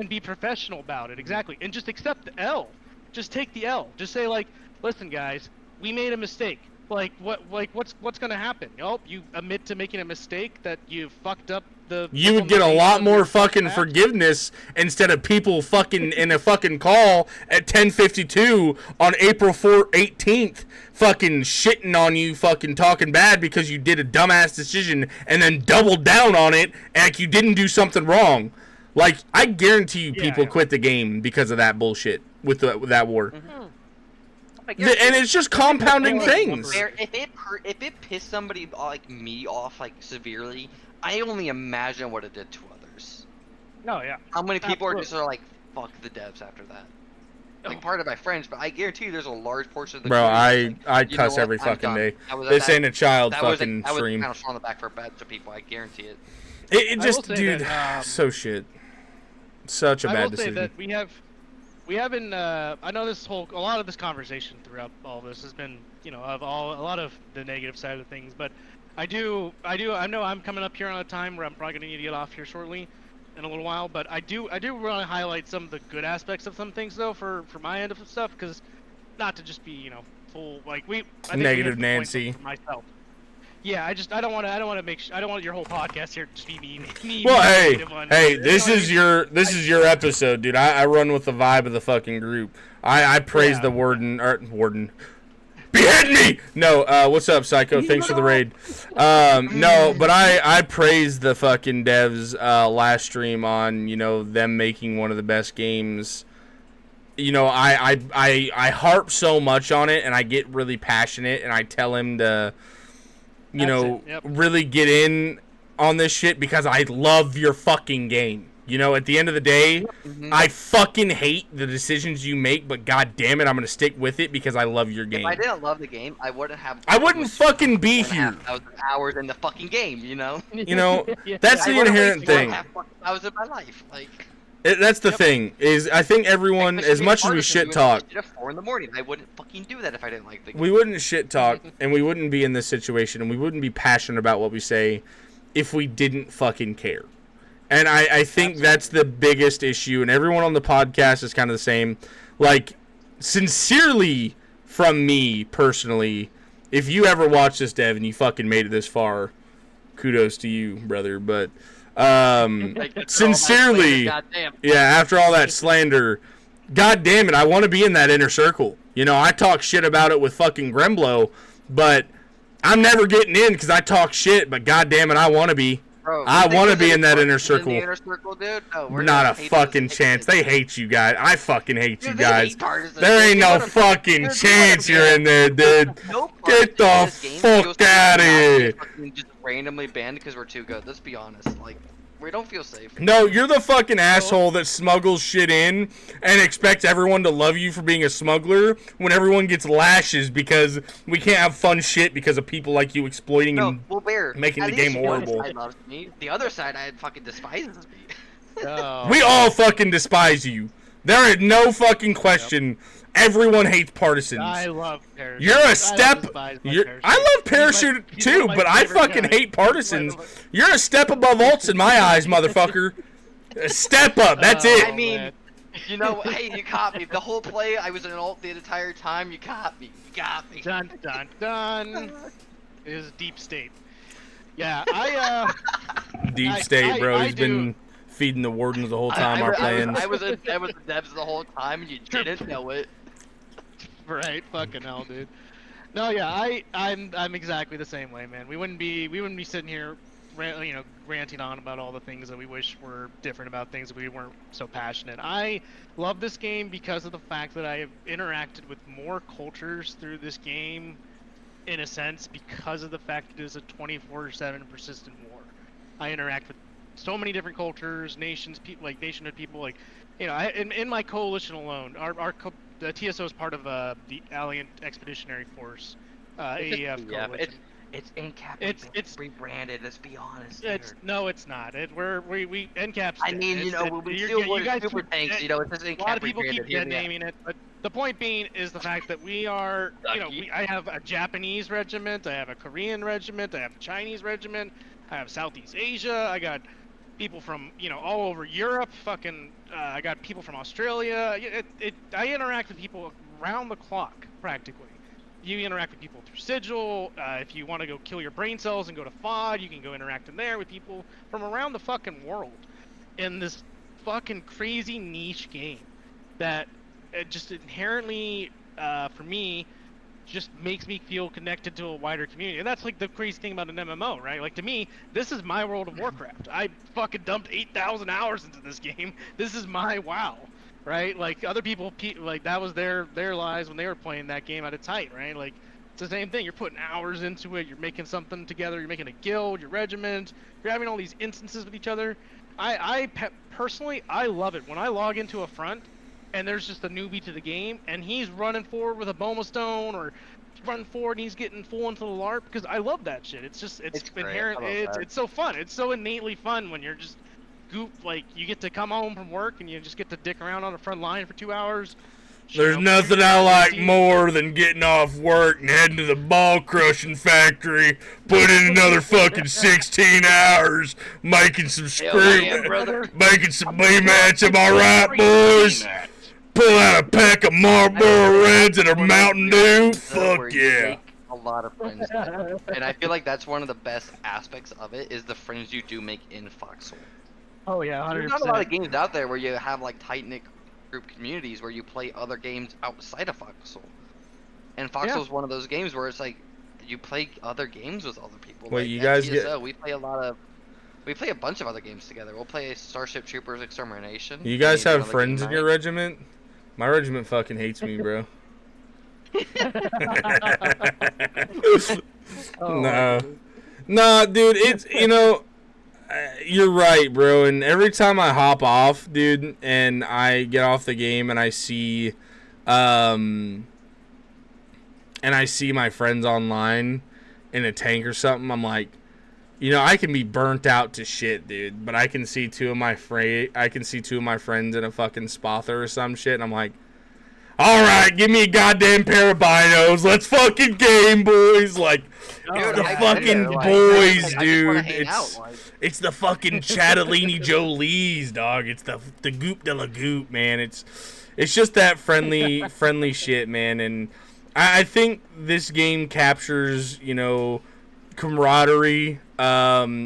be professional about it. Exactly. And just accept the L. Just take the L. Just say like, listen guys, we made a mistake. What's gonna happen? Oh, you admit to making a mistake that you fucked up the. You would get a lot more fucking forgiveness instead of people fucking in a fucking call at 10:52 on April 18th fucking shitting on you, fucking talking bad because you did a dumbass decision and then doubled down on it like you didn't do something wrong. Like, I guarantee you people quit the game because of that bullshit with that war. Mm-hmm. And it's just compounding things. If it pissed somebody like me off like severely, I only imagine what it did to others. No, yeah. How many people are just sort of like, fuck the devs after that? Like, part of my friends, but I guarantee you there's a large portion of the community. I cuss every fucking day. This ain't a child fucking stream. That was kind of on the back for bad to people, I guarantee it. It just, dude, so shit. Such a bad decision. I will say that we haven't. I know a lot of this conversation throughout all this has been, a lot of the negative side of things. But I know I'm coming up here on a time where I'm probably gonna need to get off here shortly, in a little while. But I do want to highlight some of the good aspects of some things though for my end of stuff, because not to just be full like I think negative we Nancy. For myself. Yeah, I don't want your whole podcast here to just be me. Well, hey, this is your episode, dude. I run with the vibe of the fucking group. I praise the warden. Behead me! No, what's up, Psycho? Thanks for the raid. No, but I praise the fucking devs last stream on them making one of the best games. I harp so much on it, and I get really passionate, and I tell him to. Really get in on this shit because I love your fucking game. At the end of the day, I fucking hate the decisions you make, but god damn it, I'm gonna stick with it because I love your game. If I didn't love the game, I wouldn't fucking be here. Hours in the fucking game, That's the inherent thing. I was in my life, like. That's the thing, is I think everyone, as much as we shit talk... At 4 in the morning, I wouldn't fucking do that if I didn't like the game. We wouldn't shit talk, and we wouldn't be in this situation, and we wouldn't be passionate about what we say if we didn't fucking care. And I think that's the biggest issue, and everyone on the podcast is kind of the same. Like, sincerely from me, personally, if you ever watch this, Dev, and you fucking made it this far, kudos to you, brother, but... sincerely, after all that slander, god damn it, I want to be in that inner circle. I talk shit about it with fucking Gremblow, but I'm never getting in because I talk shit, but god damn it, I want to be. Bro, I want to be in that inner circle. In the inner circle, dude? No, not a fucking chance. They hate you guys. I fucking hate you guys. There ain't no fucking chance you're in there, dude. Get the fuck out of here. Just randomly banned because we're too good. Let's be honest. Like, we don't feel safe. No, you're the fucking asshole that smuggles shit in and expects everyone to love you for being a smuggler when everyone gets lashes because we can't have fun shit because of people like you exploiting and making the game horrible. The other side loves me. The other side, I fucking despises me. Oh, We all fucking despise you. There is no fucking question. Everyone hates partisans. I love Parachute. You're a step. I I love Parachute he's too, one of my but I favorite fucking guys. hate partisans. You're a step above alts in my eyes, motherfucker. A step up. That's Oh, it. I mean, man. you know, hey, you caught me. The whole play, I was in an alt the entire time. You caught me. You got me. Dun dun dun. It is deep state. Yeah, Deep I- state, bro. I He's do- been feeding the warden the whole time. Our plans. I was in the devs the whole time, and you didn't know it. right, fucking hell, dude. No, yeah, I'm exactly the same way, man. We wouldn't be sitting here, ranting on about all the things that we wish were different about things that we weren't so passionate. I love this game because of the fact that I have interacted with more cultures through this game, in a sense, because of the fact it is a 24/7 persistent war. I interact with so many different cultures, nations, people, like nationhood people, like, in my coalition alone, the TSO is part of the Alliant Expeditionary Force, AEF Yeah, but coalition. it's NCAP. It's rebranded. Let's be honest. No, it's not. We NCAP's. I mean, when we still want super tanks, it's just NCAP a lot of people keep rebranded. dead naming it, but the point being is the fact that we are, I have a Japanese regiment, I have a Korean regiment, I have a Chinese regiment, I have Southeast Asia, I got people from, all over Europe, I got people from Australia. I interact with people around the clock, practically. You interact with people through Sigil. If you want to go kill your brain cells and go to FOD, you can go interact in there with people from around the fucking world in this fucking crazy niche game that just inherently, for me, just makes me feel connected to a wider community. And that's like the crazy thing about an MMO, right? Like, to me, this is my World of Warcraft. I fucking dumped 8,000 hours into this game. This is my WoW. Right, like other people, like that was their lives when they were playing that game at its height, right? Like it's the same thing. You're putting hours into it. You're making something together. You're making a guild, your regiment. You're having all these instances with each other. Personally, I love it when I log into a front and there's just a newbie to the game and he's running forward with a Boma Stone or running forward and he's getting full into the LARP, because I love that shit. It's just It's great. inherent. I love that. It's so fun. It's so innately fun when you're just like you get to come home from work and you just get to dick around on the front line for 2 hours. There's nothing I like more than getting off work and heading to the ball crushing factory, put in another fucking 16 hours, making some making some blue mats. Am I right, boys? Pull out a pack of Marlboro Reds and a Mountain Dew. Fuck yeah. A lot of friends, and I feel like that's one of the best aspects of it is the friends you do make in Foxhole. Oh yeah, 100%. There's not a lot of games out there where you have like tight-knit group communities where you play other games outside of Foxhole. And Foxhole's one of those games where it's like you play other games with other people. Wait, like, you guys TSO, we play a bunch of other games together. We'll play Starship Troopers Extermination. You guys Maybe have another friends game in your night. regiment? My regiment fucking hates me, bro. No. Nah, dude, it's, you're right, bro. And every time I hop off, dude, and I get off the game and I see, my friends online in a tank or something, I'm like, I can be burnt out to shit, dude. But I can see two of my friends in a fucking spother or some shit, and I'm like, all right, give me a goddamn pair of binos. Let's fucking game, boys. Like, it's the fucking boys, dude. It's the fucking Chatellini Jolies, dog. It's the Goop de la Goop, man. It's just that friendly shit, man. And I think this game captures, camaraderie,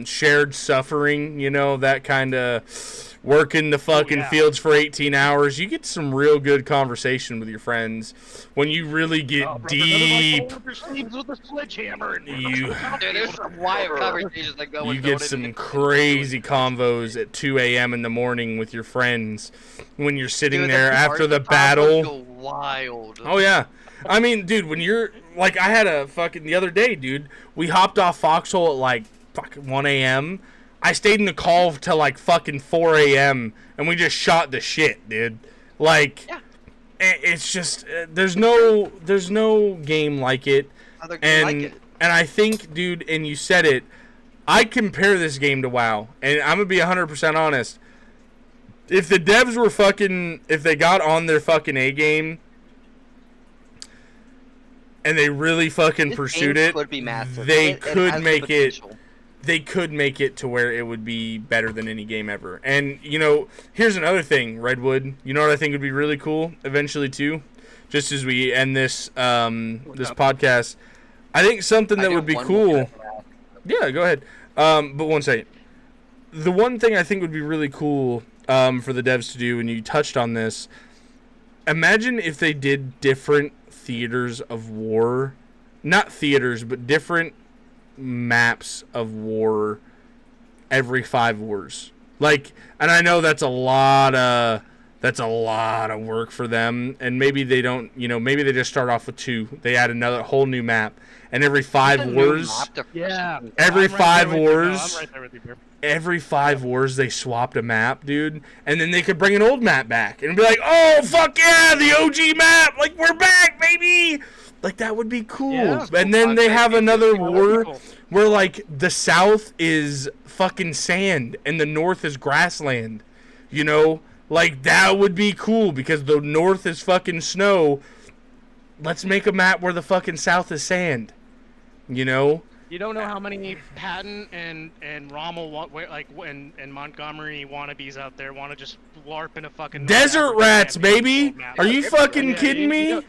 shared suffering, that kind of working the fucking fields for 18 hours. You get some real good conversation with your friends when you really get deep. With a sledgehammer. You There's some wild conversations that go. You get some crazy convos at 2 a.m. in the morning with your friends when you're sitting there after the battle. Go wild. Oh yeah. I mean, dude, when you're like, I had a fucking the other day, dude. We hopped off Foxhole at like fucking 1 a.m. I stayed in the call till like fucking 4 a.m. and we just shot the shit, dude. Like, it's just there's no game like it. And I think, dude, and you said it, I compare this game to WoW, and I'm gonna be 100% honest. if the devs were fucking, if they got on their fucking A game and they really fucking pursued it, could be massive. they It could has make it. potential. They could make it to where it would be better than any game ever. And, you know, here's another thing, Redwood. You know what I think would be really cool eventually, too? Just as we end this this podcast, I think something that would be cool... Yeah, go ahead. But one second. The one thing I think would be really cool for the devs to do, and you touched on this, imagine if they did different theaters of war. Not theaters, but different maps of war every 5 wars. Like, and I know that's a lot of work for them, and maybe they don't, you know, maybe they just start off with 2. They add another whole new map, and every 5 wars, every 5 wars, I'm right there with you, bro. every 5 wars they swapped a map, dude, and then they could bring an old map back and be like, oh fuck yeah, the OG map, like we're back, baby. Like, that would be cool. Yeah, and then they have another war where, like, the South is fucking sand and the North is grassland. You know? Like, that would be cool because the North is fucking snow. Let's make a map where the fucking South is sand. You know? You don't know how many Patton and Rommel and Montgomery wannabes out there want to just LARP in a fucking Desert rats, baby! Are you fucking kidding me?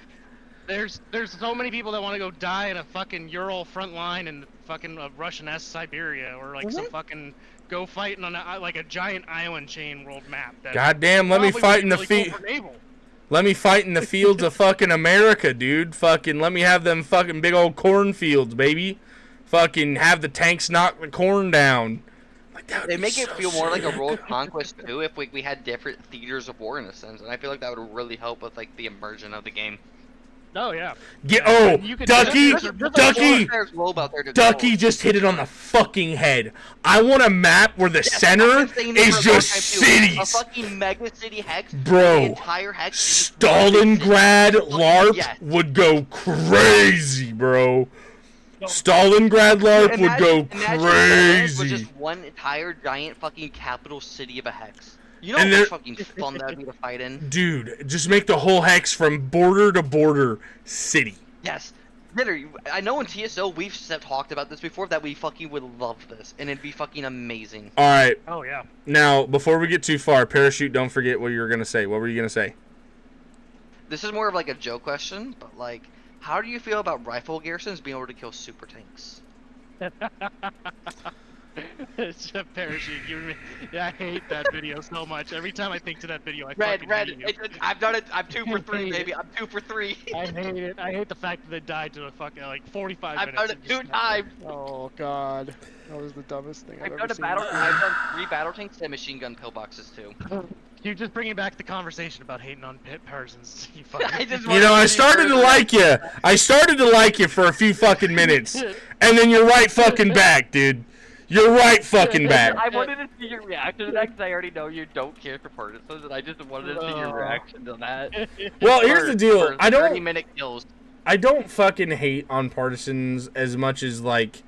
There's so many people that want to go die in a fucking Ural front line in fucking Russian-esque Siberia, or like some fucking go fighting on a giant island chain world map. Goddamn, let me fight in the Let me fight in the fields of fucking America, dude. Fucking let me have them fucking big old cornfields, baby. Fucking have the tanks knock the corn down. Like, that would They be make it so feel more like a sick. world conquest too if we had different theaters of war in a sense, and I feel like that would really help with like the immersion of the game. Oh yeah. Ducky just hit it on the fucking head. I want a map where the center is just cities. A fucking mega city hex. Bro, The entire hex. Stalingrad LARP would go crazy, bro. Stalingrad LARP would go crazy. With just one entire giant fucking capital city of a hex. You know And how much fucking fun that would be to fight in? Dude, just make the whole hex from border to border city. Yes. Literally, I know in TSO we've talked about this before, that we fucking would love this, and it'd be fucking amazing. Alright. Oh yeah. Now, before we get too far, Parachute, don't forget what you were going to say. What were you going to say? This is more of like a joke question, but like, how do you feel about rifle garrisons being able to kill super tanks? It's a parachute. I hate that video so much. Every time I think to that video, I fucking hate you. I've done it. I'm 2 for 3, baby. I'm 2 for 3. I hate it. I hate the fact that they died to a fucking 45 minutes. I've done it 2 times. Oh god, that was the dumbest thing I've I've ever done seen. I've done 3 battle tanks and machine gun pillboxes too. You're just bringing back the conversation about hating on Parsons. You You know, I started to like you. I started to like you for a few fucking minutes, and then you're right fucking back, dude. You're right fucking back. I wanted to see your reaction to that because I already know you don't care for partisans, and I just wanted to see your reaction to that. Well, here's the deal. I don't 30-minute kills. I don't fucking hate on partisans as much as like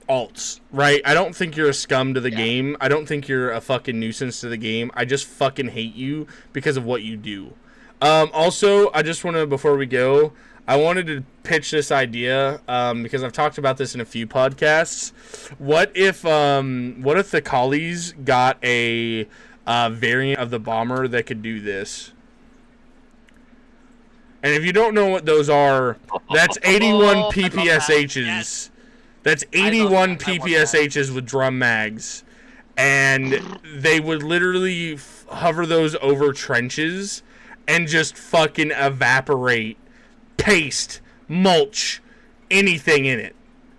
alts, right? I don't think you're a scum to the game. I don't think you're a fucking nuisance to the game. I just fucking hate you because of what you do. Also, I just want to, before we go, I wanted to pitch this idea because I've talked about this in a few podcasts. What if the Collies got a variant of the bomber that could do this? And if you don't know what those are, that's 81 PPSHs. That's 81 PPSHs with drum mags. And they would literally hover those over trenches and just fucking evaporate paste, mulch, anything in it.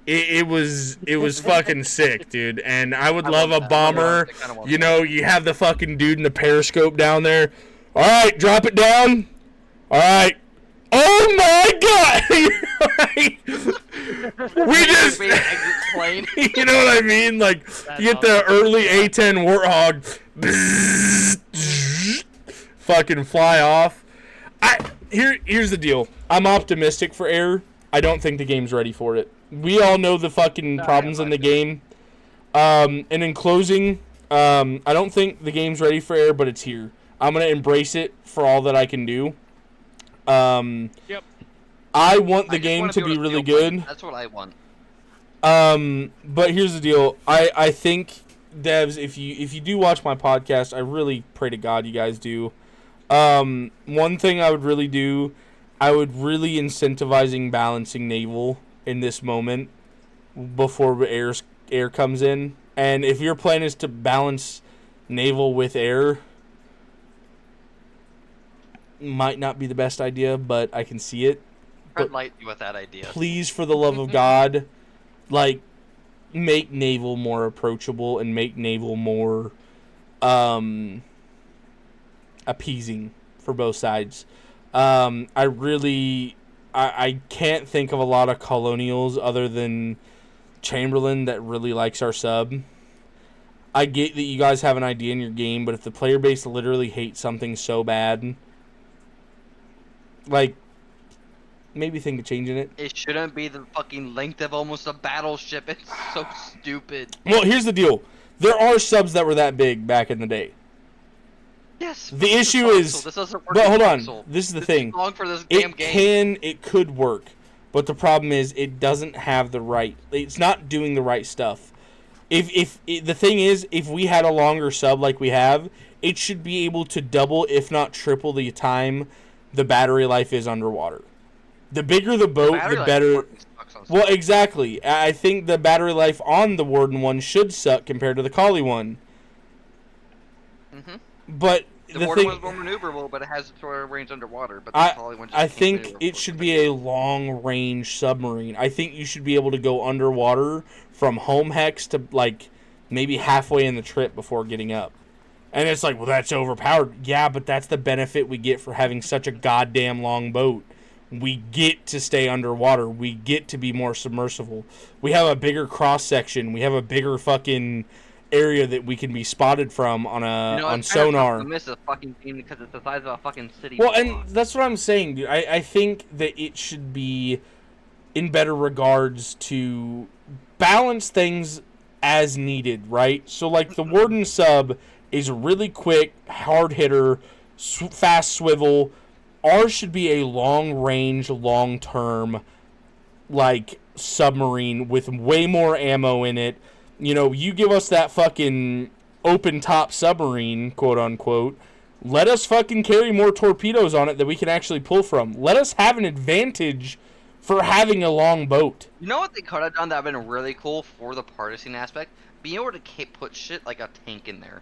It was fucking sick, dude. And I would love a bomber. You know, you have the fucking dude in the periscope down there. All right, drop it down. All right. Oh my god! We just, you know what I mean? Like, you get the early A10 Warthog, fucking fly off. Here's the deal. I'm optimistic for Air. I don't think the game's ready for it. We all know the fucking problems in the game. And in closing, I don't think the game's ready for air, but it's here. I'm going to embrace it for all that I can do. Yep. I want the I just game wanna to able be to really feel fun. good. That's what I want. But here's the deal. I think, devs, if you do watch my podcast, I really pray to God you guys do. One thing I would really do, I would really incentivizing balancing naval in this moment before air comes in. And if your plan is to balance naval with air, might not be the best idea, but I can see it. I'd light you with that idea. Please, for the love of God, like, make naval more approachable and make naval more appeasing for both sides. I can't think of a lot of colonials other than Chamberlain that really likes our sub. I get that you guys have an idea in your game, but if the player base literally hates something so bad, like, maybe think of changing it. It shouldn't be the fucking length of almost a battleship. It's so stupid. Well, here's the deal. There are subs that were that big back in the day. Yes. The issue is, this doesn't work but in hold on. console. This is the This thing. is long for this damn It could work, but the problem is it doesn't have the right. It's not doing the right stuff. If the thing is, if we had a longer sub like we have, it should be able to double, if not triple, the time the battery life is underwater. The bigger the boat, the better. Well, exactly. I think the battery life on the Warden one should suck compared to the Collie one. Mm-hmm. But the Warden one's more maneuverable, but it has sort of range underwater. But the Collie one just I think it should be a long-range submarine. I think you should be able to go underwater from home hex to, like, maybe halfway in the trip before getting up. And it's like, well, that's overpowered. Yeah, but that's the benefit we get for having such a goddamn long boat. We get to stay underwater. We get to be more submersible. We have a bigger cross-section. We have a bigger fucking area that we can be spotted from on on sonar. I miss a fucking game because it's the size of a fucking city. Well, and that's what I'm saying, dude. I think that it should be in better regards to balance things as needed, right? So, like, the Warden sub is a really quick, hard hitter, fast swivel. Ours should be a long-range, long-term, like, submarine with way more ammo in it. You know, you give us that fucking open-top submarine, quote-unquote, let us fucking carry more torpedoes on it that we can actually pull from. Let us have an advantage for having a long boat. You know what they could have done that would have been really cool for the partisan aspect? Being able to put shit like a tank in there.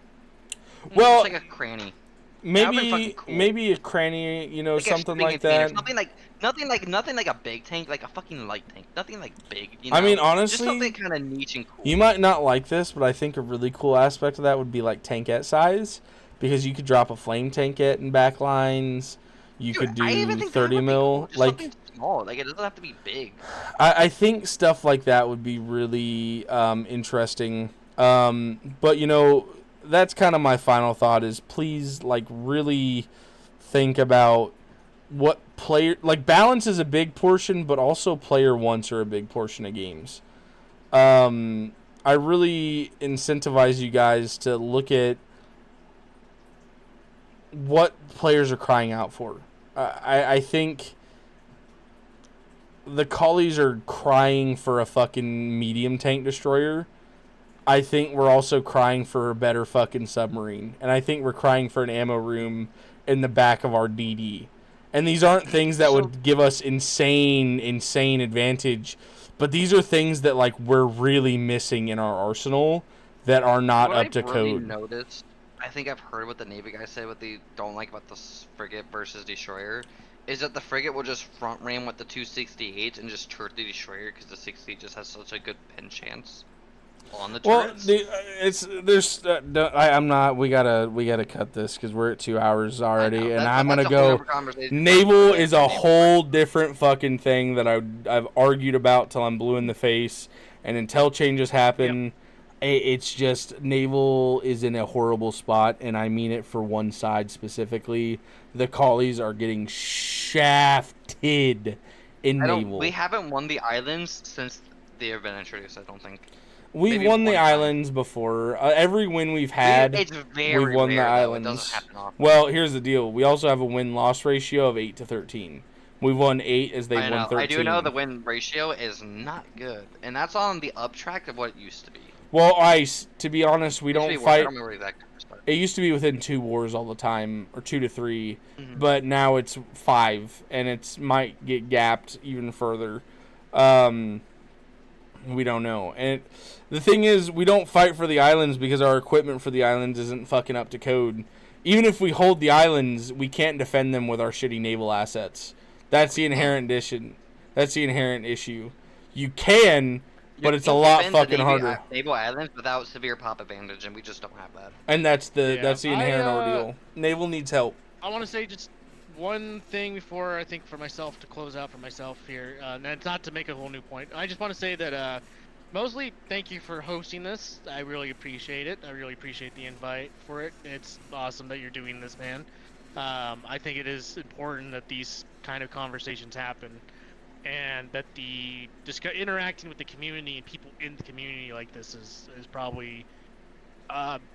Well, just like a cranny. Maybe cool. Maybe a cranny, you know, like something like that. Nothing like a big tank, like a fucking light tank. Nothing like big. You know? I mean, honestly, just something kind of niche and cool. You might not like this, but I think a really cool aspect of that would be like tankette size, because you could drop a flame tankette in back lines. You could do 30 mil, cool. Just like something small. Like it doesn't have to be big. I think stuff like that would be really interesting. But you know, that's kind of my final thought is please, like, really think about what player, like, balance is a big portion, but also player wants are a big portion of games. I really incentivize you guys to look at what players are crying out for. I think the Collies are crying for a fucking medium tank destroyer. I think we're also crying for a better fucking submarine. And I think we're crying for an ammo room in the back of our DD. And these aren't things that would give us insane advantage. But these are things that, like, we're really missing in our arsenal that are not up to code. Noticed, I think I've heard what the Navy guys say what they don't like about the frigate versus destroyer is that the frigate will just front ram with the 268 and just turret the destroyer because the 60 just has such a good pin chance on the turrets. We gotta cut this because we're at 2 hours already, and I'm gonna go. Naval is a whole different fucking thing that I've argued about till I'm blue in the face, and until changes happen. Yep. It's just naval is in a horrible spot, and I mean it for one side specifically. The Collies are getting shafted in naval. We haven't won the islands since they have been introduced, I don't think. We've Maybe won the one time. islands before. Every win we've had, It's very we've won the rare, though. It islands. doesn't happen often. Well, here's the deal. We also have a win-loss ratio of 8-13. We've won 8 as they've I won know. 13. I do know the win ratio is not good, and that's on the uptrack of what it used to be. Well, to be honest, we It used to don't be worse. I fight. don't remember exact numbers, but It used to be within 2 wars all the time, or 2 to 3, Mhm. but now it's 5, and it's might get gapped even further. We don't know. And the thing is, we don't fight for the islands because our equipment for the islands isn't fucking up to code. Even if we hold the islands, we can't defend them with our shitty naval assets. That's the inherent issue. That's the inherent issue. You can, but it's a lot fucking harder. Naval islands without severe pop advantage, and we just don't have that. And that's the Yeah, inherent ordeal. Naval needs help. I want to say just one thing before I think for myself to close out for myself here, and it's not to make a whole new point. I just want to say that mostly thank you for hosting this. I really appreciate it. I really appreciate the invite for it. It's awesome that you're doing this, man. I think it is important that these kind of conversations happen, and that the interacting with the community and people in the community like this is probably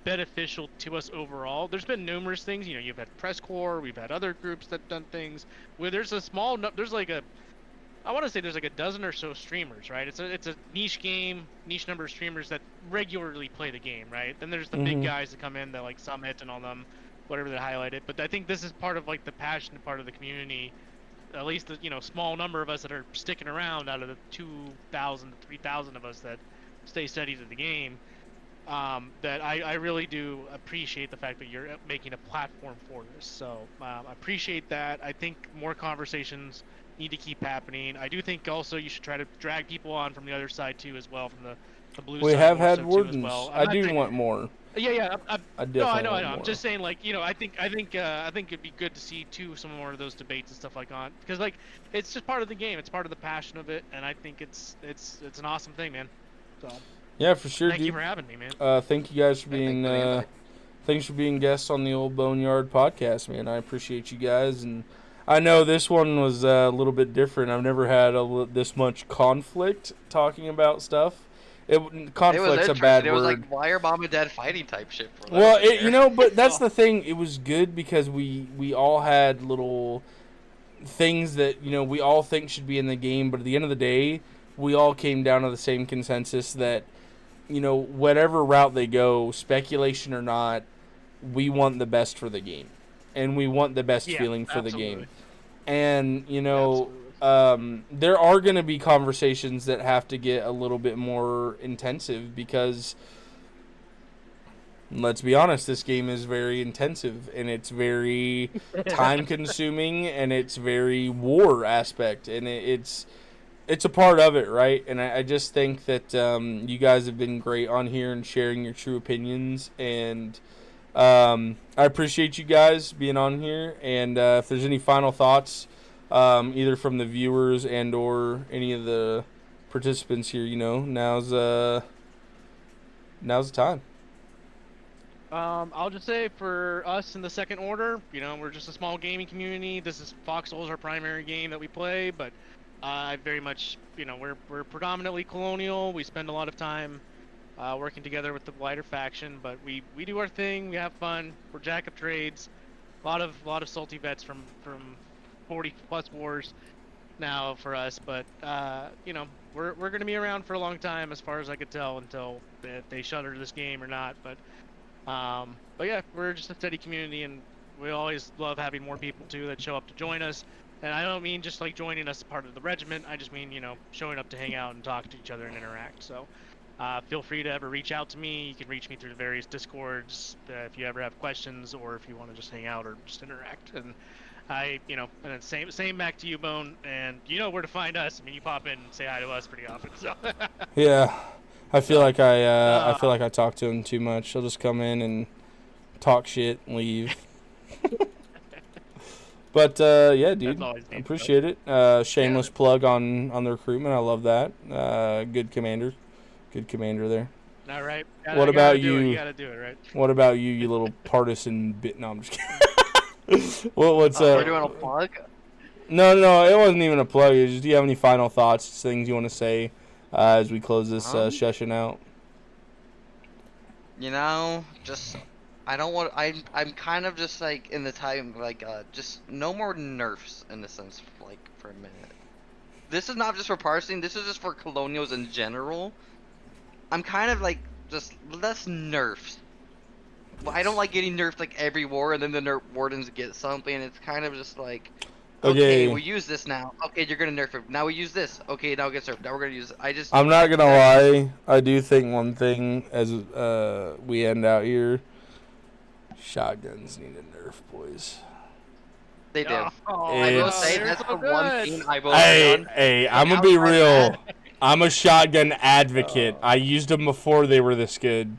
beneficial to us overall. There's been numerous things, you've had press corps, we've had other groups that done things where there's a small there's like I want to say there's like a dozen or so streamers, right? It's a niche game, niche number of streamers that regularly play the game, right? Then there's the big guys that come in that like Summit and all them, whatever they highlight it. But I think this is part of like the passionate part of the community, at least the small number of us that are sticking around out of the 2,000 to 3,000 of us that stay steady to the game. That I really do appreciate the fact that you're making a platform for this. So I appreciate that. I think more conversations need to keep happening. I do think also you should try to drag people on from the other side too, as well, from the blue side. We have more had so wardens. too, as well. I do want more. Yeah. I No, I definitely know. want I'm more. just saying, like, I think it'd be good to see too some more of those debates and stuff like on, because like it's just part of the game. It's part of the passion of it, and I think it's an awesome thing, man. So. Yeah, for sure, Thank dude. you for having me, man. Thank you guys for Yeah, being thanks for the invite. thanks for being guests on the old Boneyard podcast, man. I appreciate you guys, and I know this one was a little bit different. I've never had this much conflict talking about stuff. Conflict's a bad It was word. like, why are mom and dad fighting type shit for that. Well, but that's the thing. It was good because we all had little things that we all think should be in the game, but at the end of the day, we all came down to the same consensus that whatever route they go, speculation or not, we want the best for the game, and we want the best feeling for the game. And there are going to be conversations that have to get a little bit more intensive because, let's be honest, this game is very intensive and it's very time consuming and it's very war aspect, and it's a part of it, right? And I just think that you guys have been great on here and sharing your true opinions, and I appreciate you guys being on here. And if there's any final thoughts, either from the viewers and or any of the participants here, now's the time. I'll just say for us in the Second Order, we're just a small gaming community. This is Foxhole's our primary game that we play, but I very much, we're predominantly colonial. We spend a lot of time working together with the wider faction, but we do our thing. We have fun. We're jack of trades. A lot of salty vets from 40 plus wars now for us, but we're gonna be around for a long time, as far as I could tell, until they shutter this game or not. But yeah, we're just a steady community, and we always love having more people too that show up to join us. And I don't mean just like joining us as part of the regiment. I just mean, showing up to hang out and talk to each other and interact. So feel free to ever reach out to me. You can reach me through the various Discords if you ever have questions, or if you want to just hang out or just interact. And and then same back to you, Bone. And you know where to find us. I mean, you pop in and say hi to us pretty often. So Yeah, I feel like I talk to him too much. I'll just come in and talk shit and leave. But yeah, dude, I appreciate it. Shameless plug on the recruitment. I love that. Good commander there. All right. What about you? You gotta do it, right? What about you, you little partisan bit? No, I'm just kidding. What's We're doing a plug. No, it wasn't even a plug. It's just, do you have any final thoughts, things you want to say as we close this session out? You know, just I don't want. I'm kind of just like in the time like just no more nerfs in a sense like for a minute. This is not just for parsing. This is just for colonials in general. I'm kind of like just less nerfs. Well, I don't like getting nerfed like every war, and then the nerf wardens get something. It's kind of just like, okay, Okay. we use this now. Okay, you're gonna nerf it. Now we use this. Okay, now it gets nerfed. Now we're gonna use. I just. I'm not gonna lie. I do think one thing as we end out here, shotguns need a nerf, boys. They do. Oh, I will It's- say they're that's so the one good. thing I will say on. Hey, I'm gonna be real. I'm a shotgun advocate. I used them before they were this good.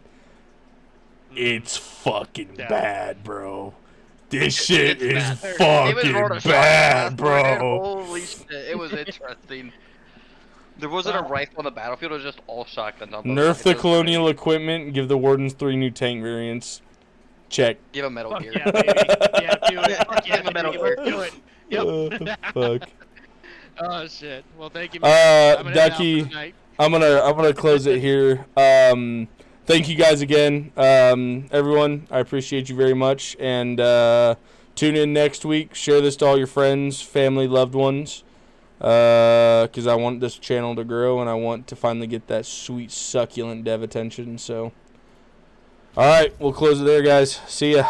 It's fucking Yeah. bad, bro. This shit is David rolled fucking a shotgun bad, last night, bro. Holy shit, it was interesting. There wasn't a rifle on the battlefield, it was just all shotguns on both Nerf sides. the It was colonial crazy. equipment. Give the wardens 3 new tank variants. Check. Give a Metal Fuck Gear. yeah, baby. Yeah, do it. Fuck yeah, Give a Metal baby. Let's Gear. do it. Yep. Fuck. Oh shit. Well, thank you, man. I'm gonna head out for Ducky, the night. I'm gonna close it here. Thank you guys again, everyone. I appreciate you very much, and tune in next week. Share this to all your friends, family, loved ones, because I want this channel to grow, and I want to finally get that sweet, succulent dev attention. So, all right, we'll close it there, guys. See ya.